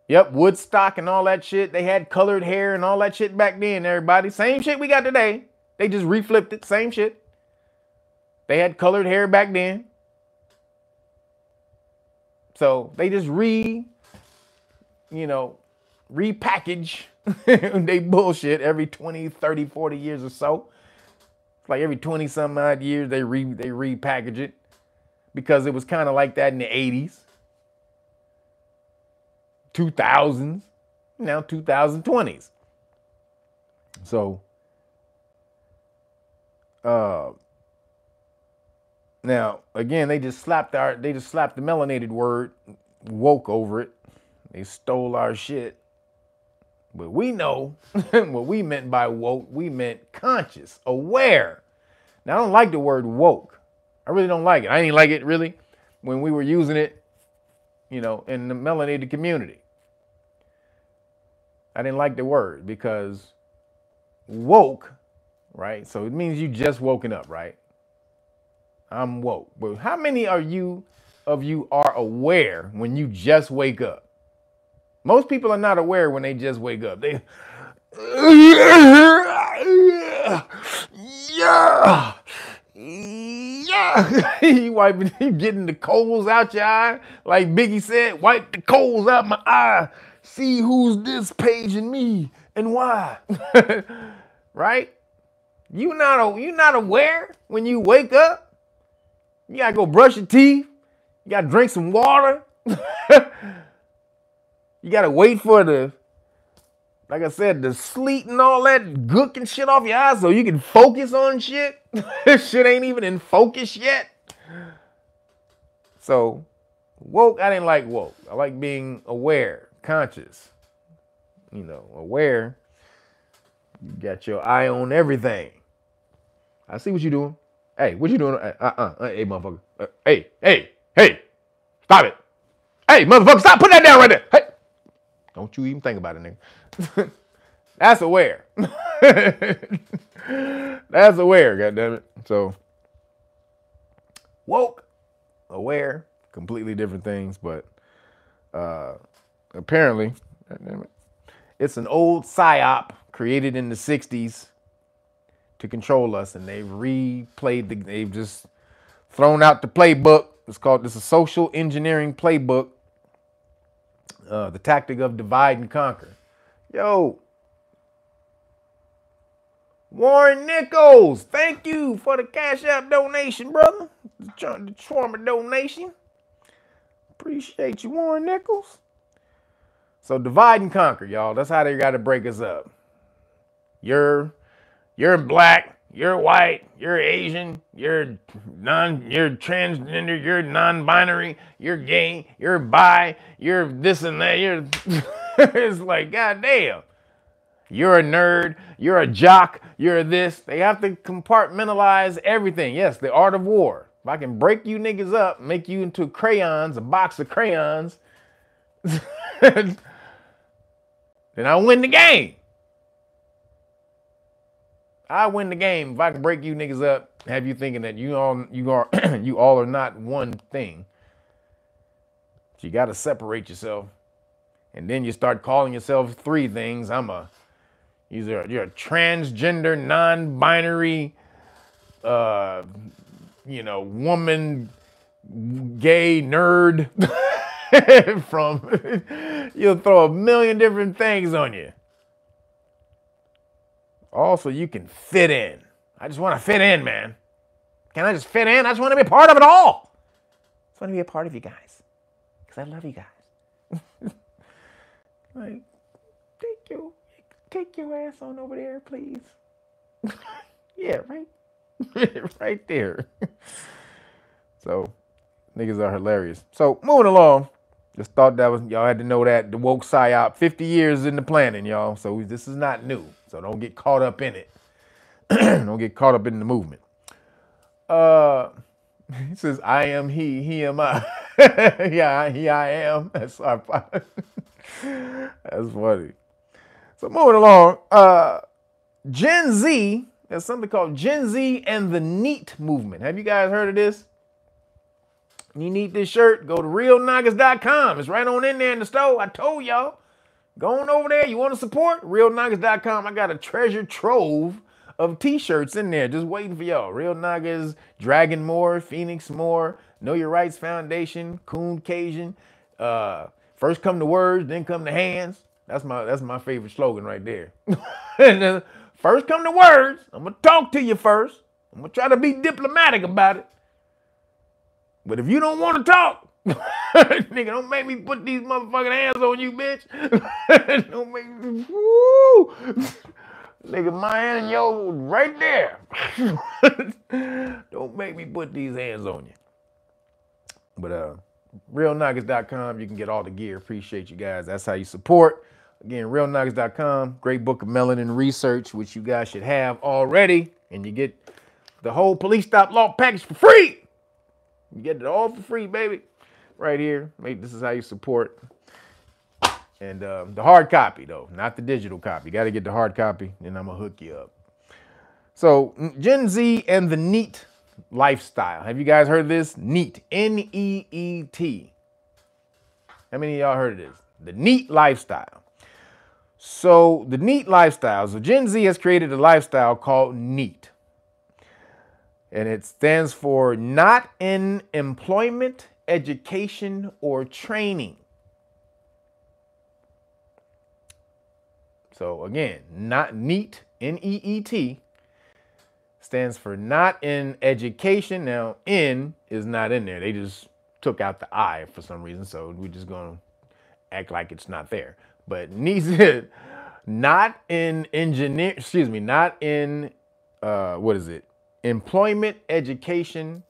Yep, Woodstock and all that shit. They had colored hair and all that shit back then, everybody. Same shit we got today. They just reflipped it. Same shit. They had colored hair back then. So they just repackage they bullshit every 20, 30, 40 years or so. It's like every 20 some odd years they repackage it because it was kind of like that in the 80s, 2000s, now 2020s. So now, again, they just slapped the melanated word woke over it. They stole our shit. But we know what we meant by woke, we meant conscious, aware. Now, I don't like the word woke. I really don't like it. I didn't like it really when we were using it, you know, in the melanated community. I didn't like the word because woke, right? So it means you just woken up, right? I'm woke. But how many of you are aware when you just wake up? Most people are not aware when they just wake up. They yeah. you getting the coals out your eye, like Biggie said, wipe the coals out my eye. See who's this paging me and why. Right? You not aware when you wake up. You gotta go brush your teeth. You gotta drink some water. You gotta wait for like I said, the sleet and all that gook and shit off your eyes so you can focus on shit. Shit ain't even in focus yet. So, woke, I didn't like woke. I like being aware, conscious. You know, aware. You got your eye on everything. I see what you doing. Hey, what you doing? Hey, motherfucker. Hey. Stop it. Hey, motherfucker, stop. Put that down right there. Hey. Don't you even think about it, nigga. That's aware. That's aware, goddammit. So, woke, aware, completely different things, but apparently, goddammit, it's an old psyop created in the 60s to control us, and they've just thrown out the playbook. It's a social engineering playbook. The tactic of divide and conquer. Yo, Warren Nichols, thank you for the CashApp donation, brother. The trauma donation. Appreciate you, Warren Nichols. So divide and conquer, y'all. That's how they got to break us up. You're black, you're white, you're Asian, you're transgender, you're non-binary, you're gay, you're bi, you're this and that. It's like, goddamn. You're a nerd, you're a jock, you're this. They have to compartmentalize everything. Yes, the art of war. If I can break you niggas up, make you into crayons, a box of crayons, then I win the game. I win the game if I can break you niggas up, have you thinking that you all are not one thing. So you got to separate yourself, and then you start calling yourself three things. You're a transgender, non-binary, woman, gay nerd. You'll throw a million different things on you. Also, you can fit in. I just want to fit in, man. Can I just fit in? I just want to be a part of it all. I just want to be a part of you guys. Because I love you guys. Like, take your ass on over there, please. Yeah, right? Right there. So, niggas are hilarious. So, moving along. Just thought that was, y'all had to know that. The woke psyop, 50 years in the planning, y'all. So, this is not new. So don't get caught up in it. Don't get caught up in the movement. He says, I am he am I. Yeah, I am. That's funny. So moving along, Gen Z, there's something called Gen Z and the NEAT movement. Have you guys heard of this? You need this shirt, go to realnagas.com. It's right on in there in the store. I told y'all. Go on over there. You want to support? realnagas.com. I got a treasure trove of t-shirts in there just waiting for y'all. Real Nagas, Dragon MOOR, Phoenix MOOR, Know Your Rights Foundation, Coon Cajun. First come the words, then come the hands. That's my favorite slogan right there. And first come the words. I'm going to talk to you first. I'm going to try to be diplomatic about it. But if you don't want to talk, nigga, don't make me put these motherfucking hands on you, bitch. Don't make me, woo. Nigga, my hand and yours right there. Don't make me put these hands on you. But realnagas.com, you can get all the gear. Appreciate you guys. That's how you support Again, realnagas.com. Great book of melanin research, which you guys should have already. And you get the whole police stop law package for free. You get it all for free, baby. Right here. This is how you support. And the hard copy, though, not the digital copy. You got to get the hard copy, and I'm going to hook you up. So, Gen Z and the NEET lifestyle. Have you guys heard of this? NEET. N-E-E-T. How many of y'all heard of this? The NEET lifestyle. So, the NEET lifestyle. So, Gen Z has created a lifestyle called NEET. And it stands for not in employment, education, or training. So again, not NEET, N-E-E-T, stands for not in education. Now, in is not in there. They just took out the I for some reason, so we're just going to act like it's not there. But NEET, not in engineer, excuse me, not in, what is it? Employment, education,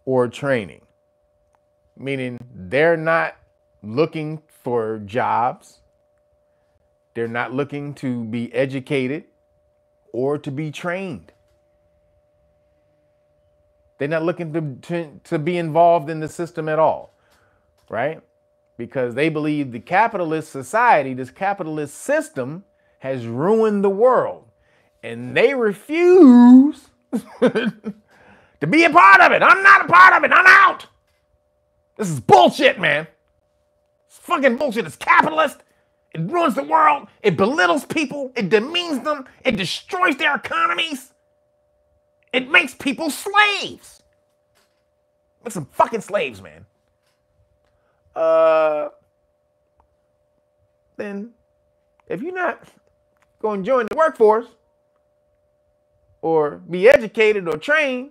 or training. Meaning they're not looking for jobs. They're not looking to be educated or to be trained. They're not looking to be involved in the system at all, right? Because they believe the capitalist society, this capitalist system, has ruined the world. And they refuse to be a part of it. I'm not a part of it. I'm out. This is bullshit, man. It's fucking bullshit. It's capitalist. It ruins the world. It belittles people. It demeans them. It destroys their economies. It makes people slaves. Makes them fucking slaves, man. Then, if you're not going to join the workforce or be educated or trained,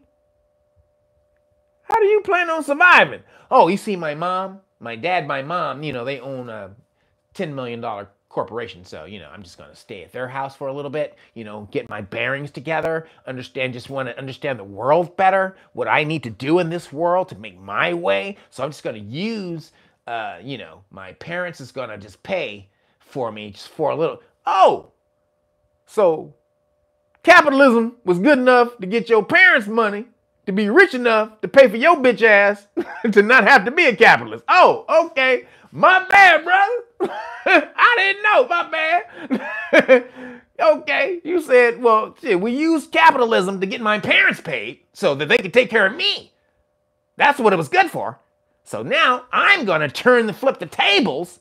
how do you plan on surviving? Oh, you see my mom, my dad, my mom, you know, they own a $10 million corporation. So, you know, I'm just going to stay at their house for a little bit, you know, get my bearings together, just want to understand the world better, what I need to do in this world to make my way. So I'm just going to use, you know, my parents is going to just pay for me just for a little. Oh, so capitalism was good enough to get your parents' money to be rich enough to pay for your bitch ass to not have to be a capitalist. Oh, okay. My bad, brother. I didn't know. My bad. Okay. You said, well, shit, we used capitalism to get my parents paid so that they could take care of me. That's what it was good for. So now I'm going to flip the tables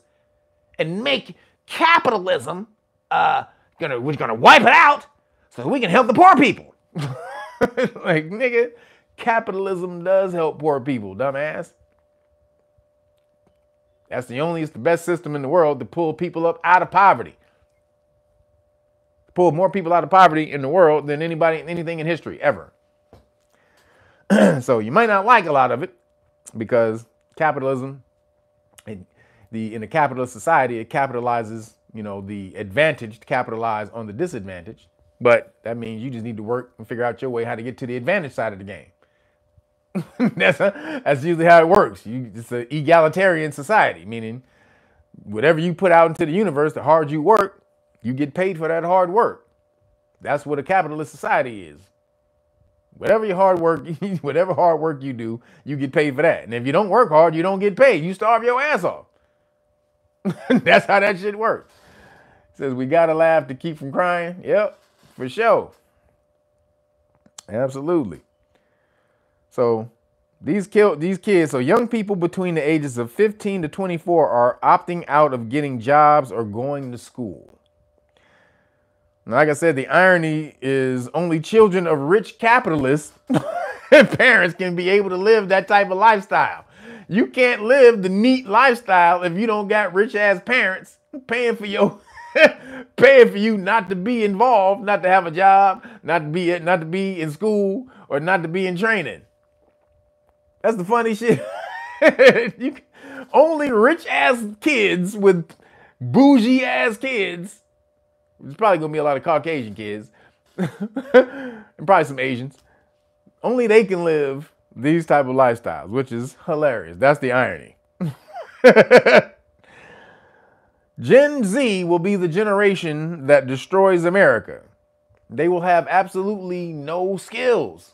and make capitalism, we're going to wipe it out so that we can help the poor people. Like, nigga, capitalism does help poor people, dumbass. It's the best system in the world to pull people up out of poverty. Pull more people out of poverty in the world than anything in history, ever. So you might not like a lot of it because capitalism, in a capitalist society, it capitalizes, you know, the advantage to capitalize on the disadvantage. But that means you just need to work and figure out your way how to get to the advantage side of the game. That's usually how it works. It's an egalitarian society, meaning whatever you put out into the universe, the hard you work, you get paid for that hard work. That's what a capitalist society is. Whatever hard work you do, you get paid for that. And if you don't work hard, you don't get paid. You starve your ass off. That's how that shit works. It says we gotta laugh to keep from crying. Yep, for sure. Absolutely. So these kids, so young people between the ages of 15 to 24 are opting out of getting jobs or going to school. And like I said, the irony is only children of rich capitalists and parents can be able to live that type of lifestyle. You can't live the neat lifestyle if you don't got rich ass parents paying for you not to be involved, not to have a job, not to be in school, or not to be in training. That's the funny shit. Only rich ass kids with bougie ass kids. There's probably gonna be a lot of Caucasian kids and probably some Asians. Only they can live these type of lifestyles, which is hilarious. That's the irony. Gen Z will be the generation that destroys America. They will have absolutely no skills.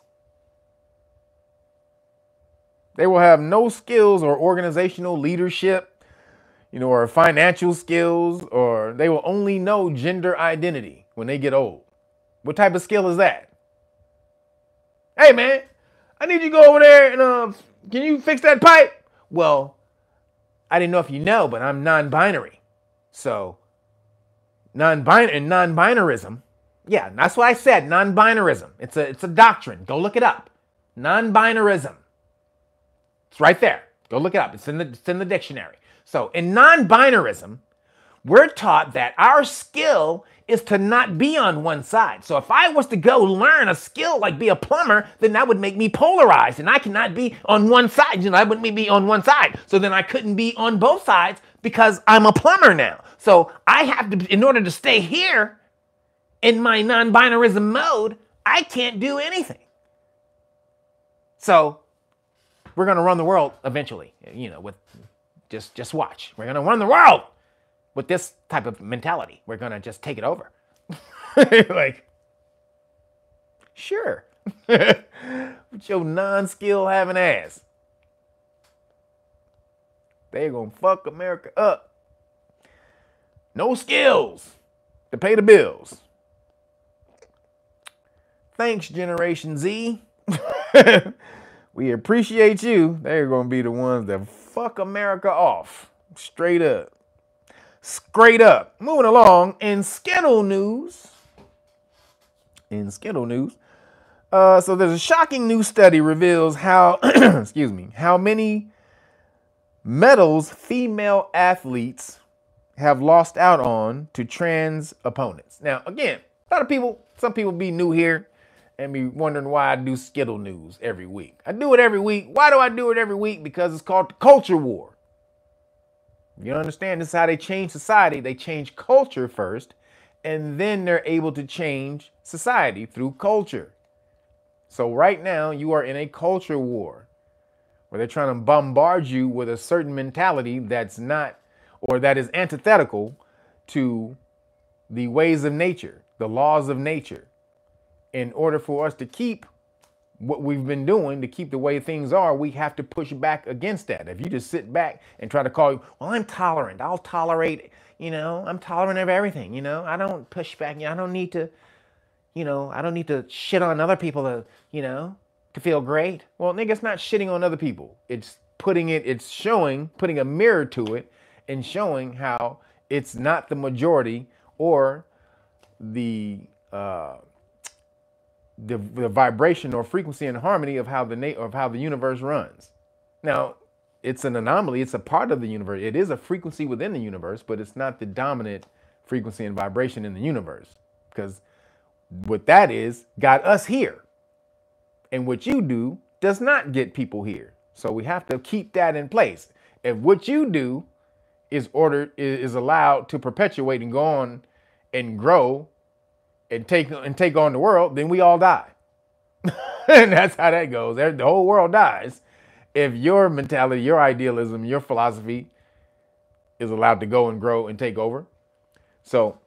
They will have no skills or organizational leadership, or financial skills, or they will only know gender identity when they get old. What type of skill is that? Hey man, I need you to go over there and can you fix that pipe? Well, I didn't know if you know, but I'm non-binary. So non-binarism. Yeah, that's what I said, non-binarism. It's a doctrine. Go look it up. Non-binarism. It's right there. Go look it up. It's in the dictionary. So in non-binarism, we're taught that our skill is to not be on one side. So if I was to go learn a skill like be a plumber, then that would make me polarized, and I cannot be on one side. I wouldn't be on one side. So then I couldn't be on both sides because I'm a plumber now. So I have to, in order to stay here in my non-binarism mode, I can't do anything. So we're going to run the world eventually, with just watch. We're going to run the world with this type of mentality. We're going to just take it over. Like, sure. With your non-skill having ass. They're going to fuck America up. No skills to pay the bills. Thanks, Generation Z. We appreciate you. They're going to be the ones that fuck America off. Straight up. Straight up. Moving along in Skittle news. So there's a shocking new study reveals how, how many medals female athletes have lost out on to trans opponents. Now, again, some people be new here and be wondering why I do Skittle news every week. I do it every week. Why do I do it every week? Because it's called the culture war. You understand? This is how they change society. They change culture first, and then they're able to change society through culture. So right now, you are in a culture war where they're trying to bombard you with a certain mentality that's not, or that is antithetical to the ways of nature, the laws of nature. In order for us to keep what we've been doing, to keep the way things are, we have to push back against that. If you just sit back and try to call, well, I'm tolerant. I'll tolerate, I'm tolerant of everything, I don't push back. I don't need to, I don't need to shit on other people to feel great. Well, nigga, it's not shitting on other people. It's putting a mirror to it and showing how it's not the majority or the vibration or frequency and harmony of how the universe runs. Now, it's an anomaly. It's a part of the universe. It is a frequency within the universe, but it's not the dominant frequency and vibration in the universe. Because what that is got us here. And what you do does not get people here. So we have to keep that in place. If what you do is allowed to perpetuate and go on and grow and take on the world, then we all die. And that's how that goes. The whole world dies if your mentality, your idealism, your philosophy is allowed to go and grow and take over. So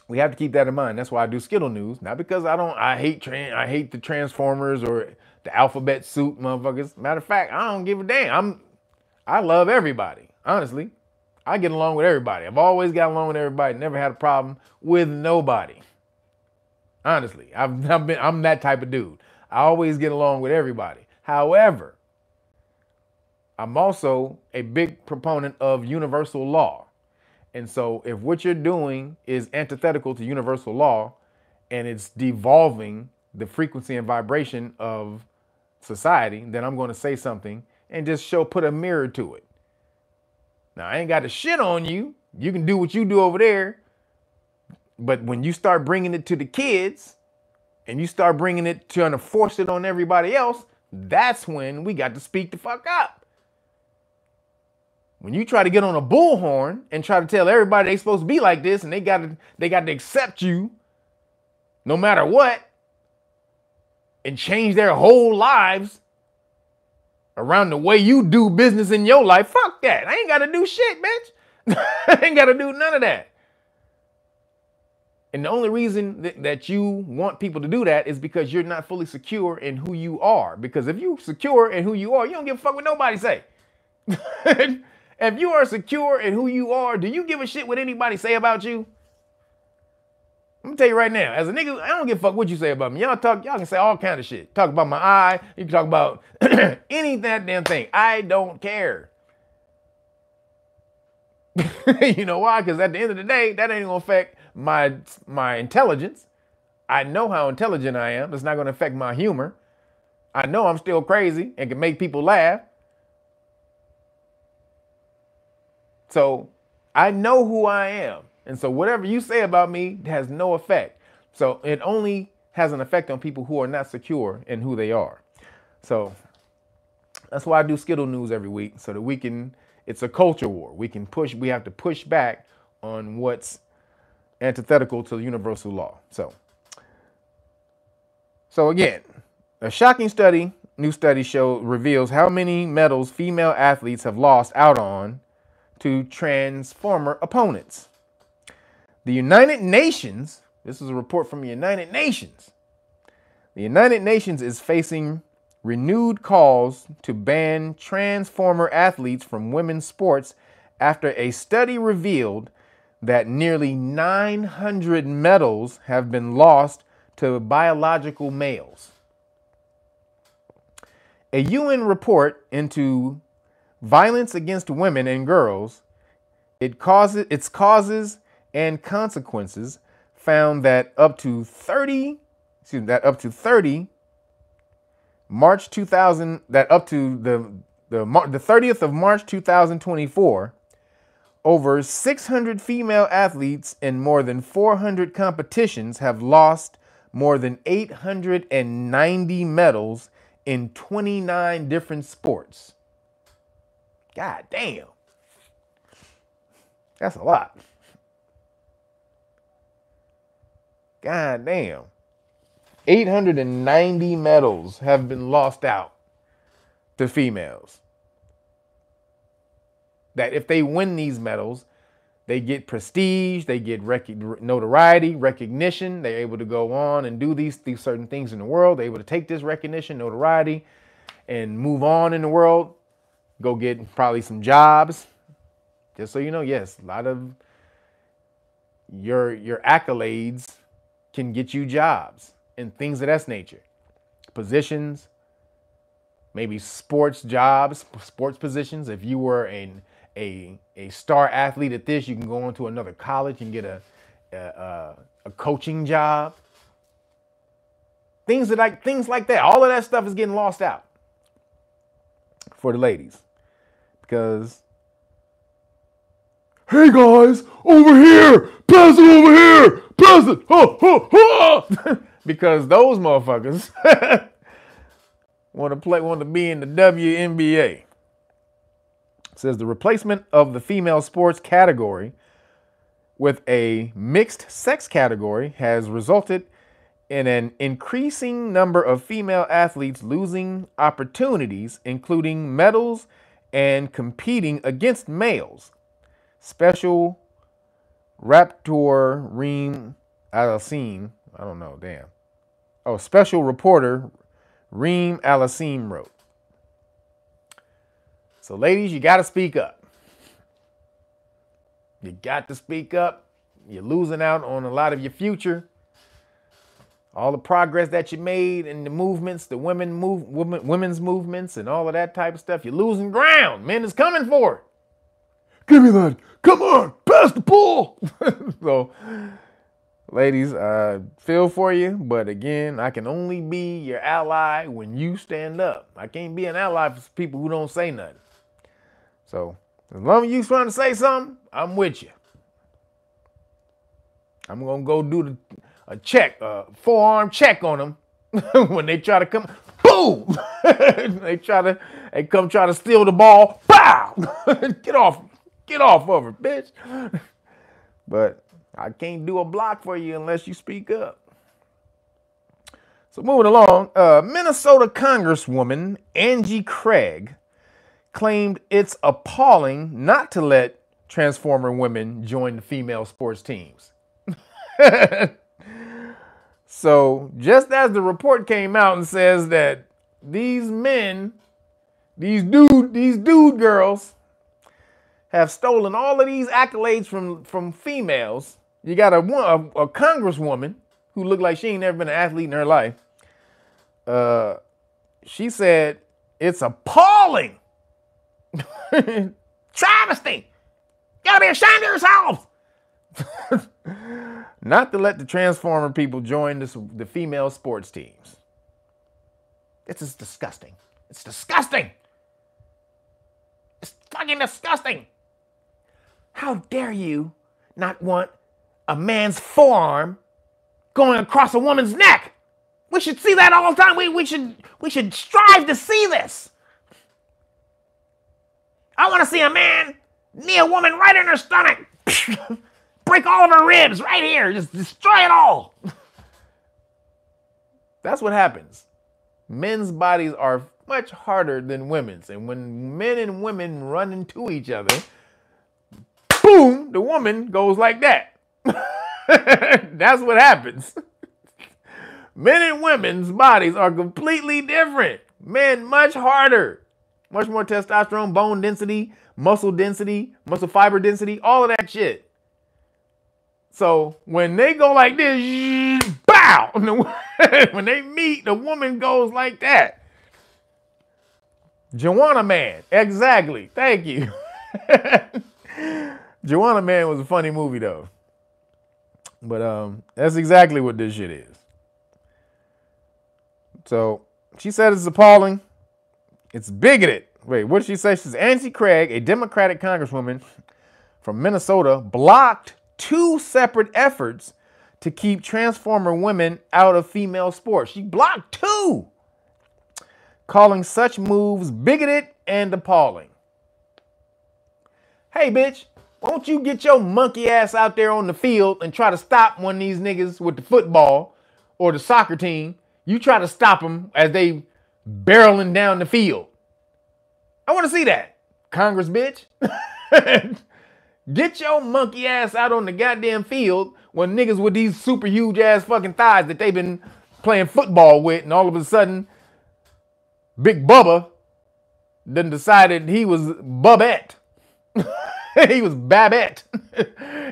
we have to keep that in mind. That's why I do Skittle news, not because I hate the Transformers or the alphabet soup motherfuckers. Matter of fact, I don't give a damn. I love everybody. Honestly, I get along with everybody. I've always got along with everybody. Never had a problem with nobody. Honestly, I'm that type of dude. I always get along with everybody. However, I'm also a big proponent of universal law. And so if what you're doing is antithetical to universal law and it's devolving the frequency and vibration of society, then I'm going to say something and just put a mirror to it. Now, I ain't got to shit on you. You can do what you do over there. But when you start bringing it to the kids and you start bringing it, trying to force it on everybody else, that's when we got to speak the fuck up. When you try to get on a bullhorn and try to tell everybody they supposed to be like this and they got to accept you no matter what and change their whole lives around the way you do business in your life, fuck that. I ain't got to do shit, bitch. Ain't got to do none of that. And the only reason that you want people to do that is because you're not fully secure in who you are. Because if you're secure in who you are, you don't give a fuck what nobody say. If you are secure in who you are, do you give a shit what anybody say about you? I'm gonna tell you right now, as a nigga, I don't give a fuck what you say about me. Y'all can say all kind of shit. Talk about my eye, you can talk about any damn thing. I don't care. You know why? Because at the end of the day, that ain't gonna affect my intelligence. I know how intelligent I am. It's not gonna affect my humor. I know I'm still crazy and can make people laugh. So I know who I am. And so whatever you say about me has no effect. So it only has an effect on people who are not secure in who they are. So that's why I do Skittle News every week, so that we can, it's a culture war. We have to push back on what's antithetical to universal law. So again, a shocking new study reveals how many medals female athletes have lost out on to transformer opponents. The United Nations, this is a report from the United Nations. The United Nations is facing renewed calls to ban transformer athletes from women's sports after a study revealed that nearly 900 medals have been lost to biological males. A UN report into violence against women and girls, its causes and consequences found that up to 30 March 2000, that up to the 30th of March 2024, over 600 female athletes in more than 400 competitions have lost more than 890 medals in 29 different sports. God damn. That's a lot. God damn. 890 medals have been lost out to females. That if they win these medals, they get prestige, they get notoriety, recognition. They're able to go on and do these certain things in the world. They're able to take this recognition, notoriety, and move on in the world. Go get probably some jobs. Just so you know, yes, a lot of your accolades can get you jobs and things of that nature. Positions, maybe sports jobs, sports positions. If you were a star athlete at this, you can go on to another college and get a coaching job. Things like that. All of that stuff is getting lost out for the ladies. Because, hey guys, over here, pass it over here, pass it, ha, ha, ha. Because those motherfuckers want to be in the WNBA. It says the replacement of the female sports category with a mixed sex category has resulted in an increasing number of female athletes losing opportunities, including medals and competing against males. Special Raptor Reem Alassim, I don't know, damn. Oh, special reporter Reem Alassim wrote. So ladies, you got to speak up. You got to speak up. You're losing out on a lot of your future. All the progress that you made in the movements, the women's movements and all of that type of stuff, you're losing ground. Men is coming for it. Give me that. Come on, pass the ball. So, ladies, feel for you. But again, I can only be your ally when you stand up. I can't be an ally for people who don't say nothing. So, as long as you're trying to say something, I'm with you. I'm going to go do a check, a forearm check on them when they try to come. Boom! They come try to steal the ball. Pow! Get off of it, bitch. But I can't do a block for you unless you speak up. So moving along, Minnesota Congresswoman Angie Craig claimed it's appalling not to let Transformer women join the female sports teams. So just as the report came out and says that these men, these dude girls have stolen all of these accolades from females. You got a congresswoman who looked like she ain't never been an athlete in her life. She said, it's appalling. Travesty. Gotta be ashamed of yourselves. Not to let the Transformer people join the female sports teams. This is disgusting. It's disgusting. It's fucking disgusting. How dare you not want a man's forearm going across a woman's neck? We should see that all the time. We should strive to see this. I want to see a man knee a woman right in her stomach. Break all of her ribs right here. Just destroy it all. That's what happens. Men's bodies are much harder than women's. And when men and women run into each other, boom, the woman goes like that. That's what happens. Men and women's bodies are completely different. Men much harder. Much more testosterone, bone density, muscle fiber density, all of that shit. So when they go like this, bow! When they meet, the woman goes like that. Joanna Man, exactly. Thank you. Joanna Man was a funny movie though. But that's exactly what this shit is. So she said it's appalling. It's bigoted. Wait, what did she say? She says Angie Craig, a Democratic congresswoman from Minnesota, blocked 2 separate efforts to keep Transformer women out of female sports. She blocked 2, calling such moves bigoted and appalling. Hey, bitch, won't you get your monkey ass out there on the field and try to stop one of these niggas with the football or the soccer team? You try to stop them as they barreling down the field. I want to see that, Congress bitch. Get your monkey ass out on the goddamn field when niggas with these super huge ass fucking thighs that they've been playing football with, and all of a sudden, Big Bubba then decided he was Bubette. He was Babette.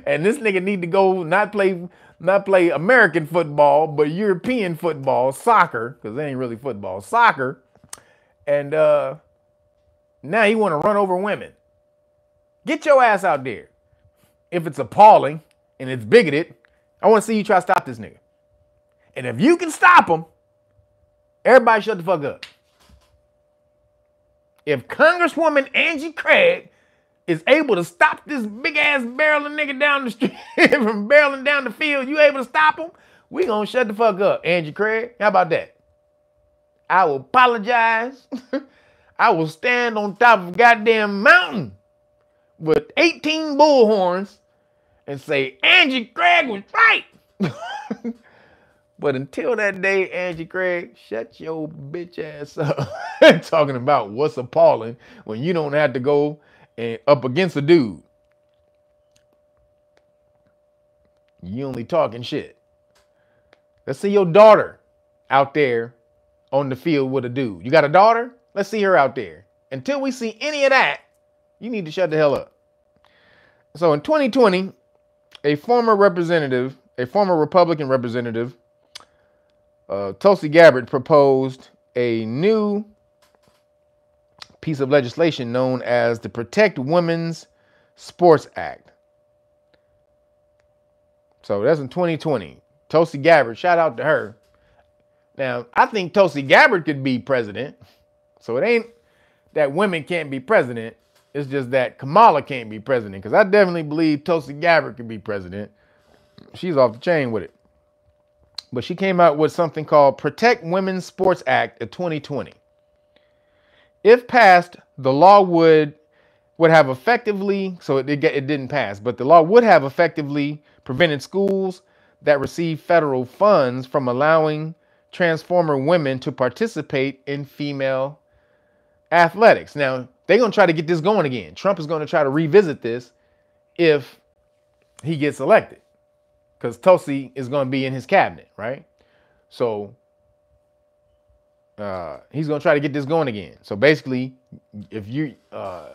And this nigga need to go not play American football, but European football, soccer, because it ain't really football, soccer. And now he want to run over women. Get your ass out there. If it's appalling and it's bigoted, I want to see you try to stop this nigga. And if you can stop him, everybody shut the fuck up. If Congresswoman Angie Craig is able to stop this big ass barreling nigga down the street from barreling down the field, you able to stop him? We gonna shut the fuck up, Angie Craig. How about that? I will apologize. I will stand on top of a goddamn mountain with 18 bullhorns and say, Angie Craig was right. But until that day, Angie Craig, shut your bitch ass up. Talking about what's appalling when you don't have to go and up against a dude. You only talking shit. Let's see your daughter out there on the field with a dude. You got a daughter? Let's see her out there. Until we see any of that, you need to shut the hell up. So in 2020, a former Republican representative, Tulsi Gabbard, proposed a new piece of legislation known as the Protect Women's Sports Act. So that's in 2020. Tulsi Gabbard, shout out to her. Now, I think Tulsi Gabbard could be president. So it ain't that women can't be president. It's just that Kamala can't be president. Because I definitely believe Tulsi Gabbard could be president. She's off the chain with it. But she came out with something called Protect Women's Sports Act of 2020. If passed, the law would have effectively, so it didn't pass, but the law would have effectively prevented schools that receive federal funds from allowing Transformer women to participate in female athletics. Now, they're going to try to get this going again. Trump is going to try to revisit this if he gets elected, because Tulsi is going to be in his cabinet, right? So he's going to try to get this going again. So basically, if you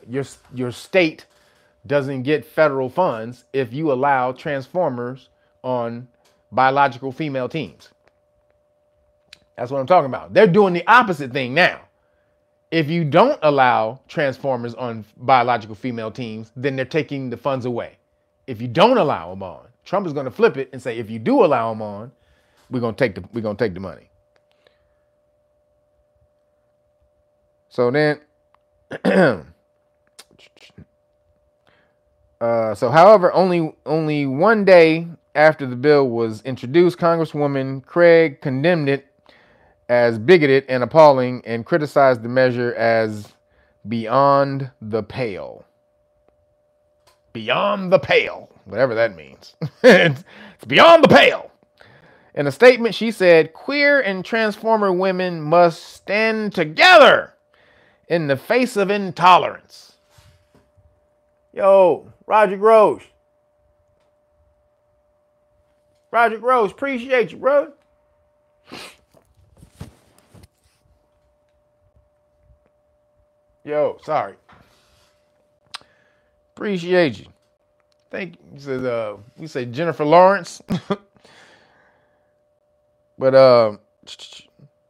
your state doesn't get federal funds if you allow transformers on biological female teams. That's what I'm talking about. They're doing the opposite thing now. If you don't allow transformers on biological female teams, then they're taking the funds away. If you don't allow them on, Trump is going to flip it and say, if you do allow them on, we're going to take the money. So then, however, only one day after the bill was introduced, Congresswoman Craig condemned it as bigoted and appalling and criticized the measure as beyond the pale. Beyond the pale, whatever that means. It's beyond the pale. In a statement, she said, queer and transformer women must stand together in the face of intolerance. Yo, Roger Grosz. Roger Grosz, appreciate you, bro. Yo, sorry. Appreciate you. Thank you. He says, we say Jennifer Lawrence. But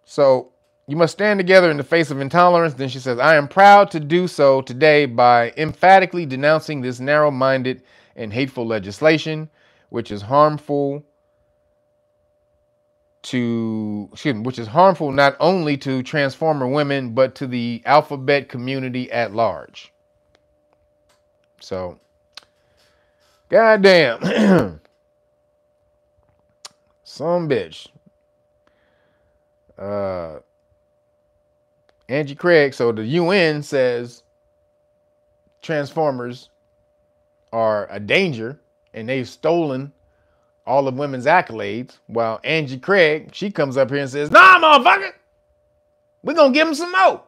so you must stand together in the face of intolerance. Then she says, I am proud to do so today by emphatically denouncing this narrow-minded and hateful legislation, which is harmful not only to transformer women, but to the alphabet community at large. So, goddamn. Some bitch. Angie Craig, so the UN says transformers are a danger and they've stolen all of women's accolades, while Angie Craig, she comes up here and says, nah, motherfucker, we're going to give them some more.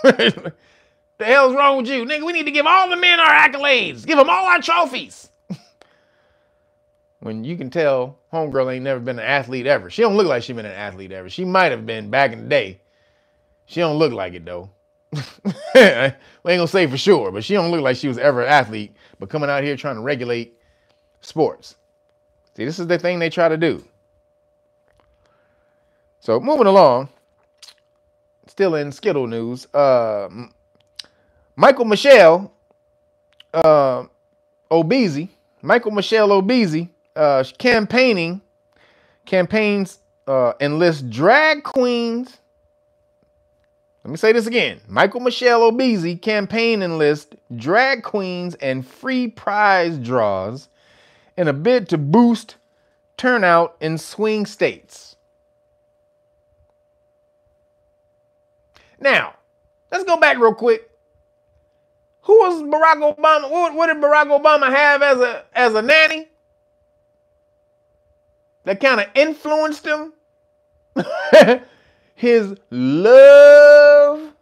The hell's wrong with you? Nigga, we need to give all the men our accolades. Give them all our trophies. When you can tell homegirl ain't never been an athlete ever. She don't look like she been an athlete ever. She might have been back in the day. She don't look like it, though. We ain't gonna say for sure, but she don't look like she was ever an athlete, but coming out here trying to regulate sports. See, this is the thing they try to do. So moving along, still in Skittle news, Michael Michelle Obese campaigns enlist drag queens. Let me say this again. Michael Michelle Obese campaign enlists drag queens and free prize draws in a bid to boost turnout in swing states. Now, let's go back real quick. Who was Barack Obama? What did Barack Obama have as a nanny that kind of influenced him? His love.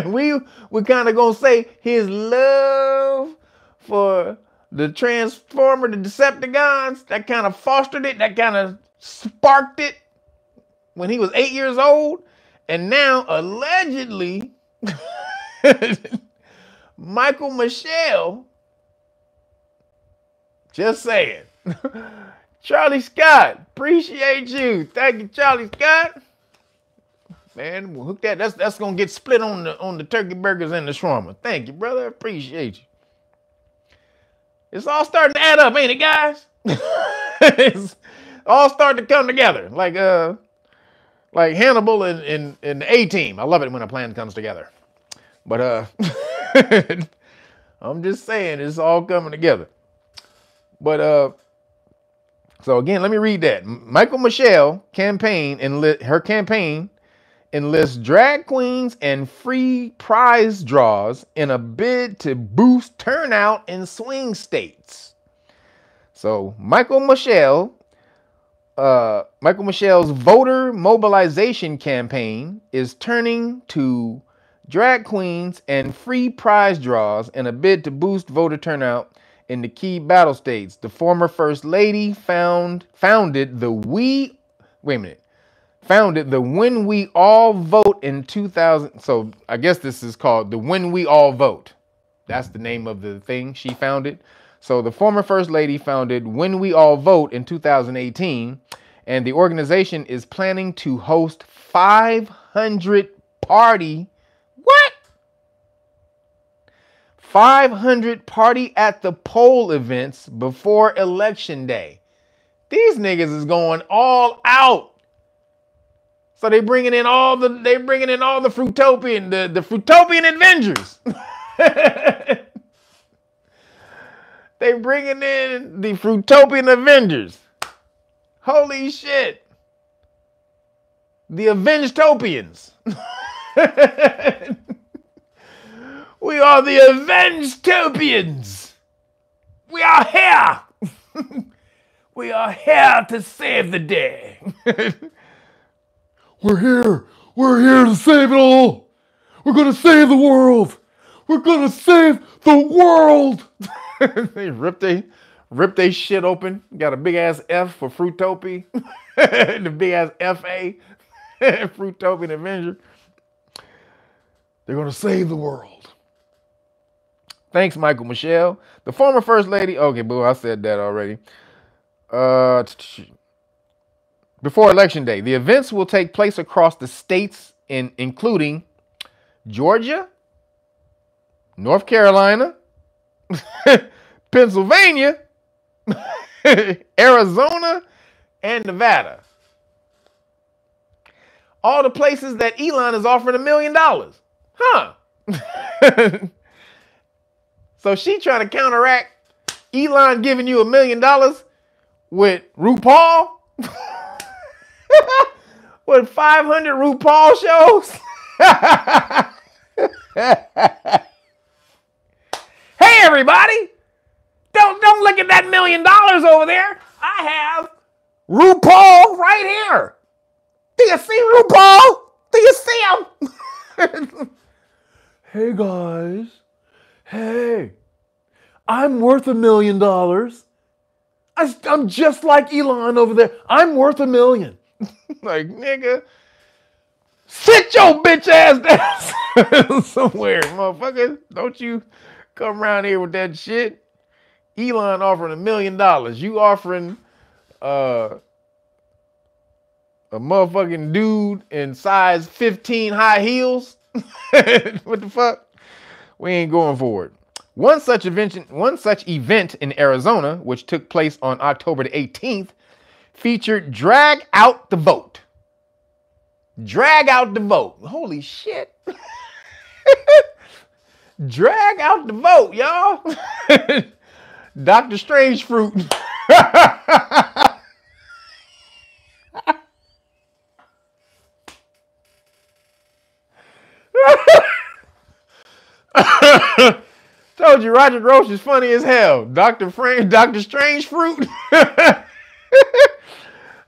we kind of gonna say his love for the Transformer, the Decepticons, that kind of fostered it, that kind of sparked it when he was 8 years old. And now, allegedly, Michael Michelle, just saying. Charlie Scott, appreciate you. Thank you, Charlie Scott. Man, we'll hook that. That's gonna get split on the turkey burgers and the shawarma. Thank you, brother. Appreciate you. It's all starting to add up, ain't it, guys? It's all starting to come together, like Hannibal and the A-Team. I love it when a plan comes together. But I'm just saying, it's all coming together. But so again, let me read that. Michael Michelle campaign enlists drag queens and free prize draws in a bid to boost turnout in swing states. So Michael Michelle's voter mobilization campaign is turning to drag queens, and free prize draws in a bid to boost voter turnout in the key battle states. The former First Lady founded the When We All Vote in 2000. So I guess this is called the When We All Vote. That's the name of the thing she founded. So the former First Lady founded When We All Vote in 2018, and the organization is planning to host 500 party. What? 500 party at the poll events before election day. These niggas is going all out. So they bringing in all the Fruitopian, the Fruitopian Avengers. They bringing in the Fruitopian Avengers. Holy shit. The Avengetopians. We are the Avengetopians. We are here. We are here to save the day. We're here. We're here to save it all. We're going to save the world. We're going to save the world. They rip they shit open. Got a big ass F for Fruitopia. The big ass FA. Fruitopian Avenger. They're going to save the world. Thanks, Michael Michelle. The former First Lady. Okay, boo, I said that already. Before Election Day, the events will take place across the states, including Georgia, North Carolina, Pennsylvania, Arizona, and Nevada. All the places that Elon is offering $1 million. Huh. So she trying to counteract Elon giving you $1 million with RuPaul? With 500 RuPaul shows? Hey everybody! Don't look at that $1 million over there. I have RuPaul right here. Do you see RuPaul? Do you see him? Hey guys. Hey. I'm worth $1 million. I'm just like Elon over there. I'm worth $1 million. Like, nigga, sit your bitch ass down somewhere, motherfucker. Don't you come around here with that shit. Elon offering $1 million. You offering a motherfucking dude in size 15 high heels? What the fuck? We ain't going for it. One such event in Arizona, which took place on October the 18th, featured Drag Out the Vote. Drag out the vote. Holy shit. Drag out the vote, y'all. Dr. Strange Fruit. Told you Roger Roach is funny as hell. Dr. Strange Fruit.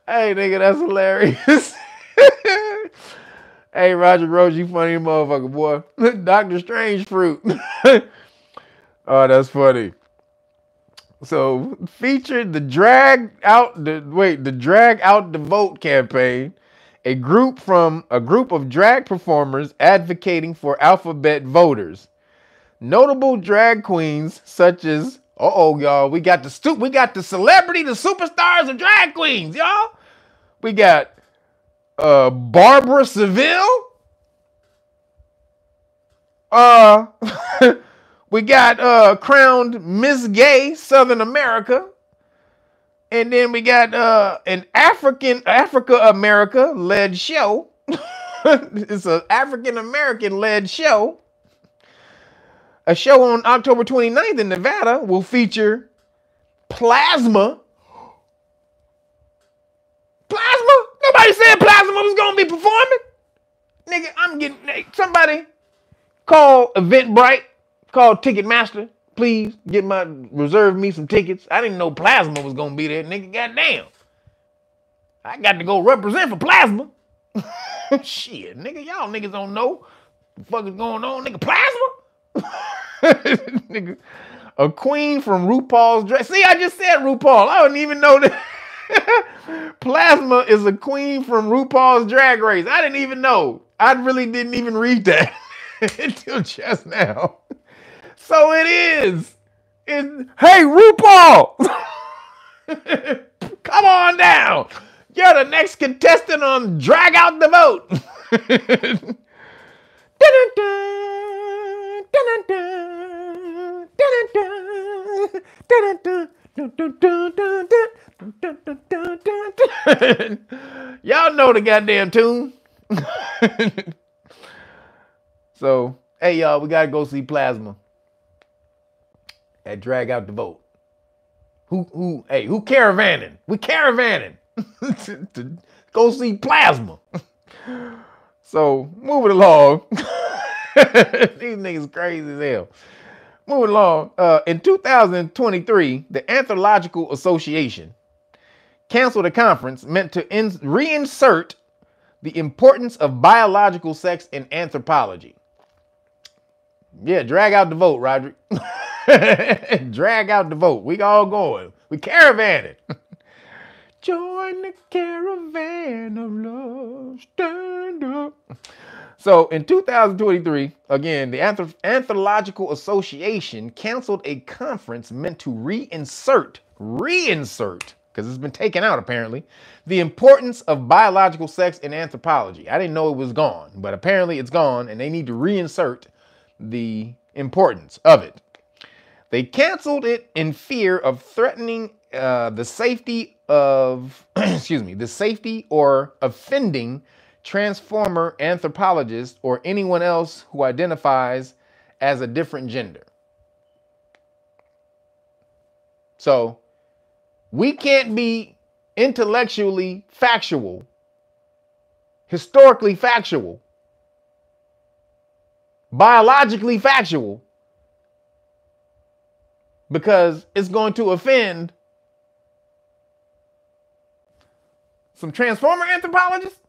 Hey, nigga, that's hilarious. Hey, Roger Roach, you funny motherfucker, boy. Dr. Strange Fruit. Oh, that's funny. So, featured the Drag Out the Vote campaign, a group of drag performers advocating for alphabet voters. Notable drag queens such as, y'all, we got the celebrity, the superstars of drag queens, y'all. We got Barbara Seville. We got crowned Miss Gay Southern America. And then we got an Africa America led show. It's an African American led show. A show on October 29th in Nevada will feature Plasma. Plasma? Nobody said Plasma was going to be performing. Nigga, somebody call Eventbrite, call Ticketmaster. Please reserve me some tickets. I didn't know Plasma was going to be there, nigga. Goddamn. I got to go represent for Plasma. Shit, nigga, y'all niggas don't know. What the fuck is going on, nigga? Plasma? Nigga, a queen from RuPaul's Drag. See, I just said RuPaul. I don't even know that. Plasma is a queen from RuPaul's Drag Race. I didn't even know. I really didn't even read that until just now. So it is. Hey, RuPaul. Come on down. You're the next contestant on Drag Out the Vote. Y'all know the goddamn tune. So, hey y'all, we gotta go see Plasma at Drag Out the Vote. Who caravanning? We caravanning to go see Plasma. So, moving along. These niggas crazy as hell. Moving along. In 2023, the Anthropological Association canceled a conference meant to reinsert the importance of biological sex in anthropology. Yeah, drag out the vote, Roderick. Drag out the vote. We all going. We caravanning. Join the caravan of love. Stand up. So in 2023, again, the Anthropological Association canceled a conference meant to reinsert, because it's been taken out apparently, the importance of biological sex in anthropology. I didn't know it was gone, but apparently it's gone and they need to reinsert the importance of it. They canceled it in fear of threatening the safety of, the safety or offending transformer anthropologists or anyone else who identifies as a different gender. So we can't be intellectually factual, historically factual, biologically factual, because it's going to offend some transformer anthropologists.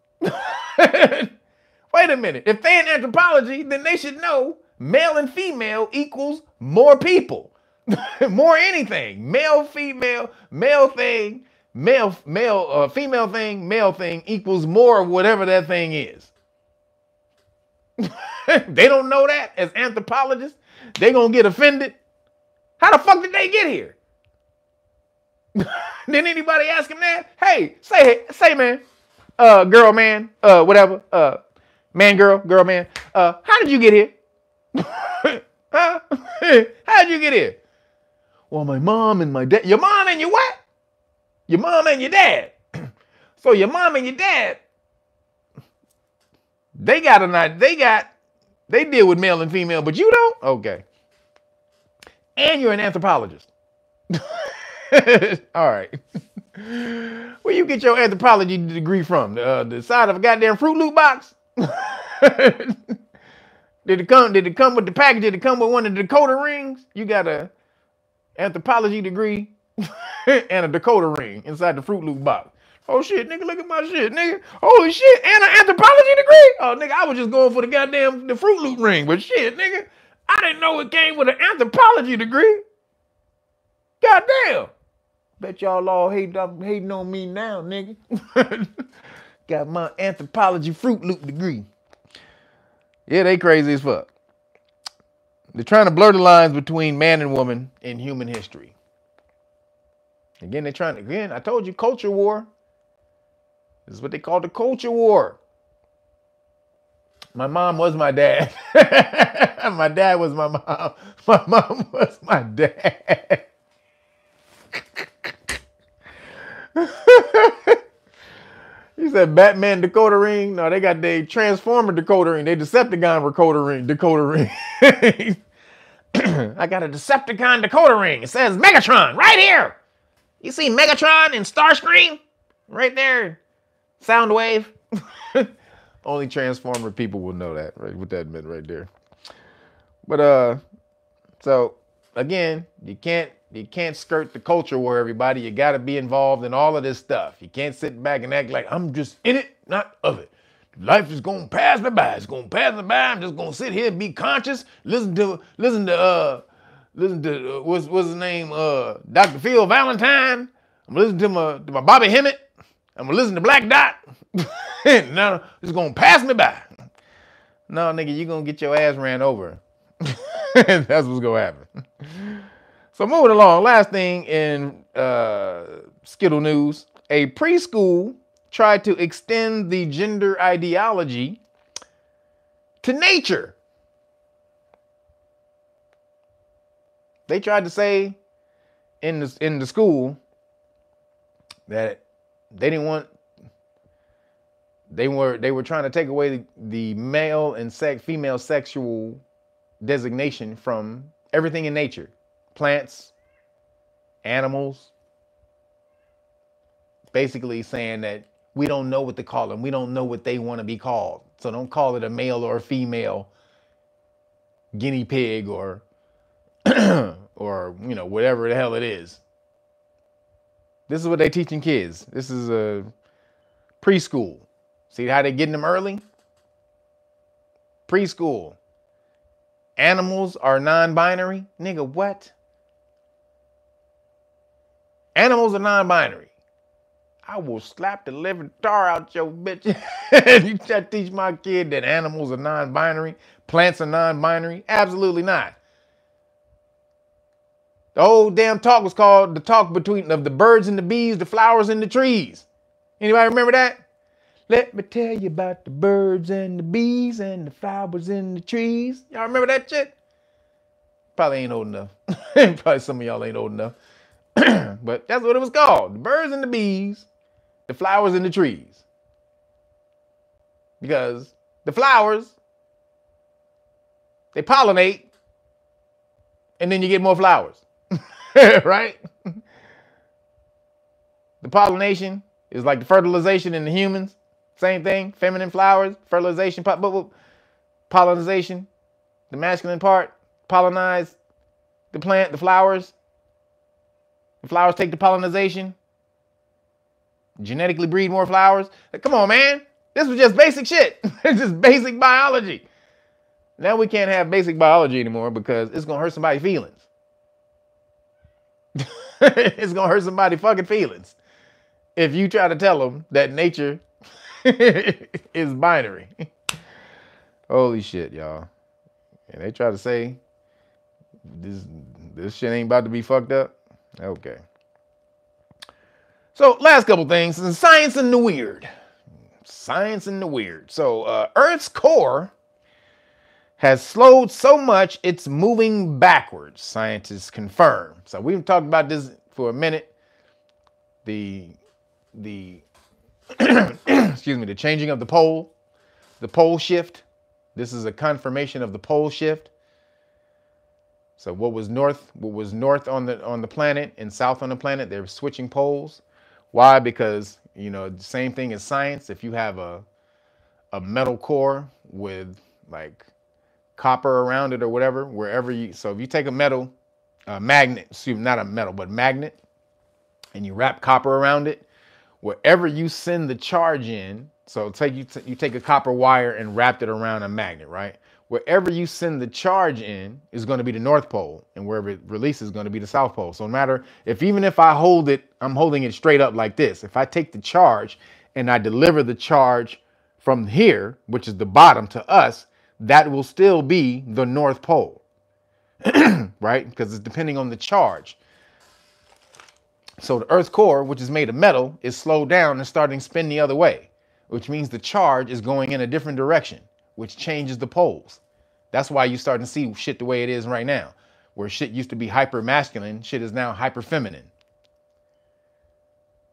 Wait a minute. If they're in anthropology, then they should know male and female equals more people. More anything. Male, female, male thing, female thing, male thing equals more of whatever that thing is. They don't know that as anthropologists. They gonna get offended. How the fuck did they get here? Didn't anybody ask him that? Hey, say man, girl, man, whatever, man, girl, man, how did you get here? Huh? How did you get here? Well, my mom and my dad. Your mom and your what? Your mom and your dad. So your mom and your dad, they deal with male and female, but you don't? Okay. And you're an anthropologist. All right. Where you get your anthropology degree from? The side of a goddamn Fruit Loop box? Did it come with the package? Did it come with one of the decoder rings? You got a anthropology degree and a decoder ring inside the Fruit Loop box. Oh shit, nigga, look at my shit, nigga. Holy shit, and an anthropology degree? Oh nigga, I was just going for the Fruit Loop ring, but shit, nigga, I didn't know it came with an anthropology degree. Goddamn. Bet y'all all hating on me now, nigga. Got my anthropology Fruit Loop degree. Yeah, they crazy as fuck. They're trying to blur the lines between man and woman in human history. Again, I told you, culture war. This is what they call the culture war. My mom was my dad. My dad was my mom. My mom was my dad. You said Batman decoder ring? No, they got the Transformer decoder ring. They Decepticon decoder ring. I got a Decepticon decoder ring. It says Megatron right here. You see Megatron in Starscream? Right there. Soundwave. Only Transformer people will know that, right? What that meant right there. But so again, you can't skirt the culture war, everybody. You got to be involved in all of this stuff. You can't sit back and act like I'm just in it, not of it. life is gonna pass me by. It's gonna pass me by. I'm just gonna sit here and be conscious. Listen to what's his name? Dr. Phil Valentine. I'm gonna listen to my Bobby Hemmett. I'm gonna listen to Black Dot. Now it's gonna pass me by. No, nigga, you're gonna get your ass ran over. That's what's gonna happen. So moving along, last thing in Skittle news, a preschool tried to extend the gender ideology to nature. They tried to say in the school that they didn't want, they were trying to take away the male and female sexual designation from everything in nature. Plants, animals, basically saying that we don't know what to call them. We don't know what they want to be called. So don't call it a male or a female guinea pig or or you know, whatever the hell it is. This is what they teaching kids. This is a preschool. See how they getting them early? Preschool. Animals are non-binary? Nigga, what? Animals are non-binary. I will slap the living tar out your bitch. You try to teach my kid that animals are non-binary, plants are non-binary? Absolutely not. The whole damn talk was called the talk between of the birds and the bees, the flowers and the trees. Anybody remember that? Let me tell you about the birds and the bees and the flowers and the trees. Y'all remember that shit? Probably ain't old enough. Probably some of y'all ain't old enough. But that's what it was called. The birds and the bees, the flowers and the trees. Because the flowers, they pollinate, and then you get more flowers. Right? The pollination is like the fertilization in the humans. Same thing. Feminine flowers, fertilization, pollinization. The masculine part, pollinize the plant, the flowers. The flowers take the pollinization. Genetically breed more flowers. Come on, man. This was just basic shit. It's just basic biology. Now we can't have basic biology anymore because it's going to hurt somebody's feelings. It's going to hurt somebody's fucking feelings if you try to tell them that nature is binary. Holy shit, y'all. And they try to say this shit ain't about to be fucked up. Okay. So last couple things, science and the weird. Science and the weird. So Earth's core has slowed so much it's moving backwards, scientists confirm. So we've talked about this for a minute. The excuse me, the changing of the pole shift. This is a confirmation of the pole shift. So what was north on the planet and south on the planet, they're switching poles. Why? Because, you know, the same thing as science. If you have a metal core with like copper around it or whatever, so if you take a metal magnet, not a metal, but magnet, and you wrap copper around it, wherever you send the charge in, so you take a copper wire and wrap it around a magnet, right? Wherever you send the charge in is going to be the North Pole, and wherever it releases is going to be the South Pole. So no matter even if I hold it, I'm holding it straight up like this. If I take the charge and I deliver the charge from here, which is the bottom to us, that will still be the North Pole, right? Because it's depending on the charge. So the Earth's core, which is made of metal, is slowed down and starting to spin the other way, which means the charge is going in a different direction, which changes the poles. That's why you're starting to see shit the way it is right now, where shit used to be hyper masculine, shit is now hyper feminine,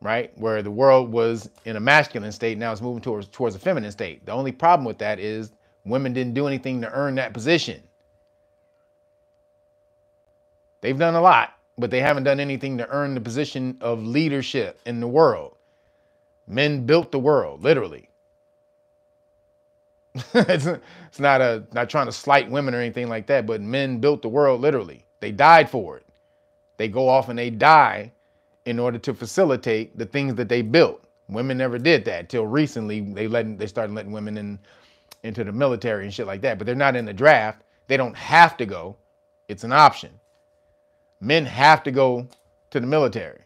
right? Where the world was in a masculine state, now it's moving towards a feminine state. The only problem with that is women didn't do anything to earn that position. They've done a lot, but they haven't done anything to earn the position of leadership in the world. Men built the world, literally. It's not trying to slight women or anything like that, but men built the world, literally. They died for it. They go off and they die in order to facilitate the things that they built. Women never did that till recently. They started letting women into the military and shit like that, but they're not in the draft. They don't have to go. It's an option. Men have to go to the military.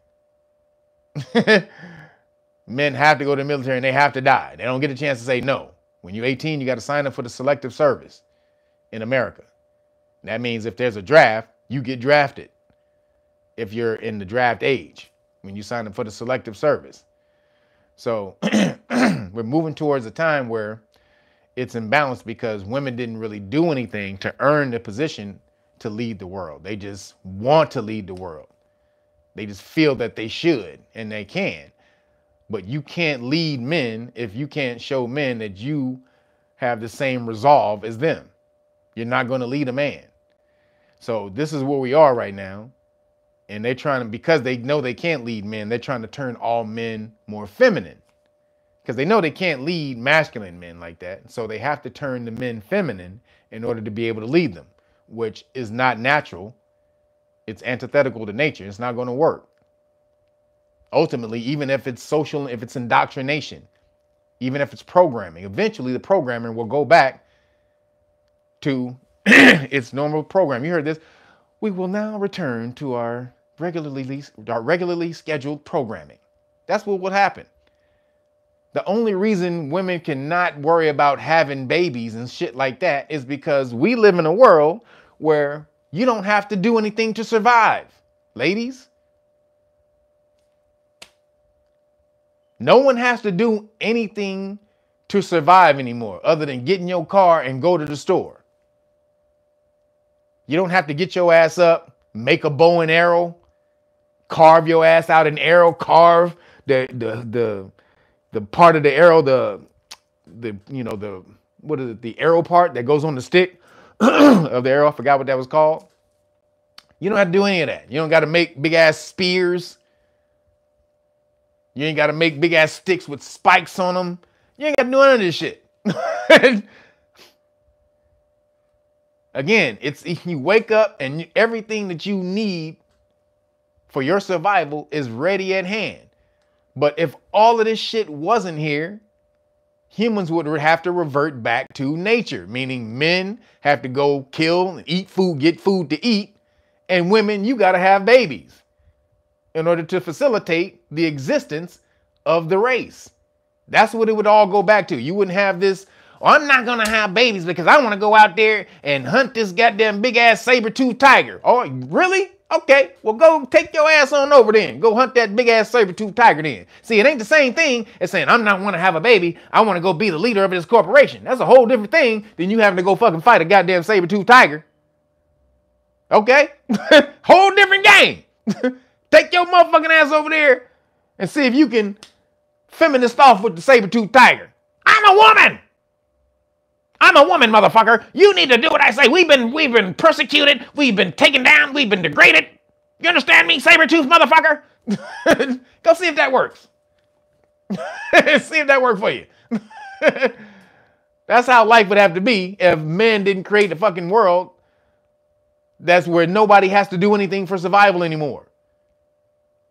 Men have to go to the military and they have to die. They don't get a chance to say no. When you're 18, you got to sign up for the selective service in America. That means if there's a draft, you get drafted. If you're in the draft age, when you sign up for the selective service. So we're moving towards a time where it's imbalanced because women didn't really do anything to earn the position to lead the world. They just want to lead the world. They just feel that they should and they can. But you can't lead men if you can't show men that you have the same resolve as them. You're not going to lead a man. So this is where we are right now. And they're trying to, because they know they can't lead men, they're trying to turn all men more feminine. Because they know they can't lead masculine men like that. So they have to turn the men feminine in order to be able to lead them, which is not natural. It's antithetical to nature. It's not going to work. Ultimately, even if it's social, if it's indoctrination, even if it's programming, eventually the programmer will go back to its normal program. You heard this. We will now return to our regularly scheduled programming. That's what will happen. The only reason women cannot worry about having babies and shit like that is because we live in a world where you don't have to do anything to survive. Ladies, no one has to do anything to survive anymore other than get in your car and go to the store. You don't have to get your ass up, make a bow and arrow, carve your ass out an arrow, carve the part of the arrow, the arrow part that goes on the stick of the arrow. I forgot what that was called. You don't have to do any of that. You don't got to make big ass spears. You ain't got to make big ass sticks with spikes on them. You ain't got to do none of this shit. Again, it's you wake up and everything that you need for your survival is ready at hand. But if all of this shit wasn't here, humans would have to revert back to nature, meaning men have to go kill and eat food, get food to eat, and women, you got to have babies in order to facilitate the existence of the race. That's what it would all go back to. You wouldn't have this, oh, I'm not going to have babies because I want to go out there and hunt this goddamn big ass saber-toothed tiger. Oh, really? Okay, well, go take your ass on over then. Go hunt that big ass saber-toothed tiger then. See, it ain't the same thing as saying, I'm not want to have a baby. I want to go be the leader of this corporation. That's a whole different thing than you having to go fucking fight a goddamn saber-toothed tiger. Okay? Whole different game. Take your motherfucking ass over there and see if you can feminist off with the saber-toothed tiger. I'm a woman. I'm a woman, motherfucker. You need to do what I say. We've been persecuted. We've been taken down. We've been degraded. You understand me, saber-tooth motherfucker? Go see if that works. See if that works for you. That's how life would have to be if men didn't create the fucking world. That's where nobody has to do anything for survival anymore.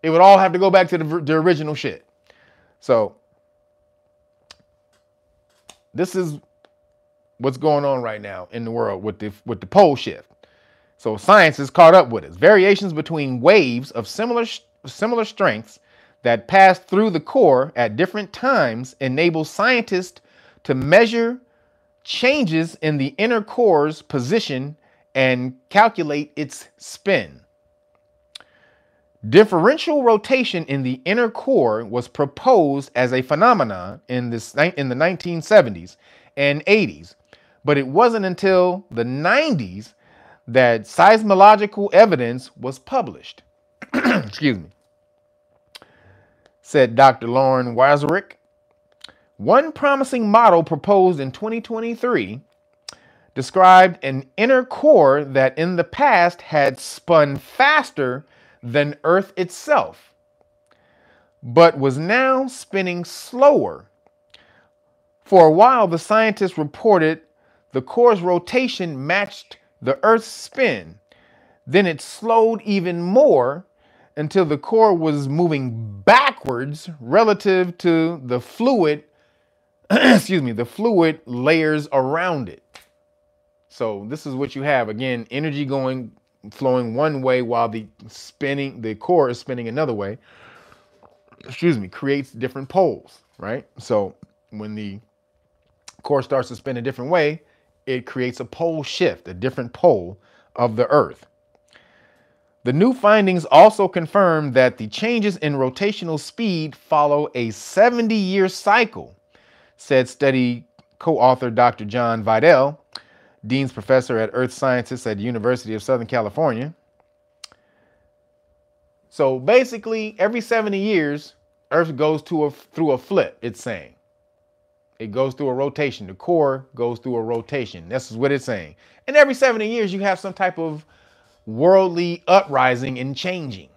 It would all have to go back to the original shit. So this is what's going on right now in the world with the pole shift. So science is caught up with us. Variations between waves of similar strengths that pass through the core at different times enable scientists to measure changes in the inner core's position and calculate its spin. Differential rotation in the inner core was proposed as a phenomenon in the 1970s and 80s, but it wasn't until the 90s that seismological evidence was published. Excuse me. Said Dr. Lauren Wazarick. One promising model proposed in 2023 described an inner core that in the past had spun faster than Earth itself, but was now spinning slower. For a while, the scientists reported the core's rotation matched the Earth's spin. Then it slowed even more until the core was moving backwards relative to the fluid, excuse me, the fluid layers around it. So this is what you have. Again, energy flowing one way while the core is spinning another way, excuse me, creates different poles, right? So when the core starts to spin a different way, it creates a pole shift, a different pole of the Earth. The new findings also confirm that the changes in rotational speed follow a 70-year cycle, said study co-author Dr. John Vidal, Dean's Professor at Earth Sciences at the University of Southern California. So basically, every 70 years, Earth goes through a flip, it's saying. It goes through a rotation. The core goes through a rotation. This is what it's saying. And every 70 years, you have some type of worldly uprising and changing.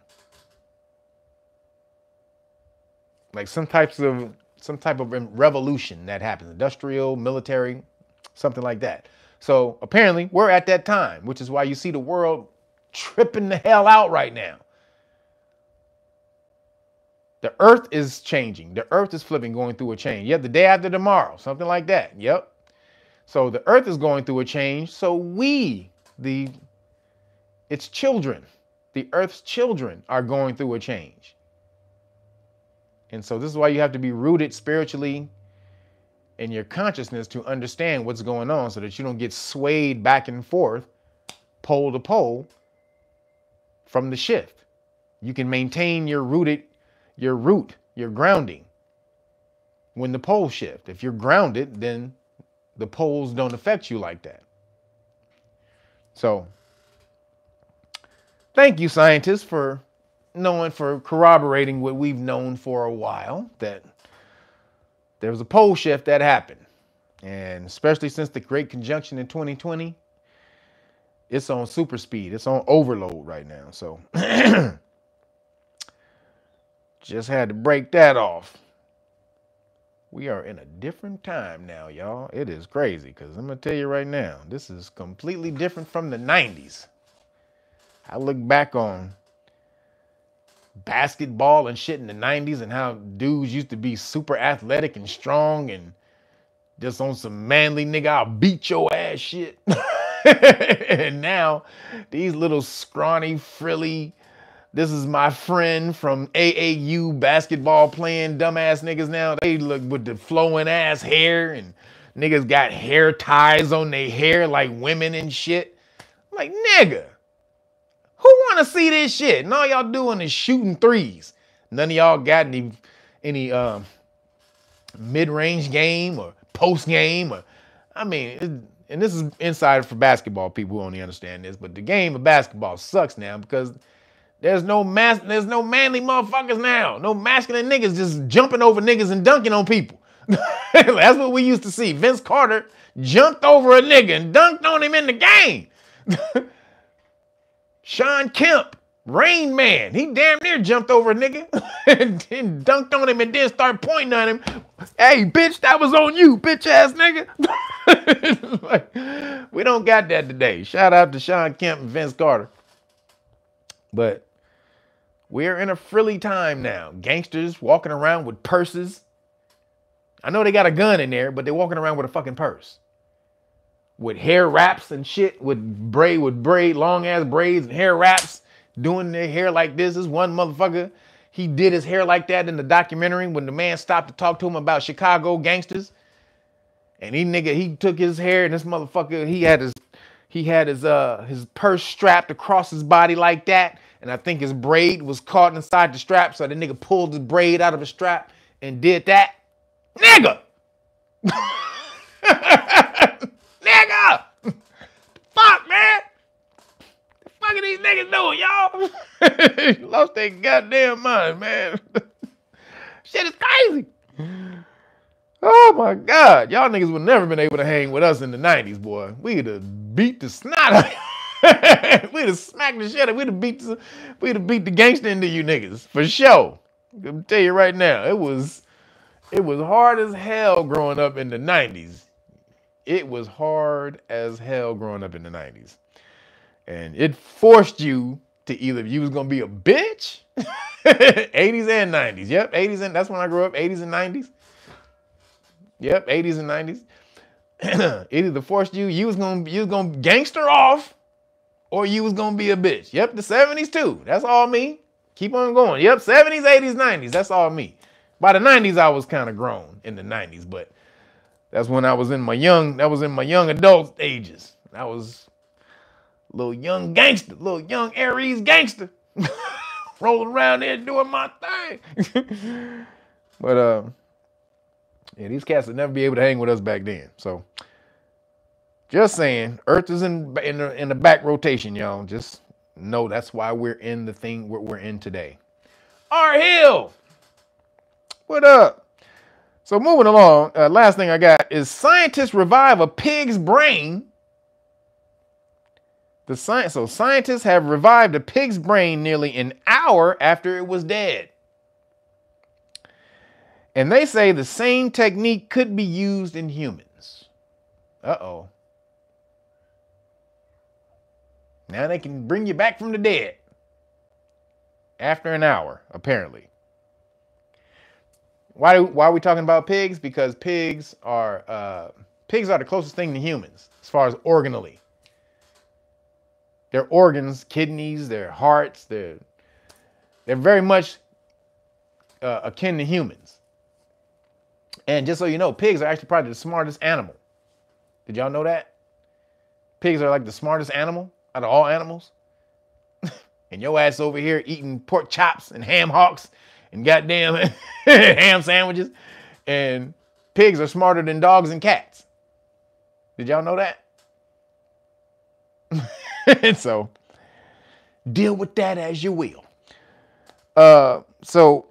Like some type of revolution that happens. Industrial, military, something like that. So apparently we're at that time, which is why you see the world tripping the hell out right now. The Earth is changing. The Earth is flipping, going through a change. Yep, the day after tomorrow, something like that. Yep. So the Earth is going through a change. So its children, the Earth's children are going through a change. And so this is why you have to be rooted spiritually in your consciousness to understand what's going on so that you don't get swayed back and forth, pole to pole from the shift. You can maintain your root, your grounding when the poles shift. If you're grounded, then the poles don't affect you like that. So thank you, scientists, for corroborating what we've known for a while, that there was a pole shift that happened. And especially since the Great Conjunction in 2020, it's on super speed. It's on overload right now. So just had to break that off. We are in a different time now, y'all. It is crazy because I'm going to tell you right now, this is completely different from the 90s. I look back on basketball and shit in the 90s and how dudes used to be super athletic and strong and just on some manly nigga, I'll beat your ass shit. And now these little scrawny, frilly, this is my friend from AAU basketball playing dumbass niggas now. They look with the flowing ass hair and niggas got hair ties on their hair like women and shit. I'm like, nigga, who want to see this shit? And all y'all doing is shooting threes. None of y'all got any mid-range game or post game. And this is inside for basketball people who only understand this, but the game of basketball sucks now because there's no manly motherfuckers now. No masculine niggas just jumping over niggas and dunking on people. That's what we used to see. Vince Carter jumped over a nigga and dunked on him in the game. Sean Kemp, Rain Man, he damn near jumped over a nigga and dunked on him and then started pointing at him. Hey, bitch, that was on you, bitch ass nigga. Like, we don't got that today. Shout out to Sean Kemp and Vince Carter. But we're in a frilly time now. Gangsters walking around with purses. I know they got a gun in there, but they're walking around with a fucking purse. With hair wraps and shit, with long ass braids and hair wraps, doing their hair like this. This one motherfucker, he did his hair like that in the documentary when the man stopped to talk to him about Chicago gangsters. And he took his hair and this motherfucker, he had his purse strapped across his body like that. And I think his braid was caught inside the strap. So the nigga pulled his braid out of the strap and did that. Nigga! Nigga! Fuck, man! The fuck are these niggas doing, y'all? Lost their goddamn mind, man. Shit is crazy. Oh my God. Y'all niggas would never been able to hang with us in the 90s, boy. We'd have beat the snot out of you. We'd have smacked the shit out. We'd have beat the gangster into you niggas, for sure. I'm gonna tell you right now, it was hard as hell growing up in the 90s. It was hard as hell growing up in the 90s. And it forced you to either you was gonna be a bitch, 80s and 90s. Yep, 80s and that's when I grew up, 80s and 90s. Yep, 80s and 90s. It either forced you was gonna gangster off, or you was gonna be a bitch. Yep, the 70s too. That's all me. Keep on going. Yep, 70s, 80s, 90s. That's all me. By the 90s, I was kind of grown in the 90s, but that's when I was in my young adult ages. I was a little young gangster, little young Aries gangster, rolling around there doing my thing. But yeah, these cats would never be able to hang with us back then. So just saying, Earth is in the back rotation, y'all. Just know that's why we're in the thing we're in today. R Hill, what up? So moving along, last thing I got is scientists revive a pig's brain. So scientists have revived a pig's brain nearly an hour after it was dead. And they say the same technique could be used in humans. Uh-oh. Now they can bring you back from the dead after an hour, apparently. Why are we talking about pigs? Because pigs are the closest thing to humans as far as organally. Their organs, kidneys, their hearts, they're very much akin to humans. And just so you know, pigs are actually probably the smartest animal. Did y'all know that? Pigs are like the smartest animal out of all animals. And your ass over here eating pork chops and ham hocks and goddamn ham sandwiches. And pigs are smarter than dogs and cats. Did y'all know that? And so deal with that as you will. So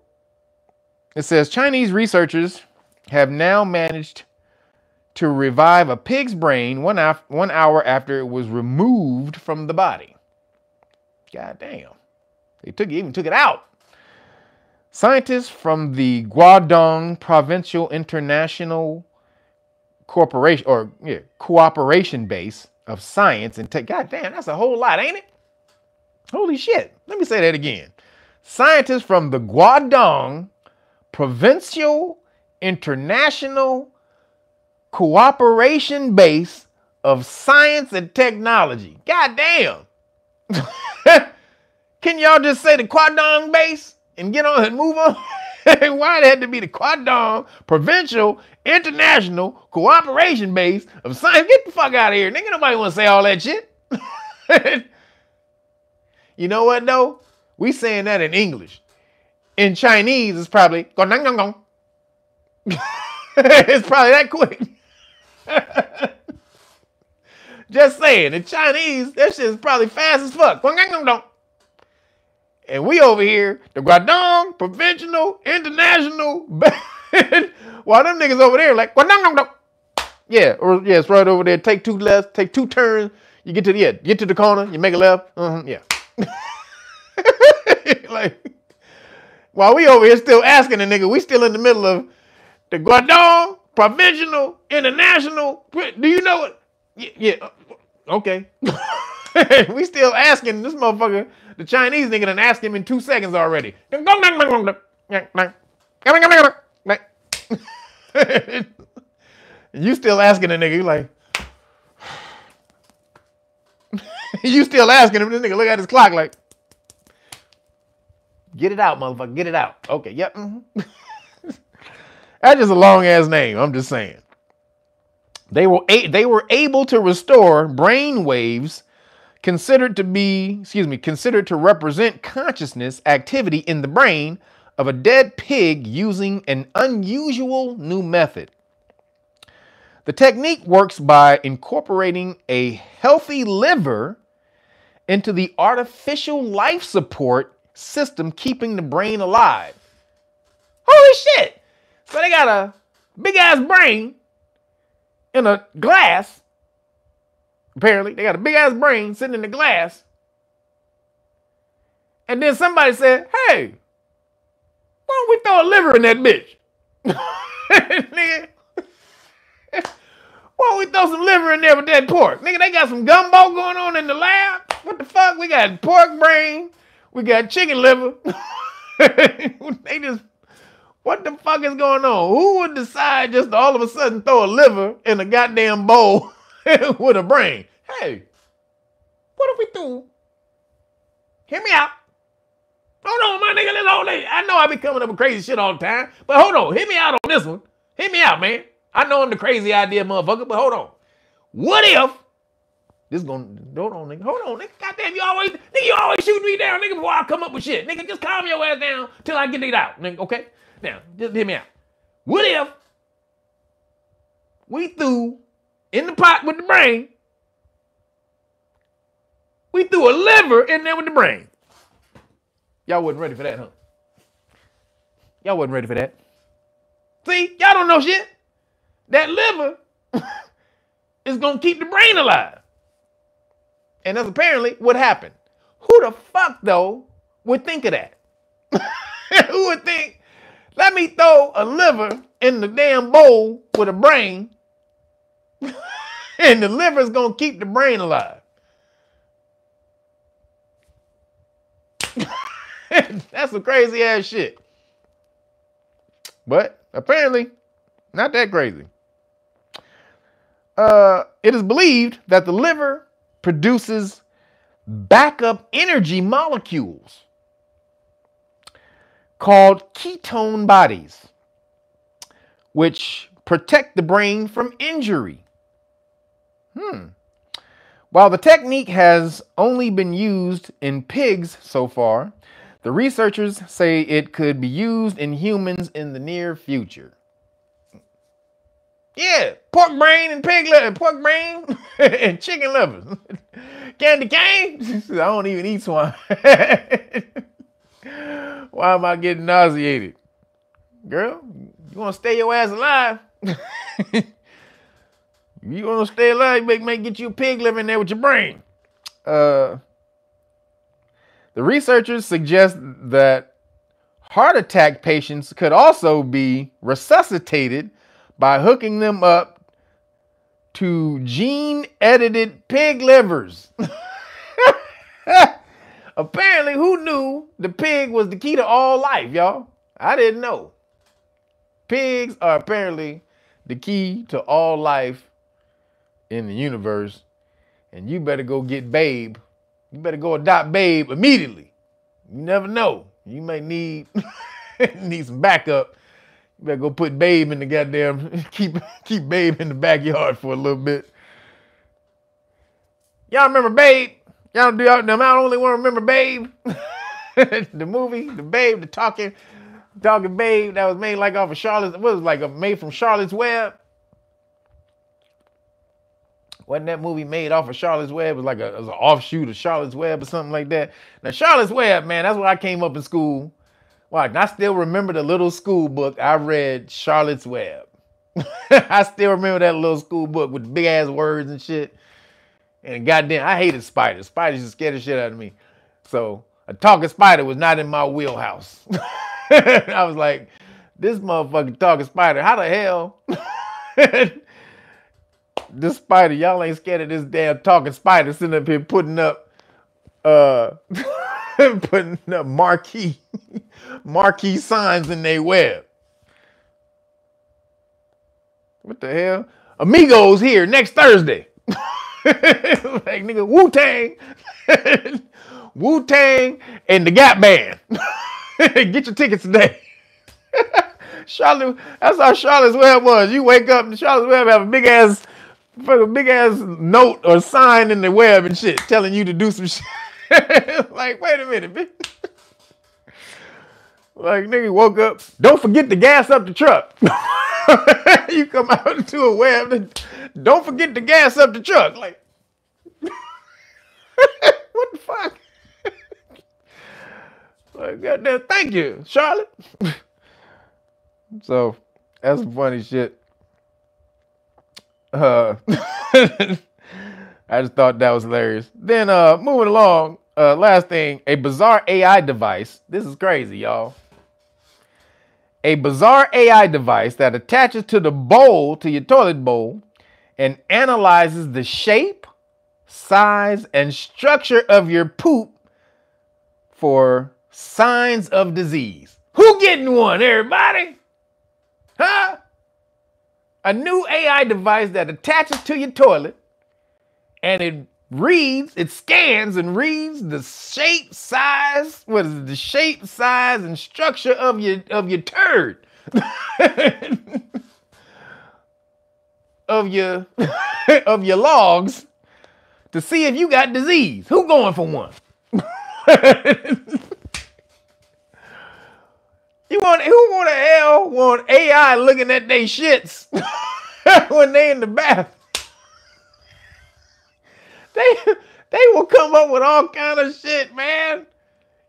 it says Chinese researchers have now managed to revive a pig's brain 1 hour after it was removed from the body. God damn. They even took it out. Scientists from the Guangdong Provincial International Cooperation Base of Science and Tech. God damn, that's a whole lot, ain't it? Holy shit. Let me say that again. Scientists from the Guangdong Provincial International Cooperation Base of Science and Technology. God damn. Can y'all just say the Guangdong base and get on and move on? Why it had to be the Guangdong Provincial International Cooperation Base of Science? Get the fuck out of here. Nigga, nobody want to say all that shit. You know what, though? We saying that in English. In Chinese, it's probably gong. It's probably that quick. Just saying, in Chinese, that shit is probably fast as fuck. And we over here, the Guangdong Provincial International, while them niggas over there like, yeah, it's right over there. Take two lefts, take two turns. You get to the corner, you make a left. Yeah. Like, while we over here still asking the nigga, we still in the middle of the Guangdong Provincial International. Do you know it? Yeah. Okay. We still asking this motherfucker, the Chinese nigga, done asked him in 2 seconds already. You still asking the nigga, you like, you still asking him, this nigga look at his clock like, get it out, motherfucker, get it out. Okay, yep. That's just a long ass name, I'm just saying. They were able to restore brain waves considered to represent consciousness activity in the brain of a dead pig using an unusual new method. The technique works by incorporating a healthy liver into the artificial life support system keeping the brain alive. Holy shit! So they got a big ass brain in a glass. Apparently, they got a big ass brain sitting in the glass. And then somebody said, hey, why don't we throw a liver in that bitch? Nigga, why don't we throw some liver in there with that pork? Nigga, they got some gumbo going on in the lab. What the fuck? We got pork brain. We got chicken liver. They just, what the fuck is going on? Who would decide just to all of a sudden throw a liver in a goddamn bowl with a brain? Hey, what if we threw? Hear me out. Hold on, my nigga. Let's hold it. I know I be coming up with crazy shit all the time, but hold on. Hit me out on this one. Hit me out, man. I know I'm the crazy idea motherfucker, but hold on. What if this gonna hold on, nigga. Goddamn, you always shoot me down, nigga, before I come up with shit. Nigga, just calm your ass down till I get it out, nigga, okay? Now, just hear me out. What if we threw in the pot with the brain, we threw a liver in there with the brain? Y'all wasn't ready for that, huh? Y'all wasn't ready for that. See, y'all don't know shit. That liver is gonna keep the brain alive. And that's apparently what happened. Who the fuck, though, would think of that? Who would think, let me throw a liver in the damn bowl with a brain, and the liver's gonna keep the brain alive? That's some crazy ass shit. But apparently, not that crazy. It is believed that the liver produces backup energy molecules called ketone bodies, which protect the brain from injury. While the technique has only been used in pigs so far, the researchers say it could be used in humans in the near future. Yeah, pork brain and pig liver, pork brain and chicken liver. Candy cane? I don't even eat swine. Why am I getting nauseated? Girl, you want to stay your ass alive? You want to stay alive, make get you a pig liver in there with your brain. The researchers suggest that heart attack patients could also be resuscitated by hooking them up to gene-edited pig livers. Apparently, who knew the pig was the key to all life, y'all? I didn't know. Pigs are apparently the key to all life in the universe, and you better go get Babe. You better go adopt Babe immediately. You never know. You may need some backup. You better go put Babe in the goddamn, keep Babe in the backyard for a little bit. Y'all remember Babe? Y'all do y'all not only want to remember Babe, the movie, the Babe, the talking Babe that was made like off of Charlotte's, what was it, like made from Charlotte's Web? Wasn't that movie made off of Charlotte's Web? It was like it was an offshoot of Charlotte's Web or something like that. Now, Charlotte's Web, man, that's where I came up in school. Well, I still remember the little school book I read, Charlotte's Web. I still remember that little school book with the big ass words and shit. And goddamn, I hated spiders. Spiders just scared the shit out of me. So a talking spider was not in my wheelhouse. I was like, this motherfucking talking spider, how the hell? This spider, y'all ain't scared of this damn talking spider sitting up here putting up marquee signs in their web. What the hell? Amigos here next Thursday. Like, nigga, Wu-Tang. Wu-Tang and the Gap Band. Get your tickets today. Charlotte, that's how Charlotte's Web was. You wake up and Charlotte's Web have a big ass note or sign in the web and shit telling you to do some shit. Like, wait a minute, bitch. Like, nigga woke up, don't forget to gas up the truck. You come out into a web, don't forget to gas up the truck. Like, what the fuck? Like, goddamn, thank you, Charlotte. So, that's some funny shit. I just thought that was hilarious. Then, moving along, last thing, a bizarre AI device. This is crazy, y'all. A bizarre AI device that attaches to the bowl, to your toilet bowl, and analyzes the shape, size, and structure of your poop for signs of disease. Who getting one, everybody? Huh? A new AI device that attaches to your toilet and it scans and reads the shape, size, the shape, size, and structure of your turd. of your logs to see if you got disease. Who going for one? Who the hell want AI looking at their shits when they in the bath? They will come up with all kind of shit, man.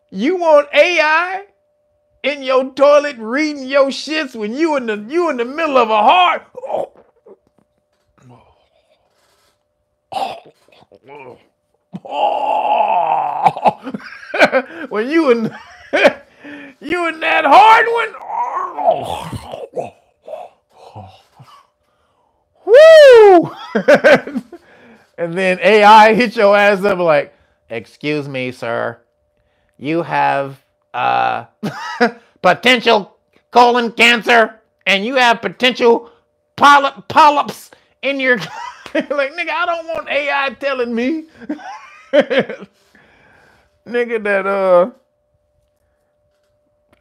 You want AI in your toilet reading your shits when you in the middle of a heart? When you in that hard one? Woo! And then AI hit your ass up like, excuse me, sir. You have potential colon cancer and you have potential polyps in your... Like, nigga, I don't want AI telling me. Nigga, that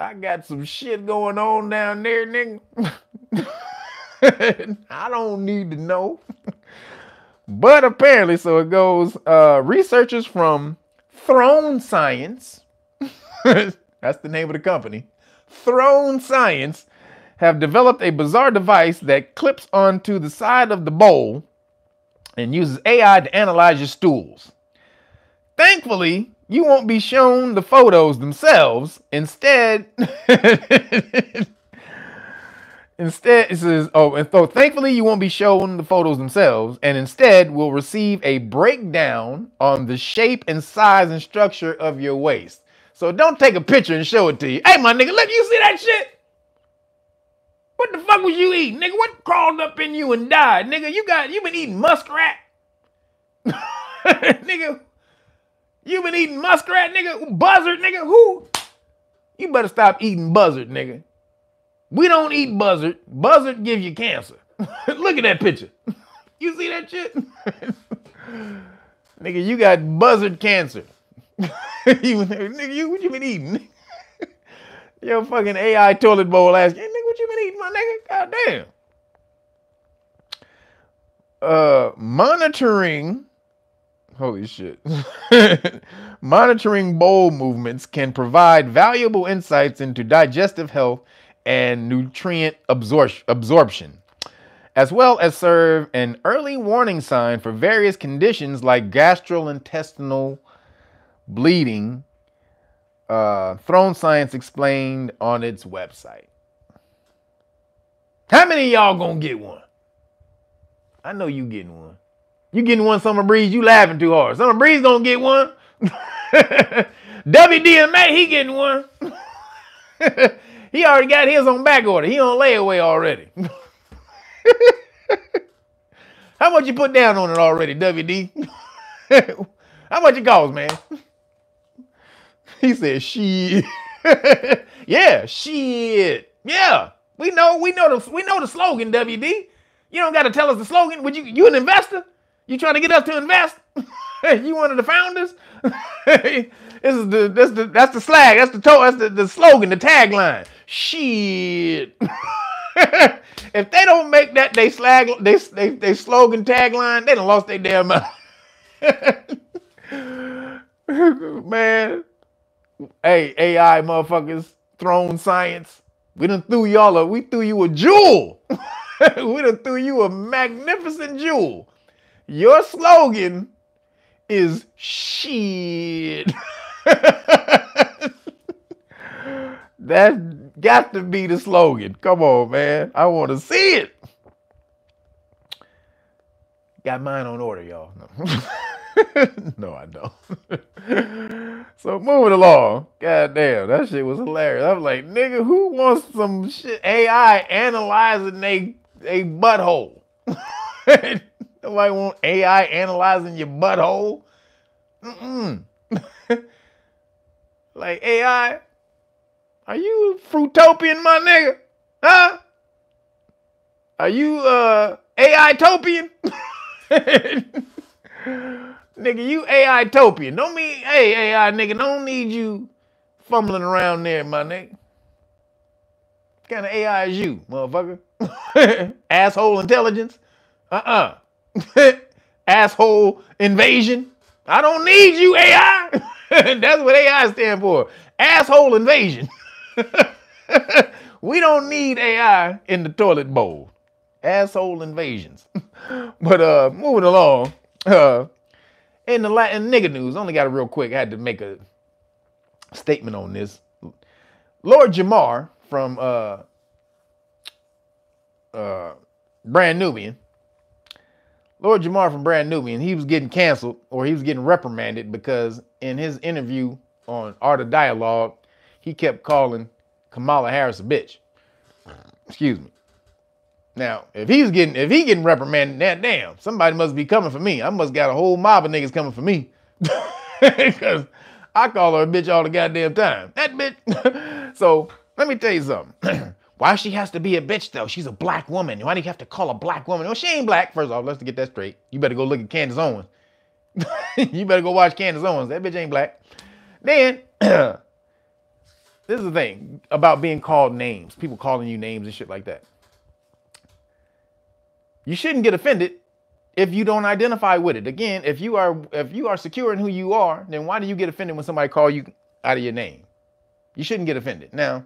I got some shit going on down there, nigga. I don't need to know. But apparently, so it goes, researchers from Throne Science, that's the name of the company, Throne Science, have developed a bizarre device that clips onto the side of the bowl and uses AI to analyze your stools. Thankfully, you won't be shown the photos themselves. Instead, it says, thankfully you won't be shown the photos themselves, and instead will receive a breakdown on the shape and size and structure of your waist. So don't take a picture and show it to you. Hey, my nigga, let you see that shit? What the fuck was you eating, nigga? What crawled up in you and died, nigga? You been eating muskrat? Nigga, you been eating muskrat, nigga? Buzzard, nigga? Who? You better stop eating buzzard, nigga. We don't eat buzzard. Buzzard give you cancer. Look at that picture. You see that shit? Nigga, you got buzzard cancer. Nigga, what you been eating? Your fucking AI toilet bowl ass. Hey, nigga, what you been eating, my nigga? Goddamn. Monitoring. Holy shit. Monitoring bowl movements can provide valuable insights into digestive health and nutrient absorption, as well as serve an early warning sign for various conditions like gastrointestinal bleeding, Throne Science explained on its website. How many of y'all gonna get one? I know you getting one. You getting one, Summer Breeze? You laughing too hard. Summer Breeze gonna get one. WDMA, he getting one. He already got his on back order. He on layaway already. How much you put down on it already, WD? How much it cost, man? He said, shit. Yeah, shit. Yeah. We know the slogan, WD. You don't gotta tell us the slogan. Would you an investor? You trying to get us to invest? You one of the founders? That's the slag. That's the slogan, the tagline. Shit. If they don't make that they slogan tagline, they done lost their damn mind. Man. Hey, AI motherfuckers, Throne Science. We threw you a jewel. We done threw you a magnificent jewel. Your slogan is shit. That got to be the slogan. Come on, man. I want to see it. Got mine on order, y'all. No. No, I don't. So moving along. God damn, that shit was hilarious. I was like, nigga, who wants some shit AI analyzing they butthole? Nobody want AI analyzing your butthole. Like, AI, are you fruitopian, my nigga? Huh? Are you AI-topian? Nigga, you AI-topian. Don't mean, hey, AI, nigga, don't need you fumbling around there, my nigga. What kind of AI is you, motherfucker? Asshole intelligence? Asshole invasion? I don't need you, AI. That's what AI stand for. Asshole invasion. We don't need AI in the toilet bowl. Asshole invasions. But moving along. In the Latin nigga news, only got it real quick. I had to make a statement on this. Lord Jamar from Brand Nubian. Lord Jamar from Brand Nubian, he was getting canceled or he was getting reprimanded because in his interview on Art of Dialogue, he kept calling Kamala Harris a bitch. Excuse me. Now, if he getting reprimanded, that damn, somebody must be coming for me. I must got a whole mob of niggas coming for me. Because I call her a bitch all the goddamn time. That bitch. So let me tell you something. Why she has to be a bitch though? She's a black woman. Why do you have to call a black woman? Well, she ain't black. First off, let's get that straight. You better go look at Candace Owens. You better go watch Candace Owens. That bitch ain't black. Then, this is the thing about being called names. People calling you names and shit like that. You shouldn't get offended if you don't identify with it. Again, if you are secure in who you are, then why do you get offended when somebody call you out of your name? You shouldn't get offended. Now,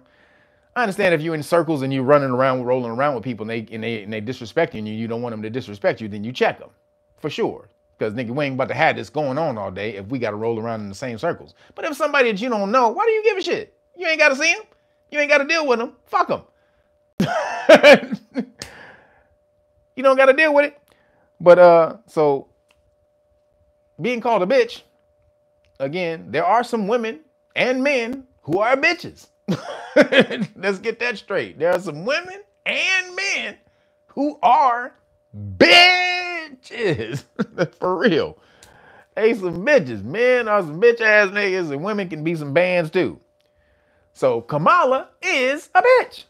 I understand if you're in circles and you're rolling around with people and they disrespect you and you don't want them to disrespect you, then you check them for sure. Because nigga, we ain't about to have this going on all day if we got to roll around in the same circles. But if somebody that you don't know, why do you give a shit? You ain't got to see him. You ain't got to deal with him. Fuck him. You don't got to deal with it. But so being called a bitch, again, there are some women and men who are bitches. Let's get that straight. There are some women and men who are bitches. For real. Hey, some bitches. Men are some bitch ass niggas and women can be some bands too. So Kamala is a bitch.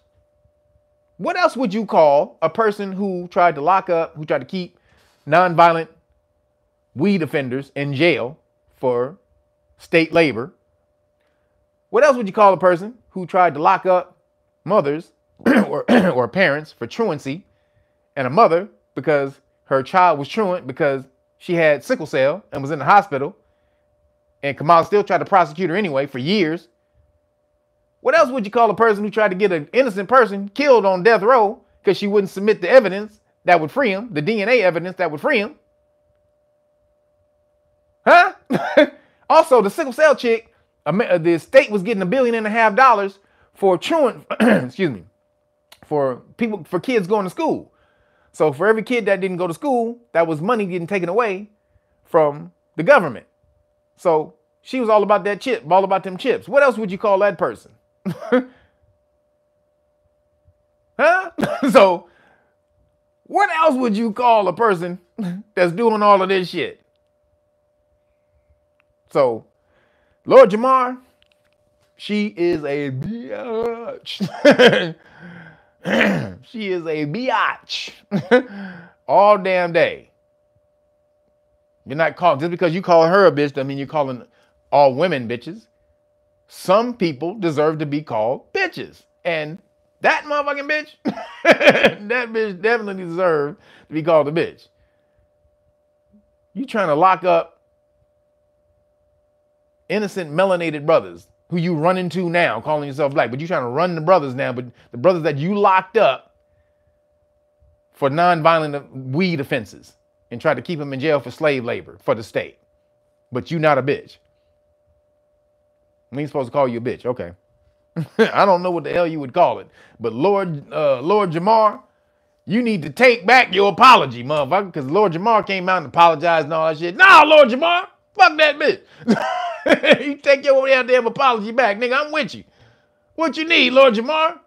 What else would you call a person who tried to lock up, who tried to keep nonviolent weed offenders in jail for state labor? What else would you call a person who tried to lock up mothers or parents for truancy and a mother because her child was truant because she had sickle cell and was in the hospital and Kamala still tried to prosecute her anyway for years? What else would you call a person who tried to get an innocent person killed on death row because she wouldn't submit the evidence that would free him, the DNA evidence that would free him? Huh? Also, the sickle cell chick, the state was getting $1.5 billion for truant, excuse me, for kids going to school. So for every kid that didn't go to school, that was money getting taken away from the government. So she was all about that chip, all about them chips. What else would you call that person? Huh? So what else would you call a person that's doing all of this shit? So Lord Jamar, she is a biatch. She is a biatch. All damn day. You're not calling, just because you call her a bitch doesn't mean you're calling all women bitches. Some people deserve to be called bitches. And that motherfucking bitch, that bitch definitely deserves to be called a bitch. You trying to lock up innocent melanated brothers who you run into now calling yourself black, but you trying to run the brothers now, but the brothers that you locked up for nonviolent weed offenses and tried to keep them in jail for slave labor for the state. But you not a bitch. We ain't supposed to call you a bitch. Okay. I don't know what the hell you would call it. But Lord Jamar, you need to take back your apology, motherfucker. Because Lord Jamar came out and apologized and all that shit. Nah, Lord Jamar, fuck that bitch. You take your damn apology back, nigga. I'm with you. What you need, Lord Jamar?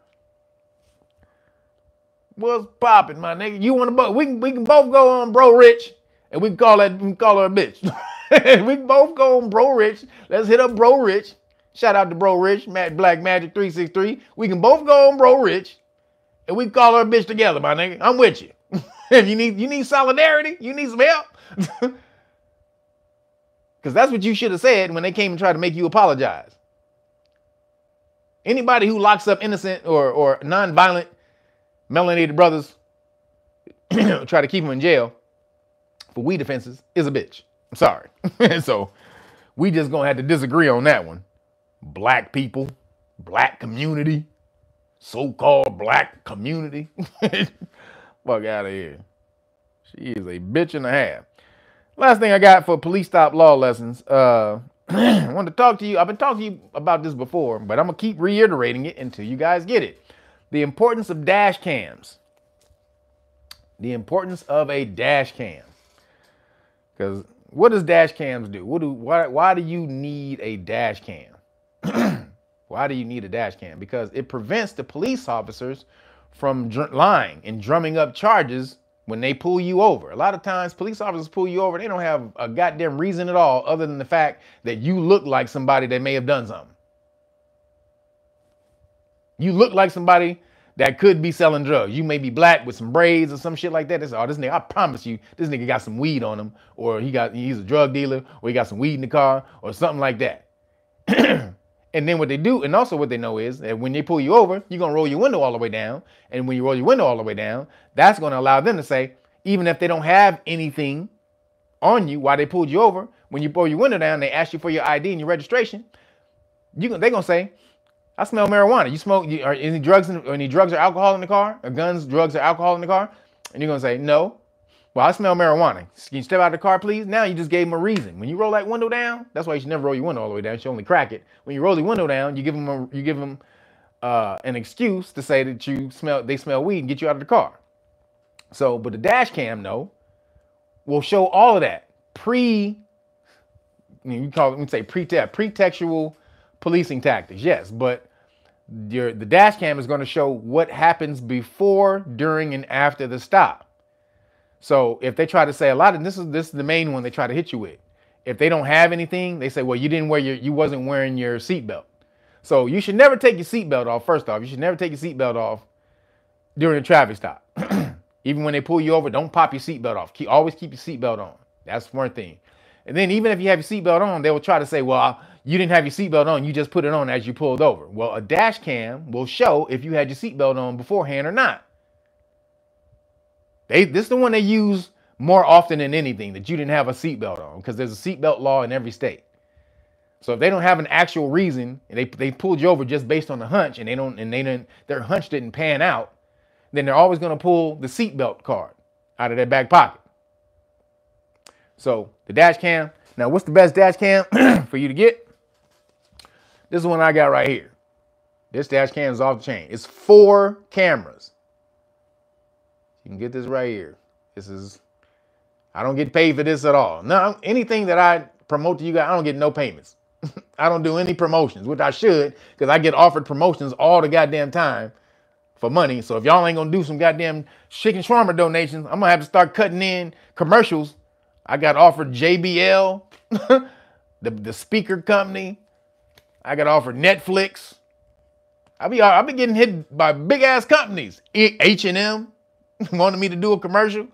What's popping, my nigga? You want to we can both go on, bro, Rich. and we can call her a bitch. We can both go on Bro Rich. Let's hit up Bro Rich. Shout out to Bro Rich, Black Magic 363. We can both go on Bro Rich, and we can call her a bitch together, my nigga. I'm with you. If you need solidarity, you need some help. Because that's what you should have said when they came and tried to make you apologize. Anybody who locks up innocent or non-violent melanated brothers, try to keep them in jail for weed offenses, is a bitch. I'm sorry. So we just gonna have to disagree on that one. Black people, black community, so-called black community. Fuck out of here. She is a bitch and a half. Last thing I got for police stop law lessons. I wanted to talk to you. I've been talking to you about this before, but I'm gonna keep reiterating it until you guys get it. The importance of dash cams. The importance of a dash cam. Because what does dash cams do? Why do you need a dash cam? Why do you need a dash cam? Because it prevents the police officers from lying and drumming up charges when they pull you over. A lot of times police officers pull you over, they don't have a goddamn reason at all other than the fact that you look like somebody that may have done something. You look like somebody that could be selling drugs. You may be black with some braids or some shit like that. They say, oh, this nigga, I promise you, this nigga got some weed on him, or he's a drug dealer, or he got some weed in the car, or something like that. And then what they do, and also what they know is that when they pull you over, you're gonna roll your window all the way down. And when you roll your window all the way down, that's gonna allow them to say, even if they don't have anything on you while they pulled you over, when you roll your window down, they ask you for your ID and your registration, they're gonna say, I smell marijuana. You smoke, are any drugs or alcohol in the car? Or guns, drugs, or alcohol in the car? And you're gonna say, no. Well, I smell marijuana. Can you step out of the car, please? Now you just gave them a reason. When you roll that window down, that's why you should never roll your window all the way down. You should only crack it. When you roll the window down, you give them an excuse to say that they smell weed and get you out of the car. So, but the dash cam, no, will show all of that pretextual policing tactics. Yes, but the dash cam is going to show what happens before, during, and after the stop. So if they try to say this is the main one they try to hit you with. If they don't have anything, they say, well, you wasn't wearing your seatbelt. So you should never take your seatbelt off. First off, you should never take your seatbelt off during a traffic stop. Even when they pull you over, don't pop your seatbelt off. Always keep your seatbelt on. That's one thing. And then even if you have your seatbelt on, they will try to say, well, you didn't have your seatbelt on. You just put it on as you pulled over. Well, a dash cam will show if you had your seatbelt on beforehand or not. This is the one they use more often than anything, that you didn't have a seatbelt on, because there's a seatbelt law in every state. So if they don't have an actual reason, and they pulled you over just based on a hunch, and their hunch didn't pan out, then they're always going to pull the seatbelt card out of their back pocket. So the dash cam. Now, what's the best dash cam for you to get? This is the one I got right here. This dash cam is off the chain. It's 4 cameras. You can get this right here. I don't get paid for this at all. No, anything that I promote to you guys, I don't get no payments. I don't do any promotions, which I should, because I get offered promotions all the goddamn time for money. So if y'all ain't gonna do some goddamn chicken shawarma donations, I'm gonna have to start cutting in commercials. I got offered JBL, the speaker company. I got offered Netflix. I be getting hit by big ass companies. H&M wanted me to do a commercial.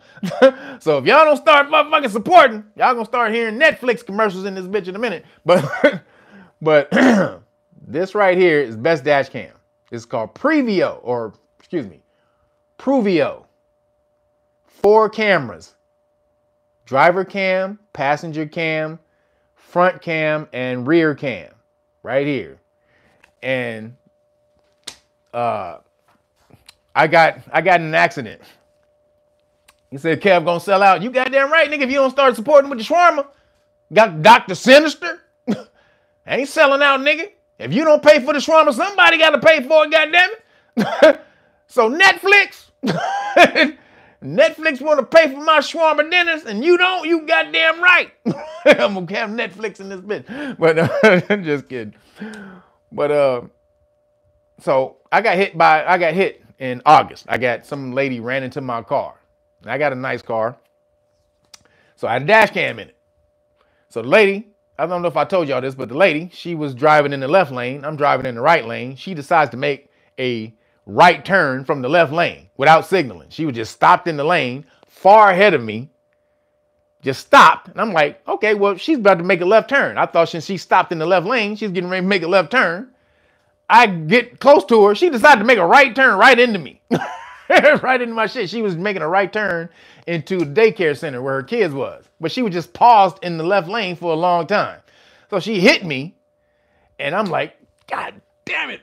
So if y'all don't start motherfucking supporting, y'all gonna start hearing Netflix commercials in this bitch in a minute. But this right here is best dash cam. It's called Pruvio. 4 cameras. Driver cam, passenger cam, front cam, and rear cam. Right here. And I got in an accident. He said, Kev gonna sell out. You goddamn right, nigga, if you don't start supporting with the shawarma. Got Dr. Sinister. Ain't selling out, nigga. If you don't pay for the shawarma, somebody got to pay for it, goddamn it. So Netflix, Netflix want to pay for my shawarma dinners, and you don't, you goddamn right. I'm gonna have Netflix in this bitch. But just kidding. But so I got hit in August. Some lady ran into my car. I got a nice car. So I had a dash cam in it. So the lady, I don't know if I told y'all this, but the lady, she was driving in the left lane. I'm driving in the right lane. She decides to make a right turn from the left lane without signaling. She was just stopped in the lane far ahead of me. Just stopped. And I'm like, okay, well, she's about to make a left turn. I thought since she stopped in the left lane, she's getting ready to make a left turn. I get close to her. She decided to make a right turn right into me. Right into my shit. She was making a right turn into the daycare center where her kids was. But she was just paused in the left lane for a long time. So she hit me. And I'm like, God damn it.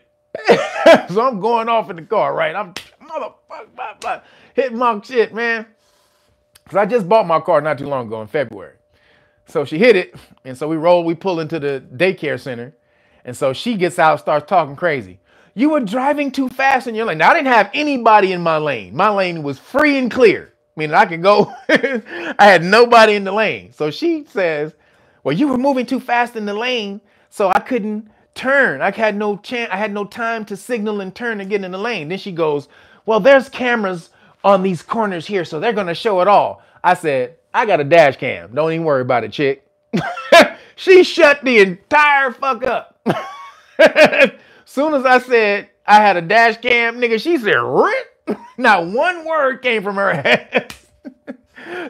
So I'm going off in the car, right? I'm motherfucker, hitting my shit, man. Because I just bought my car not too long ago in February. So she hit it. And so we pull into the daycare center. And so she gets out, starts talking crazy. You were driving too fast in your lane. Now, I didn't have anybody in my lane. My lane was free and clear. Meaning I could go. I had nobody in the lane. So she says, well, you were moving too fast in the lane, so I couldn't turn. I had no chance. I had no time to signal and turn and get in the lane. Then she goes, well, there's cameras on these corners here, so they're going to show it all. I said, I got a dash cam. Don't even worry about it, chick. She shut the entire fuck up. Soon as I said I had a dash cam, nigga, she said, Rip. Not one word came from her ass.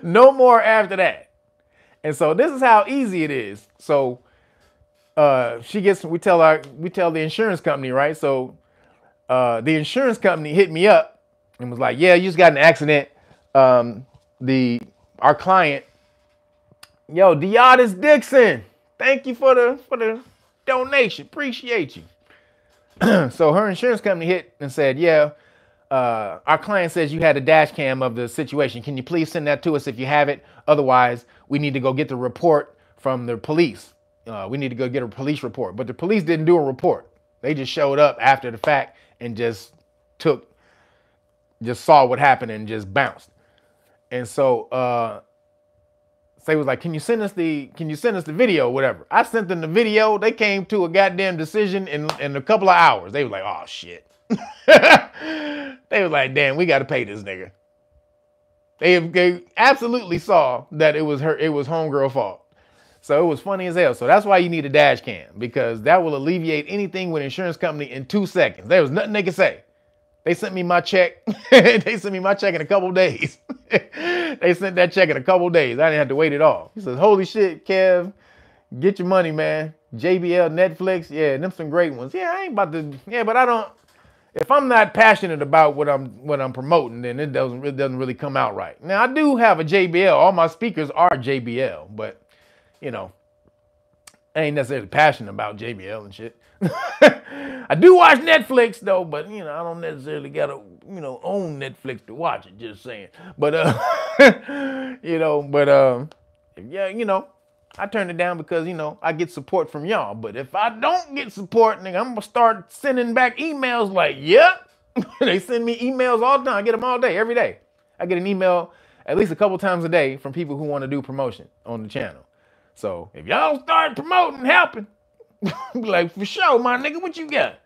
No more after that. And so this is how easy it is. So we tell the insurance company, right? So the insurance company hit me up and was like, yeah, you just got in an accident. Our client, yo, Deotis Dixon, thank you for the donation. Appreciate you. So her insurance company hit and said, yeah, our client says you had a dash cam of the situation. Can you please send that to us if you have it? Otherwise, we need to go get the report from the police. We need to go get a police report. But the police didn't do a report. They just showed up after the fact and just saw what happened and just bounced. And so they was like, can you send us the video, whatever. I sent them the video. They came to a goddamn decision in a couple of hours. They was like, oh shit. They was like, damn, we got to pay this nigga. They absolutely saw that it was homegirl fault. So it was funny as hell. So that's why you need a dash cam, because that will alleviate anything with insurance company in 2 seconds. There was nothing they could say. They sent me my check. They sent me my check in a couple of days. They sent that check in a couple of days. I didn't have to wait at all. He says, holy shit, Kev, get your money, man. JBL, Netflix. Yeah, them some great ones. Yeah, I ain't about to. Yeah, but I don't. If I'm not passionate about what I'm promoting, then it doesn't really come out right. Now, I do have a JBL. All my speakers are JBL, but, you know, I ain't necessarily passionate about JBL and shit. I do watch Netflix though, but you know, I don't necessarily gotta, you know, own Netflix to watch it, just saying. But yeah, you know, I turn it down because, you know, I get support from y'all. But if I don't get support, nigga, I'm gonna start sending back emails like, yep. They send me emails all the time. I get them all day, every day. I get an email at least a couple times a day from people who want to do promotion on the channel. So if y'all start promoting, helping, be like, for sure, my nigga, what you got?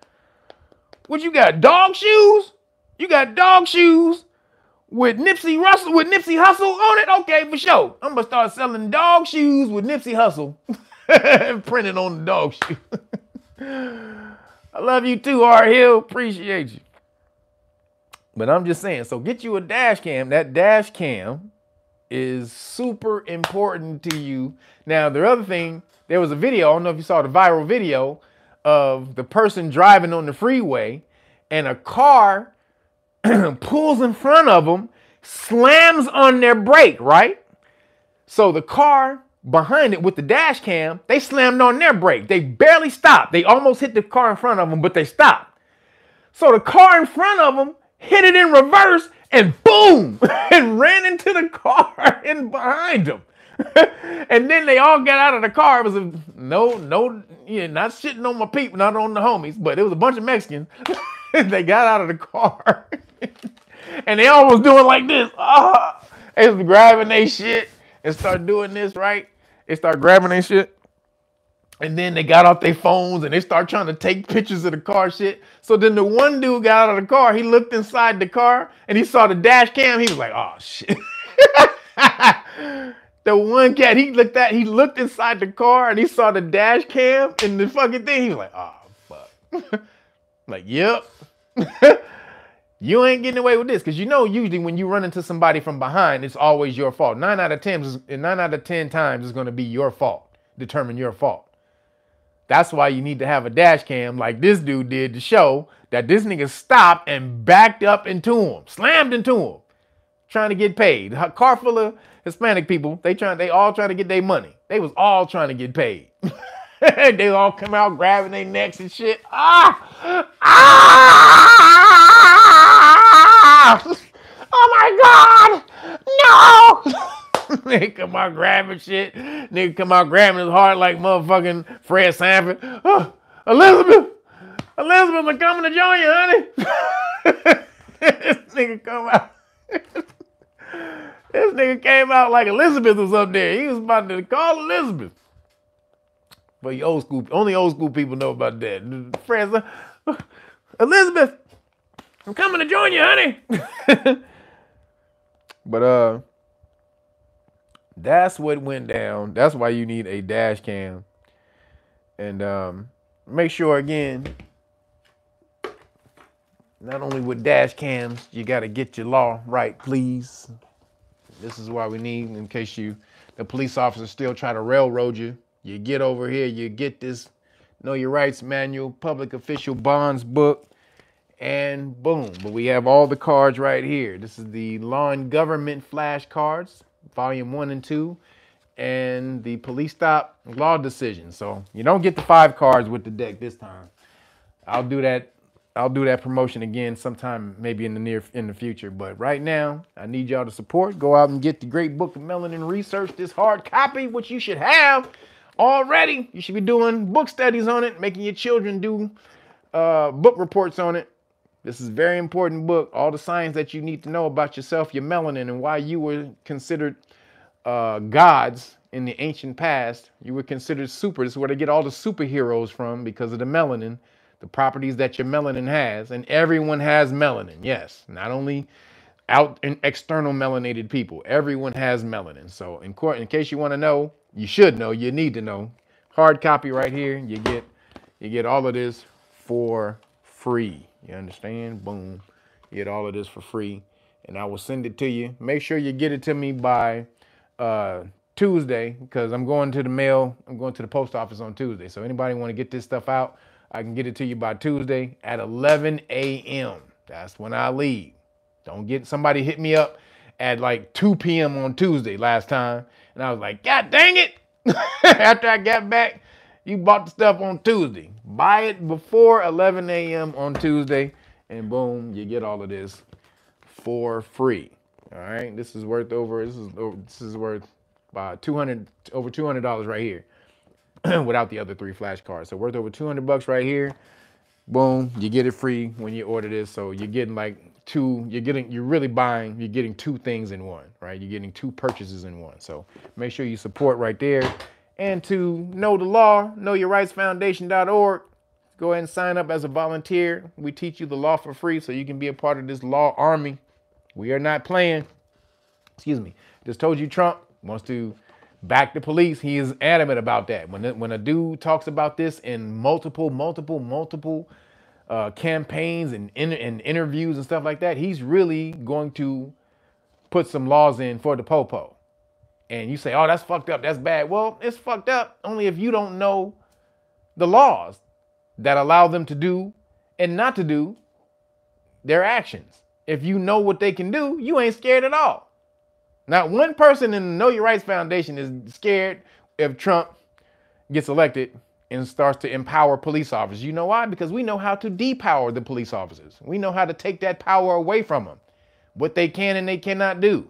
What you got? Dog shoes? You got dog shoes with Nipsey Hussle on it? Okay, for sure. I'm gonna start selling dog shoes with Nipsey Hussle printed on the dog shoe. I love you too, R. Hill. Appreciate you. But I'm just saying, so get you a dash cam. That dash cam is super important to you. Now, the other thing, there was a video, I don't know if you saw the viral video of the person driving on the freeway and a car pulls in front of them, slams on their brake, right? So the car behind it with the dash cam, they slammed on their brake. They barely stopped. They almost hit the car in front of them, but they stopped. So the car in front of them hit it in reverse and boom, and ran into the car in behind them. And then they all got out of the car. It was not shitting on my people, not on the homies, but it was a bunch of Mexicans. They got out of the car and they all was doing like this. They was grabbing their shit and start doing this, right? They start grabbing their shit. And then they got off their phones and they start trying to take pictures of the car shit. So then the one dude got out of the car. He looked inside the car and he saw the dash cam. He was like, oh, shit. The one cat, he looked inside the car and he saw the dash cam and the fucking thing. He was like, oh, fuck. Like, yep. You ain't getting away with this. Because you know, usually when you run into somebody from behind, it's always your fault. 9 out of 10 times it's going to be your fault. Determine your fault. That's why you need to have a dash cam like this dude did to show that this nigga stopped and backed up into him. Slammed into him. Trying to get paid. A car full of Hispanic people, they all trying to get their money. They was all trying to get paid. They all come out grabbing their necks and shit. Ah! Ah! Oh my God! No! They come out grabbing shit. Nigga come out grabbing his heart like motherfucking Fred Sanford. Oh, Elizabeth, I'm coming to join you, honey. This nigga come out. This nigga came out like Elizabeth was up there. He was about to call Elizabeth. But only old school people know about that. Friends, Elizabeth, I'm coming to join you, honey. But that's what went down. That's why you need a dash cam. And make sure, again, not only with dash cams, you got to get your law right, please. This is why we need, in case the police officers still try to railroad you. You get over here, you get this Know Your Rights Manual, Public Official Bonds book, and boom. But we have all the cards right here. This is the Law and Government Flashcards, Volume 1 and 2, and the Police Stop Law Decision. So you don't get the 5 cards with the deck this time. I'll do that promotion again sometime, maybe in the future. But right now, I need y'all to support. Go out and get the Great Book of Melanin Research, this hard copy, which you should have already. You should be doing book studies on it, making your children do book reports on it. This is a very important book. All the science that you need to know about yourself, your melanin, and why you were considered gods in the ancient past. You were considered super. This is where they get all the superheroes from, because of the melanin. The properties that your melanin has, and everyone has melanin. Yes, not only out and external melanated people. Everyone has melanin. So in case you want to know, you should know, you need to know. Hard copy right here. You get all of this for free. You understand? Boom. You get all of this for free, and I will send it to you. Make sure you get it to me by Tuesday, because I'm going to the mail. I'm going to the post office on Tuesday. So anybody want to get this stuff out, I can get it to you by Tuesday at 11 a.m. That's when I leave. Don't get somebody hit me up at like 2 p.m. on Tuesday last time. And I was like, God dang it. After I got back, you bought the stuff on Tuesday. Buy it before 11 a.m. on Tuesday. And boom, you get all of this for free. All right. This is worth this is worth about over $200 right here. Without the other 3 flashcards. So worth over $200 right here. Boom, you get it free when you order this. So you're getting like you're getting 2 things in one, right? You're getting 2 purchases in one. So make sure you support right there. And to know the law, knowyourrightsfoundation.org. Go ahead and sign up as a volunteer. We teach you the law for free so you can be a part of this law army. We are not playing. Excuse me. Just told you Trump wants to back the police. He is adamant about that. When a dude talks about this in multiple campaigns and interviews and stuff like that, he's really going to put some laws in for the popo. And you say, oh, that's fucked up, that's bad. Well, it's fucked up only if you don't know the laws that allow them to do and not to do their actions. If you know what they can do, you ain't scared at all. Not one person in the Know Your Rights Foundation is scared if Trump gets elected and starts to empower police officers. You know why? Because we know how to depower the police officers. We know how to take that power away from them. What they can and they cannot do.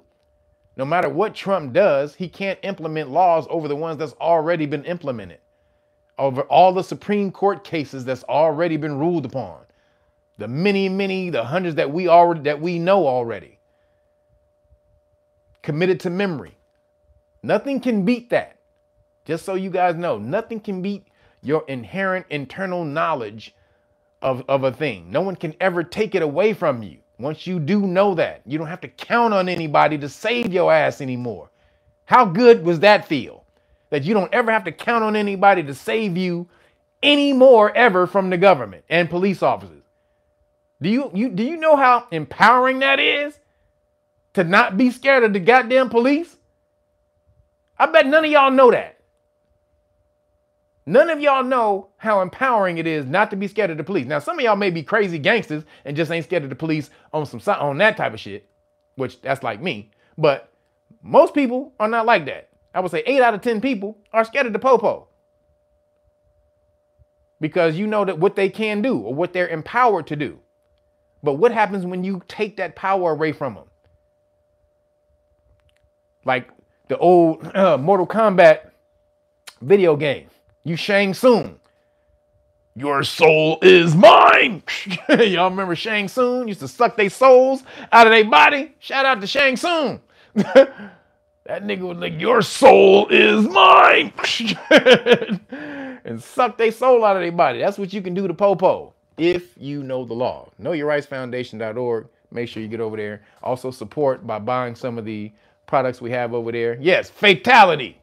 No matter what Trump does, he can't implement laws over the ones that's already been implemented. Over all the Supreme Court cases that's already been ruled upon. The the hundreds that we know already. Committed to memory. Nothing can beat that. Just so you guys know, nothing can beat your inherent internal knowledge of a thing. No one can ever take it away from you. Once you do know that, you don't have to count on anybody to save your ass anymore. How good was that feel? That you don't ever have to count on anybody to save you anymore ever from the government and police officers. Do you know how empowering that is? To not be scared of the goddamn police? I bet none of y'all know that. None of y'all know how empowering it is not to be scared of the police. Now, some of y'all may be crazy gangsters and just ain't scared of the police on that type of shit, which that's like me. But most people are not like that. I would say 8 out of 10 people are scared of the popo. Because you know that what they can do or what they're empowered to do. But what happens when you take that power away from them? Like the old Mortal Kombat video game. You Shang Tsung. Your soul is mine. Y'all remember Shang Tsung used to suck their souls out of their body? Shout out to Shang Tsung. That nigga was like, your soul is mine. And suck their soul out of their body. That's what you can do to popo if you know the law. KnowYourRightsFoundation.org. Make sure you get over there. Also support by buying some of the products we have over there. Yes, fatality.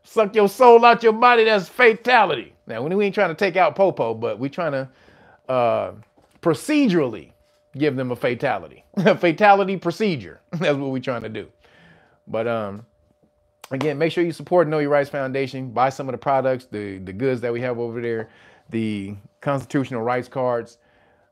Suck your soul out your body, that's fatality. Now, we ain't trying to take out popo, but we trying to procedurally give them a fatality. A fatality procedure. That's what we're trying to do. But again, make sure you support Know Your Rights Foundation. Buy some of the products, the goods that we have over there, the constitutional rights cards.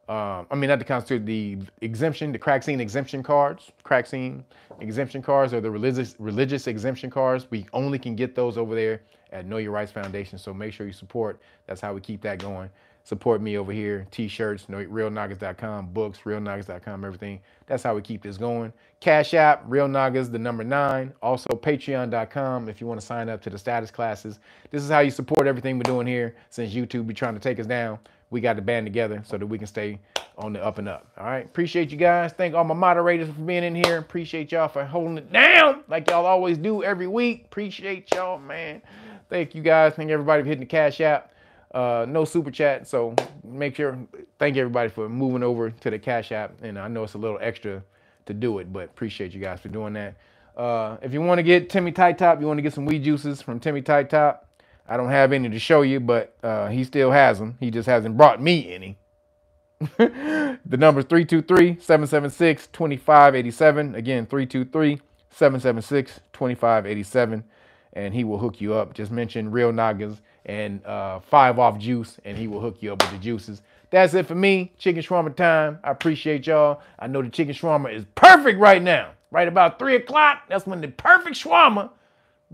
Not the Constitution, the exemption, the crack scene exemption cards. Crack scene exemption cards are the religious exemption cards. We only can get those over there at Know Your Rights Foundation. So make sure you support. That's how we keep that going. Support me over here. T-shirts, realnagas.com, books, realnagas.com, everything. That's how we keep this going. Cash App, Real Nagas, the number 9. Also patreon.com if you want to sign up to the status classes. This is how you support everything we're doing here. Since YouTube be trying to take us down, we got to band together so that we can stay on the up and up. All right. Appreciate you guys. Thank all my moderators for being in here. Appreciate y'all for holding it down like y'all always do every week. Appreciate y'all, man. Thank you guys. Thank everybody for hitting the Cash App. No super chat. So make sure, thank everybody for moving over to the Cash App. And I know it's a little extra to do it, but appreciate you guys for doing that. If you want to get Timmy Tight Top, you want to get some weed juices from Timmy Tight Top. I don't have any to show you, but he still has them. He just hasn't brought me any. The number is 323-776-2587. Again, 323-776-2587. And he will hook you up. Just mention Real Nagas and 5 off juice, and he will hook you up with the juices. That's it for me. Chicken shawarma time. I appreciate y'all. I know the chicken shawarma is perfect right now. Right about 3 o'clock. That's when the perfect shawarma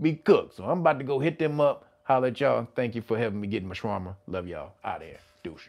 be cooked. So I'm about to go hit them up. Holla at y'all. Thank you for having me getting my shawarma. Love y'all. Out of here. Deuces.